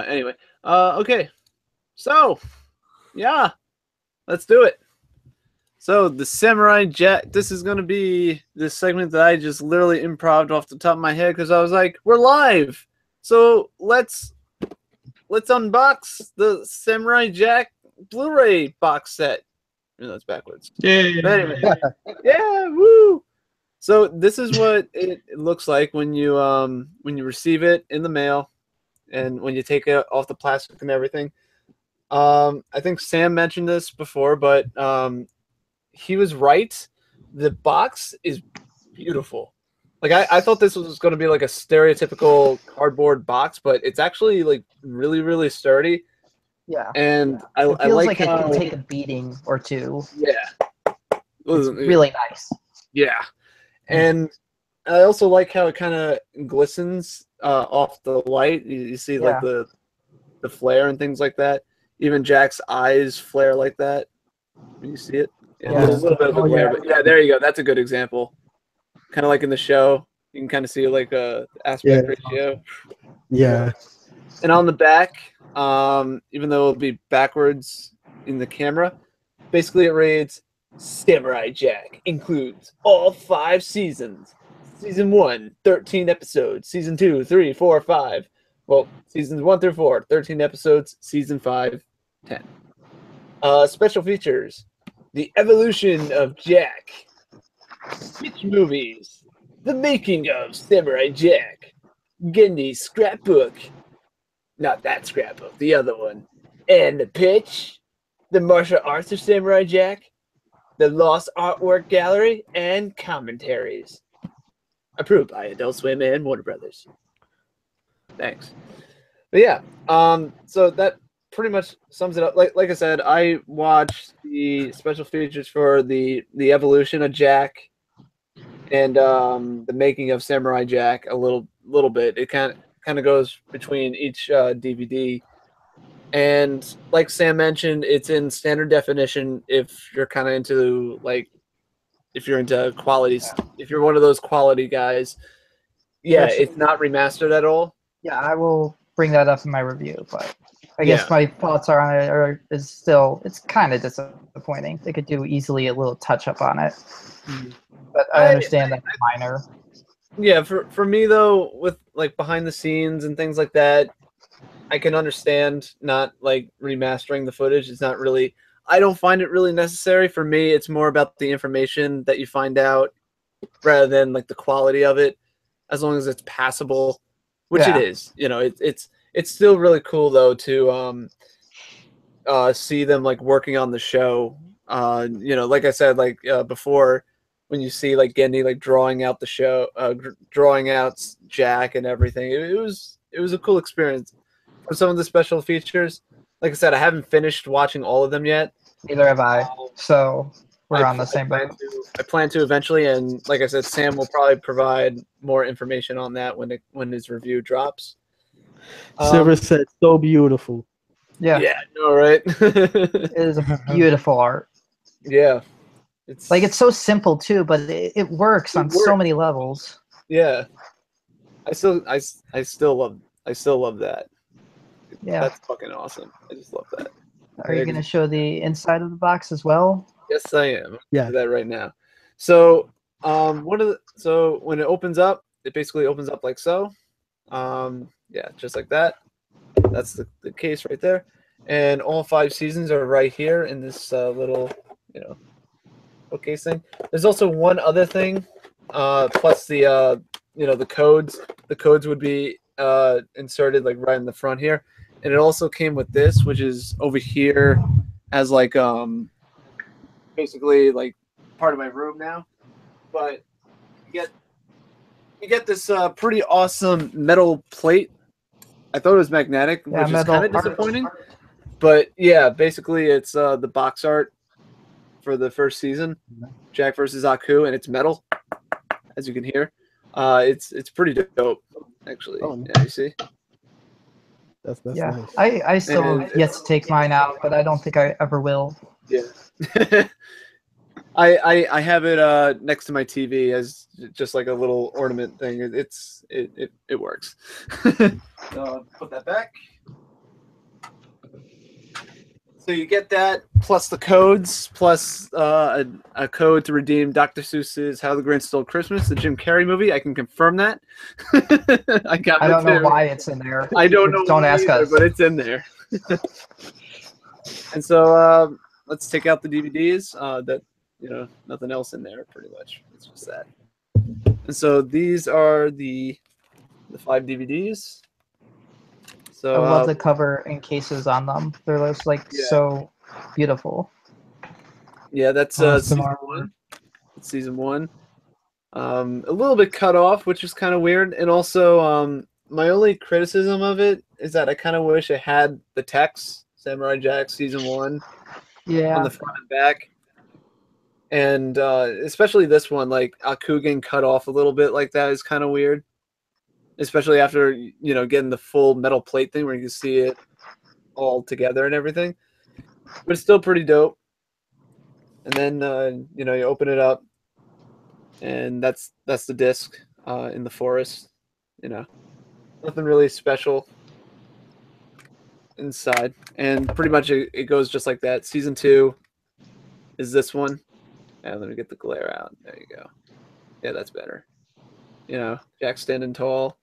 Anyway. Okay. So, yeah. Let's do it. So, the Samurai Jack. This is going to be this segment that I just literally improv'd off the top of my head because I was like, we're live. So, let's unbox the Samurai Jack Blu-ray box set. No, that's backwards. Yeah. But anyway, yeah, woo! So this is what it looks like when you receive it in the mail, and when you take it off the plastic and everything. I think Sam mentioned this before, but he was right. The box is beautiful. Like I thought this was going to be like a stereotypical cardboard box, but it's actually like really, really sturdy. Yeah. And I It feels like how, it can take a beating or two. Yeah. It's really nice. Yeah. And I also like how it kind of glistens off the light. You see like the flare and things like that. Even Jack's eyes flare like that when you see it. Yeah, there's a little bit of a glare, but yeah, there you go. That's a good example. Kind of like in the show, you can kind of see like a aspect ratio. Yeah. And on the back, even though it'll be backwards in the camera, basically it reads, Samurai Jack includes all 5 seasons. Season 1, 13 episodes. Season 2, 3, 4, 5. Well, seasons 1 through 4, 13 episodes. Season 5, 10. Special features. The evolution of Jack. Sketch movies. The making of Samurai Jack. Gendy's scrapbook. Not that scrapbook, the other one. And the pitch. The martial arts of Samurai Jack. The Lost Artwork Gallery, and commentaries. Approved by Adult Swim and Warner Brothers. Thanks. But yeah, so that pretty much sums it up. Like I said, I watched the special features for the evolution of Jack and the making of Samurai Jack a little bit. It kind of goes between each DVD. And like Sam mentioned, it's in standard definition if you're kind of into if you're into quality, if you're one of those quality guys. Yeah, Yes. it's not remastered at all. Yeah, I will bring that up in my review, but I guess my thoughts are on it is still, it's kind of disappointing. They could do easily a little touch up on it, but I understand that it's minor. Yeah, for me though, with like behind the scenes and things like that, I can understand not like remastering the footage. It's not really, I don't find it really necessary. For me, it's more about the information that you find out rather than like the quality of it, as long as it's passable, which it is. You know, it's still really cool though to see them like working on the show. You know, like I said, like before, when you see like Gendy like drawing out the show, drawing out Jack and everything, it was a cool experience. For some of the special features, like I said, I haven't finished watching all of them yet. Neither have I. So we're on the same boat. I plan to eventually, and like I said, Sam will probably provide more information on that when his review drops. Silver said, "So beautiful." Yeah. Yeah, I know, right? It is a beautiful art. Yeah. It's so simple too, but it works on so many levels. Yeah. I still love that. Yeah. That's fucking awesome. I just love that. Are you going to show the inside of the box as well? Yes, I am. Yeah. Do that right now. So, so when it opens up, it basically opens up like so. Yeah, just like that. That's the case right there. And all 5 seasons are right here in this little, bookcase thing. There's also one other thing, plus the the codes. The codes would be inserted like right in the front here. And it also came with this, which is over here as like basically like part of my room now. But you get this pretty awesome metal plate. I thought it was magnetic, which is kind of disappointing. But yeah, basically it's the box art for the first season, Jack versus Aku, and it's metal, as you can hear. It's pretty dope, actually. Oh, yeah, you see. That's yeah. nice. I still have yet to take mine out, but I don't think I ever will. Yeah. I have it next to my TV as just like a little ornament thing. It works. So put that back. So you get that plus the codes, plus a code to redeem Dr. Seuss's How the Grinch Stole Christmas, the Jim Carrey movie. I can confirm that. I don't know why it's in there. I don't know. Don't ask us. But it's in there. And so let's take out the DVDs. That nothing else in there. Pretty much, it's just that. And so these are the 5 DVDs. So I love the cover and cases on them. They're just like so beautiful. Yeah, that's season 1. It's season 1. A little bit cut off, which is kind of weird. And also, my only criticism of it is that I kind of wish it had the text, Samurai Jack season 1, on the front and back. And especially this one, like Aku getting cut off a little bit like that is kind of weird. Especially after, getting the full metal plate thing where you can see it all together and everything. But it's still pretty dope. And then, you open it up, and that's the disc in the forest. Nothing really special inside. And pretty much it goes just like that. Season 2 is this one. And let me get the glare out. There you go. Yeah, that's better. Jack standing tall.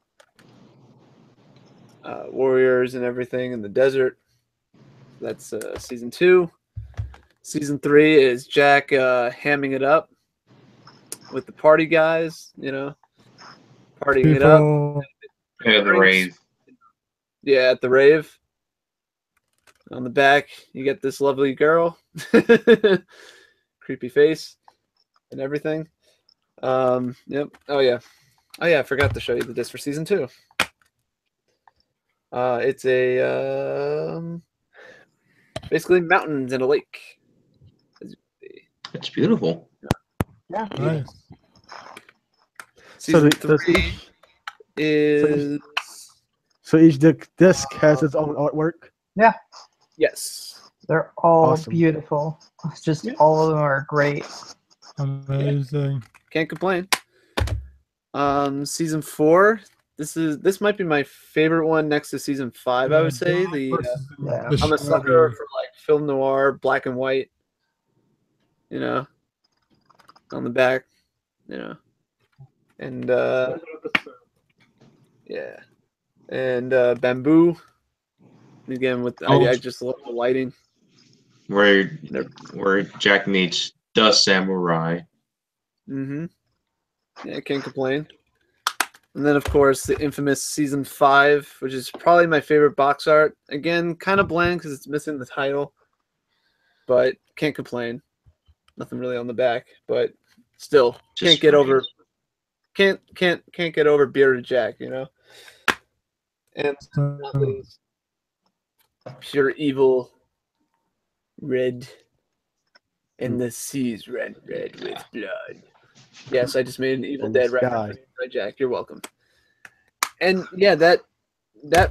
Warriors and everything in the desert. That's season 2. Season 3 is Jack hamming it up with the party guys, partying it up. Yeah, the rave. Yeah, at the rave. On the back, you get this lovely girl. Creepy face and everything. Yep. Oh, yeah. I forgot to show you the disc for season 2. It's a basically mountains and a lake. It's beautiful. Yeah. Nice. Season So 3 is So each disc has its own artwork. yes. They're all Awesome. beautiful. It's just Yeah. all of them are great. Amazing. Can't complain. Season 4. This might be my favorite one next to season 5. I would say Yeah. I'm a sucker for like film noir, black and white. You know, on the back. You know, and yeah, and bamboo. Again, with I just love the lighting. Where Jack meets the samurai. Mm-hmm. Yeah, I can't complain. And then, of course, the infamous season 5, which is probably my favorite box art. Again, kind of bland because it's missing the title, but can't complain. Nothing really on the back, but still can't get over. Can't get over Bearded Jack, you know. And not least, pure evil, red, and the seas red with blood. Yes, I just made an Evil And Dead sky. reference. Right, Jack, you're welcome. And yeah, that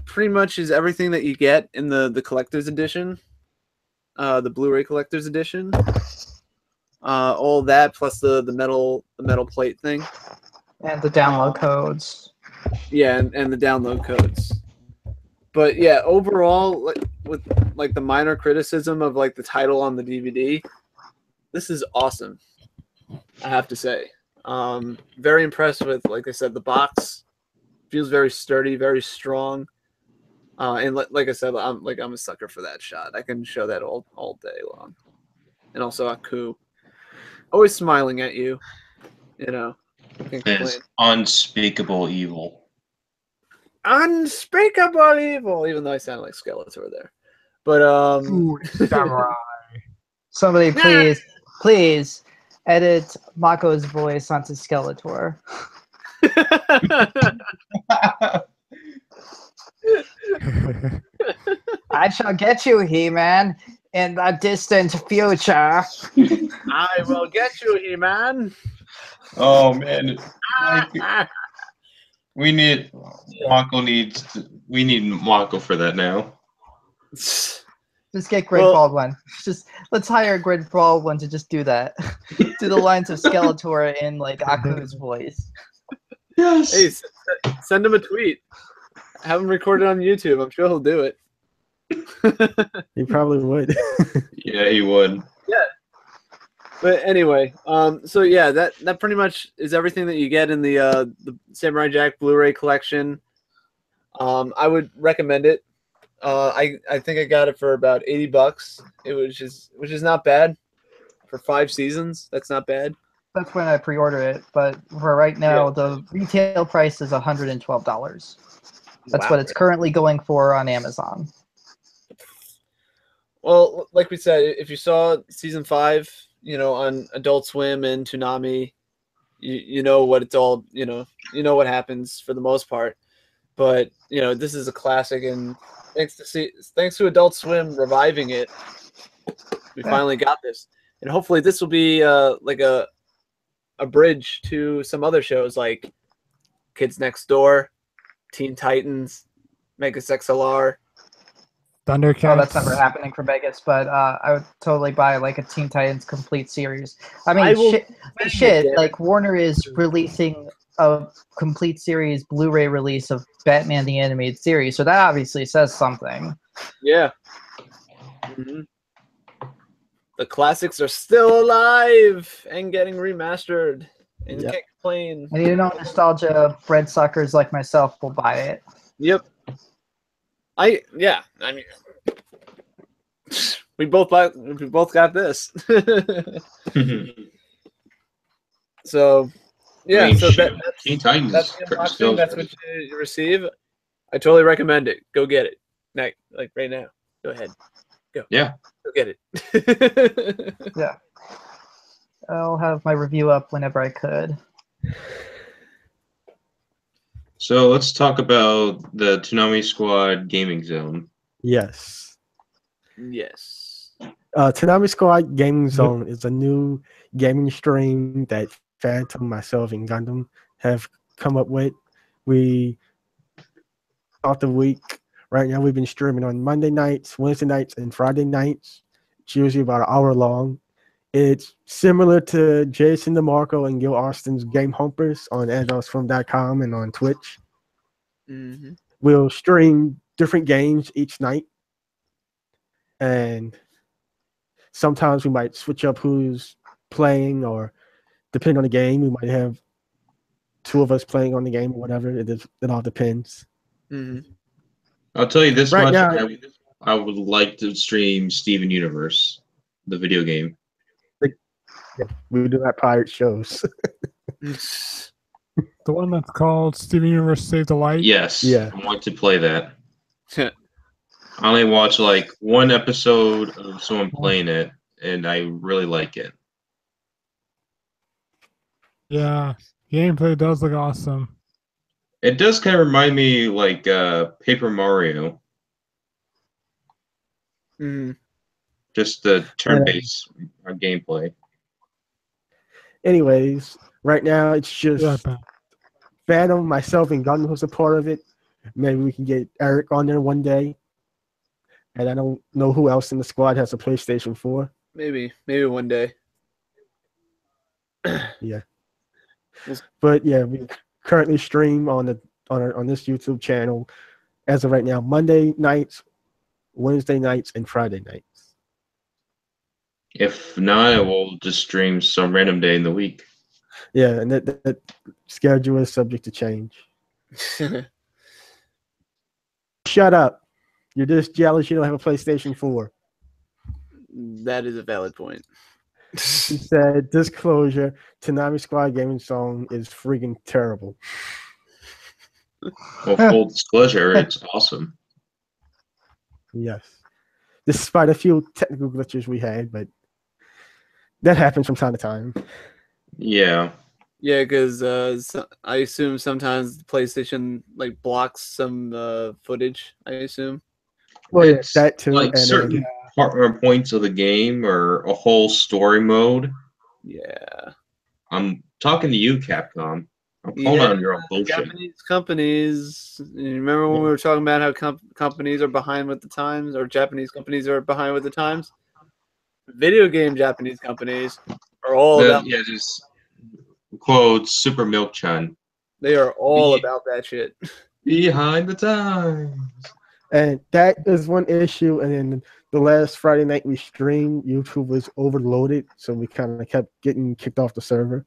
pretty much is everything that you get in the collector's edition, the Blu-ray collector's edition. All that plus the metal plate thing. And the download codes. Yeah, and the download codes. But yeah, overall, with like the minor criticism of like the title on the DVD, this is awesome. I have to say, very impressed with, like I said, the box feels very sturdy, very strong, and like I said, I'm a sucker for that shot. I can show that all day long, and also Aku, always smiling at you, you know. Can't complain. Is unspeakable evil. Unspeakable evil, even though I sound like Skeletor there, but Ooh, samurai. Somebody please edit Mako's voice onto Skeletor. I shall get you, He-Man, in the distant future. I will get you, He-Man. Oh man, we need Mako for that now. Just get Greg Baldwin. Just let's hire Greg Baldwin to just do that. Do the lines of Skeletor in like Aku's voice. Yes. Hey, send him a tweet. Have him record it on YouTube. I'm sure he'll do it. He probably would. Yeah, he would. Yeah. But anyway, so yeah, that pretty much is everything that you get in the Samurai Jack Blu-ray collection. I would recommend it. I think I got it for about $80. Which is not bad for 5 seasons. That's not bad. That's when I pre-ordered it, but for right now, the retail price is $112. That's what it's currently going for on Amazon. Well, like we said, if you saw season 5, you know, on Adult Swim and Toonami, you know what it's all, you know what happens for the most part. But you know, this is a classic, and thanks to Adult Swim reviving it, we finally got this, and hopefully this will be like a bridge to some other shows like Kids Next Door, Teen Titans, Megas XLR. Thundercats. Oh, that's never happening for Vegas, but I would totally buy like a Teen Titans complete series. I mean, like Warner is releasing a complete series Blu-ray release of Batman the Animated Series, so that obviously says something. Yeah. Mm-hmm. The classics are still alive and getting remastered, and you can't complain. And you know, nostalgia bread suckers like myself will buy it. Yep. I mean, we both got this. So yeah, I mean, so that's Teen Titans. That's the unboxing. That's what you receive. I totally recommend it. Go get it. Like right now. Go ahead. Go. Yeah. Go get it. Yeah. I'll have my review up whenever I could. So let's talk about the Toonami Squad Gaming Zone. Yes. Yes. Toonami Squad Gaming Zone is a new gaming stream that Phantom, myself, and Gundam have come up with. We throughout the week. Right now, we've been streaming on Monday nights, Wednesday nights, and Friday nights. It's usually about an hour long. It's similar to Jason DeMarco and Gil Austin's Game Humpers on adultsfilm.com and on Twitch. Mm-hmm. We'll stream different games each night. And sometimes we might switch up who's playing, or depending on the game, we might have two of us playing on the game or whatever. It all depends. Mm-hmm. I'll tell you this Right much: now- I would like to stream Steven Universe, the video game. We do have pirate shows. The one that's called Steven Universe Save the Light. Yes, Yeah. I want to play that. I only watched like one episode of someone playing it, and I really like it. Yeah, gameplay does look awesome. It does kind of remind me like Paper Mario, Mm-hmm. just the turn-based gameplay. Anyways, right now it's just Yeah, but Phantom, myself, and Gundam who's a part of it. Maybe we can get Eric on there one day. And I don't know who else in the squad has a PlayStation 4. Maybe one day. Yeah. But yeah, we currently stream on this YouTube channel as of right now, Monday nights, Wednesday nights, and Friday nights. If not, I will just stream some random day in the week. Yeah, and that schedule is subject to change. Shut up. You're just jealous you don't have a PlayStation 4. That is a valid point. He said, disclosure, Toonami Squad Gaming Zone is freaking terrible. Well, full disclosure, it's awesome. Yes. Despite a few technical glitches we had, but that happens from time to time. Yeah. Yeah, because I assume sometimes the PlayStation like blocks some footage. I assume. Well, yeah, It's that too. like and certain then, points of the game or a whole story mode. Yeah. I'm talking to you, Capcom. I'm calling on your own bullshit. Japanese companies. You remember when we were talking about how companies are behind with the times, or Japanese companies are behind with the times? Video game Japanese companies are all about. Yeah, just quote Super Milk Chan. They are all about that shit. Behind the times. and that is one issue. And then the last Friday night we streamed, YouTube was overloaded, so we kind of kept getting kicked off the server.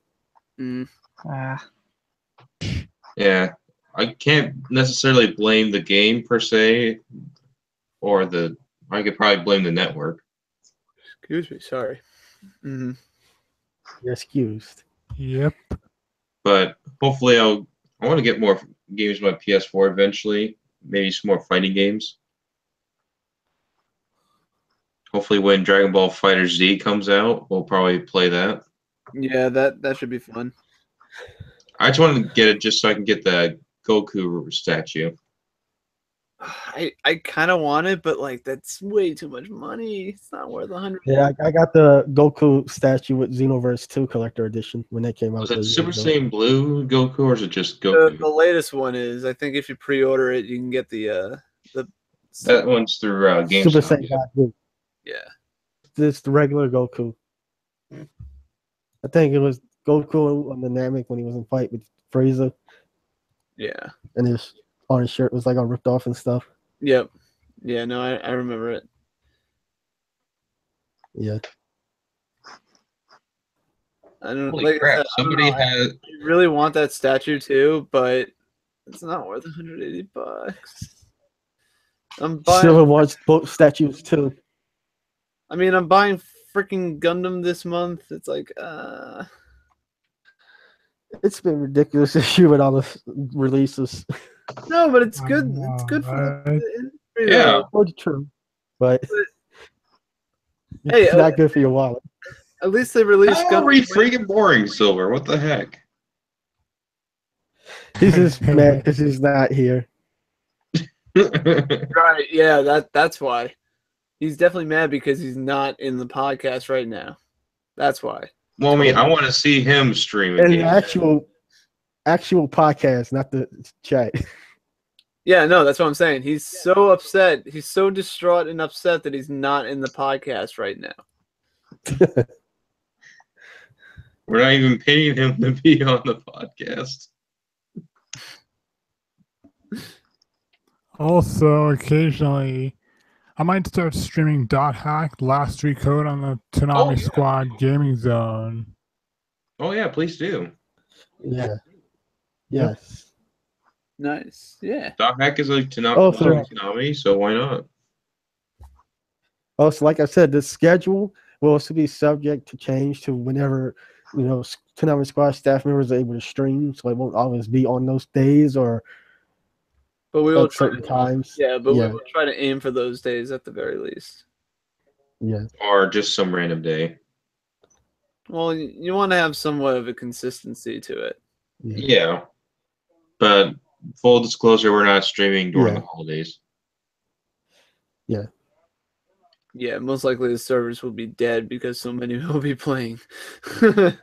Mm. Yeah, I can't necessarily blame the game per se, or I could probably blame the network. Excuse me, sorry. Mm-hmm. You're excused. yep. But hopefully, I want to get more games on my PS4 eventually. Maybe some more fighting games. Hopefully, when Dragon Ball Fighter Z comes out, we'll probably play that. Yeah, that should be fun. I just wanted to get it just so I can get the Goku statue. I kind of want it, but like that's way too much money. It's not worth 100. Yeah, I got the Goku statue with Xenoverse 2 Collector Edition when that came out. Was it Super Saiyan Blue Goku or is it just Goku? The latest one is. I think if you pre-order it, you can get the. That one's through GameStop. Super Saiyan God Blue. Yeah. This the regular Goku. I think it was Goku on the Namek when he was in fight with Frieza, Yeah. and his orange shirt was like all ripped off and stuff. Yep. Yeah. No, I remember it. Yeah. I don't. Holy like I crap! said, I don't Somebody know, had. I really want that statue too, but it's not worth $180. I'm buying. Silver Watch both statues too. I mean, I'm buying freaking Gundam this month. It's like, It's been ridiculous this year with all the releases. no, but it's good. It's good for the industry. Yeah. though. Well, true, but Hey, it's not good for your wallet. At least they released How are we Gundam. freaking boring, Silver? What the heck? He's just mad because he's not here. Right, yeah, that's why. He's definitely mad because he's not in the podcast right now. That's why. Well, I mean, I want to see him stream And again. the actual podcast, not the chat. Yeah, no, that's what I'm saying. He's so upset. He's so distraught and upset that he's not in the podcast right now. We're not even paying him to be on the podcast. Also, occasionally, I might start streaming Dot Hack Last Street Code on the Toonami Squad Gaming Zone. Oh yeah, please do. Yeah. Yes. Nice. Yeah. Dot Hack is like Toonami, so why not? Also, like I said, the schedule will also be subject to change to whenever, Toonami Squad staff members are able to stream, so it won't always be on those days or But we will at certain times. Yeah, but we will try to aim for those days at the very least. Yeah. Or just some random day. Well, you want to have somewhat of a consistency to it. Yeah. But full disclosure, we're not streaming during the holidays. Yeah. Yeah, most likely the servers will be dead because so many will be playing. I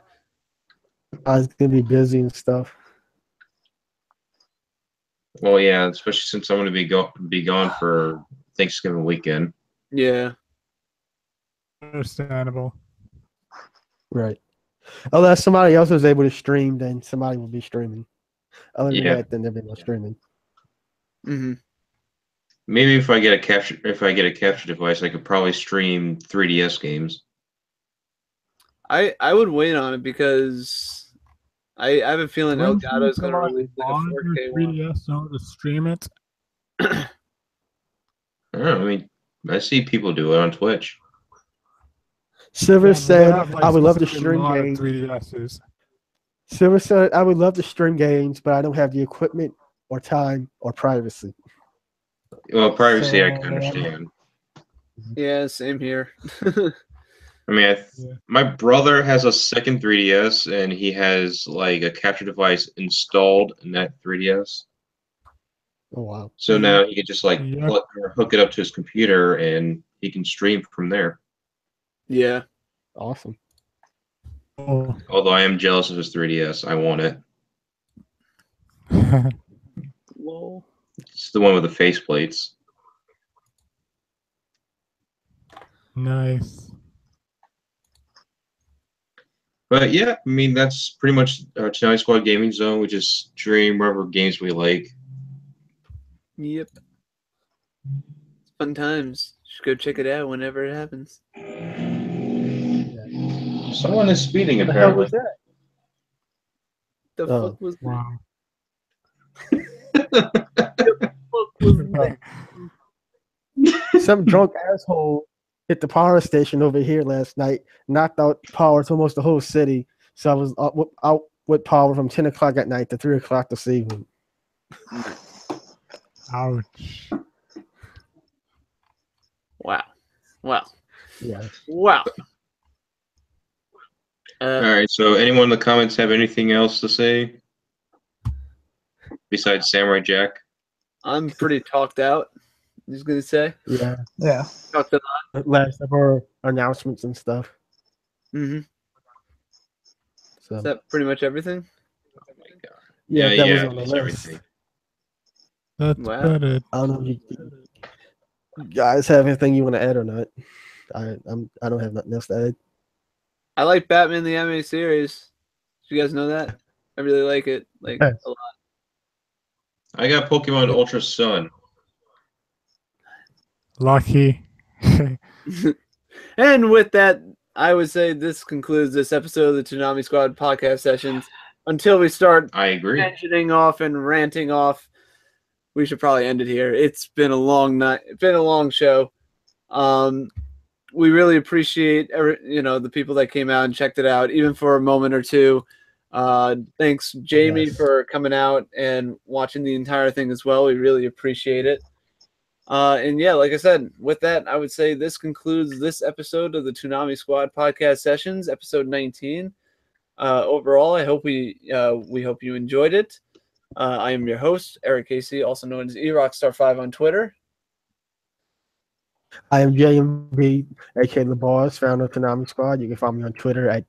was gonna be busy and stuff. Well, yeah, especially since I'm going to be gone for Thanksgiving weekend. Yeah. Understandable. Right. Unless somebody else is able to stream, then somebody will be streaming. Other than that, then they'll be streaming. Mm-hmm. Maybe if I get a capture device, I could probably stream 3DS games. I would wait on it because I have a feeling Elgato is going to release like a 4K 3DS in order to stream it. I don't know. I mean, I see people do it on Twitch. Silver said, "I would love to stream games." games. Silver said, "I would love to stream games, but I don't have the equipment or time or privacy." Well, privacy, I can understand. Yeah, same here. I mean, my brother has a second 3DS, and he has like a capture device installed in that 3DS. Oh wow! So now he can just like hook it up to his computer, and he can stream from there. Yeah. Awesome. Although I am jealous of his 3DS, I want it. Lol. It's the one with the faceplates. Nice. But yeah, I mean, that's pretty much our Toonami Squad Gaming Zone. We just stream whatever games we like. Yep. It's fun times. Just go check it out whenever it happens. Someone is speeding, What the apparently. hell was that? The fuck was that? Wow. Some drunk asshole hit the power station over here last night, knocked out power to almost the whole city. So I was out with power from 10 o'clock at night to 3 o'clock this evening. Ouch. Wow. Wow. Yeah. Wow. All right, so anyone in the comments have anything else to say besides Samurai Jack? I'm pretty talked out. I was gonna say. Yeah. Yeah. Talked a lot. Last of our announcements and stuff. Mm-hmm. So. Is that pretty much everything? Oh my god. Yeah, that was on the that's list. everything. That's about it. I don't know if you guys have anything you want to add or not. I don't have nothing else to add. I like Batman the Anime series. Did you guys know that? I really like it, like a lot. I got Pokemon Ultra Sun. Lucky. And with that, I would say this concludes this episode of the Toonami Squad podcast sessions. Until we start mentioning off and ranting off, we should probably end it here. It's been a long night. It's been a long show. We really appreciate the people that came out and checked it out, even for a moment or two. Thanks, Jamie, for coming out and watching the entire thing as well. We really appreciate it. And yeah, like I said, with that, I would say this concludes this episode of the Toonami Squad podcast sessions, episode 19. Overall, I hope we hope you enjoyed it. I am your host, Eric Casey, also known as eRockstar5 on Twitter. I am JMB, aka the Boss, founder of Toonami Squad. You can find me on Twitter at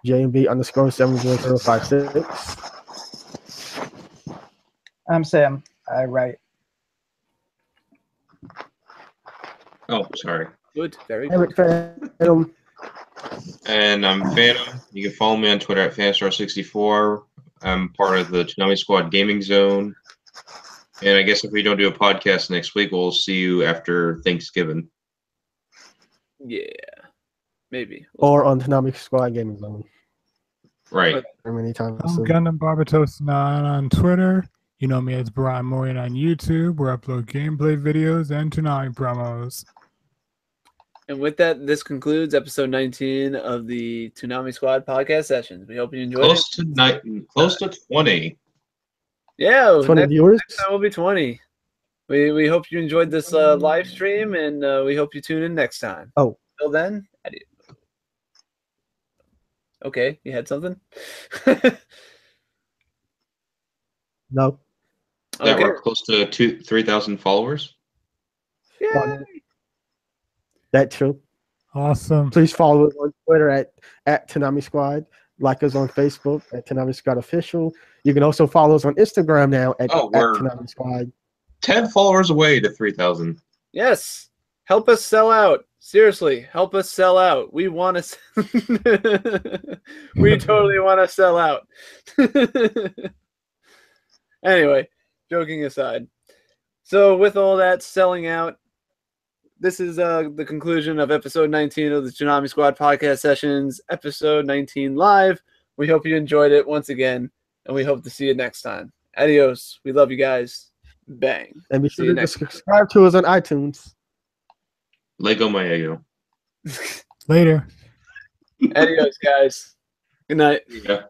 JMB_70056. I'm Sam. I write. Oh, sorry. Good, very good. Eric Phantom. And I'm Phantom. You can follow me on Twitter at Fanstar64. I'm part of the Toonami Squad Gaming Zone. And I guess if we don't do a podcast next week, we'll see you after Thanksgiving. Yeah, maybe. Or on Toonami Squad Gaming Zone. Right. Many times. I'm Gundam Barbatos9 on Twitter. You know me as Brian Moyen on YouTube, where I upload gameplay videos and Toonami promos. And with that, this concludes episode 19 of the Toonami Squad podcast sessions. We hope you enjoyed Close it. Close to 20. Yeah, 20 viewers. next time will be 20. We hope you enjoyed this live stream, and we hope you tune in next time. Oh. Till then, adieu. Okay, you had something? No. That Okay. we're close to 3,000 followers. Yeah. That's true. Awesome. Please follow us on Twitter at Toonami Squad. Like us on Facebook at Toonami Squad Official. You can also follow us on Instagram now at Toonami Squad. 10 followers away to 3,000. Yes. Help us sell out. Seriously, help us sell out. We want to. We totally want to sell out. Anyway, joking aside. So with all that selling out, this is the conclusion of episode 19 of the Toonami Squad podcast sessions, episode 19 live. We hope you enjoyed it once again, and we hope to see you next time. Adios. We love you guys. Bang. And be sure to subscribe to us on iTunes. Lego my ego. Later. Adios, guys. Good night. Yeah.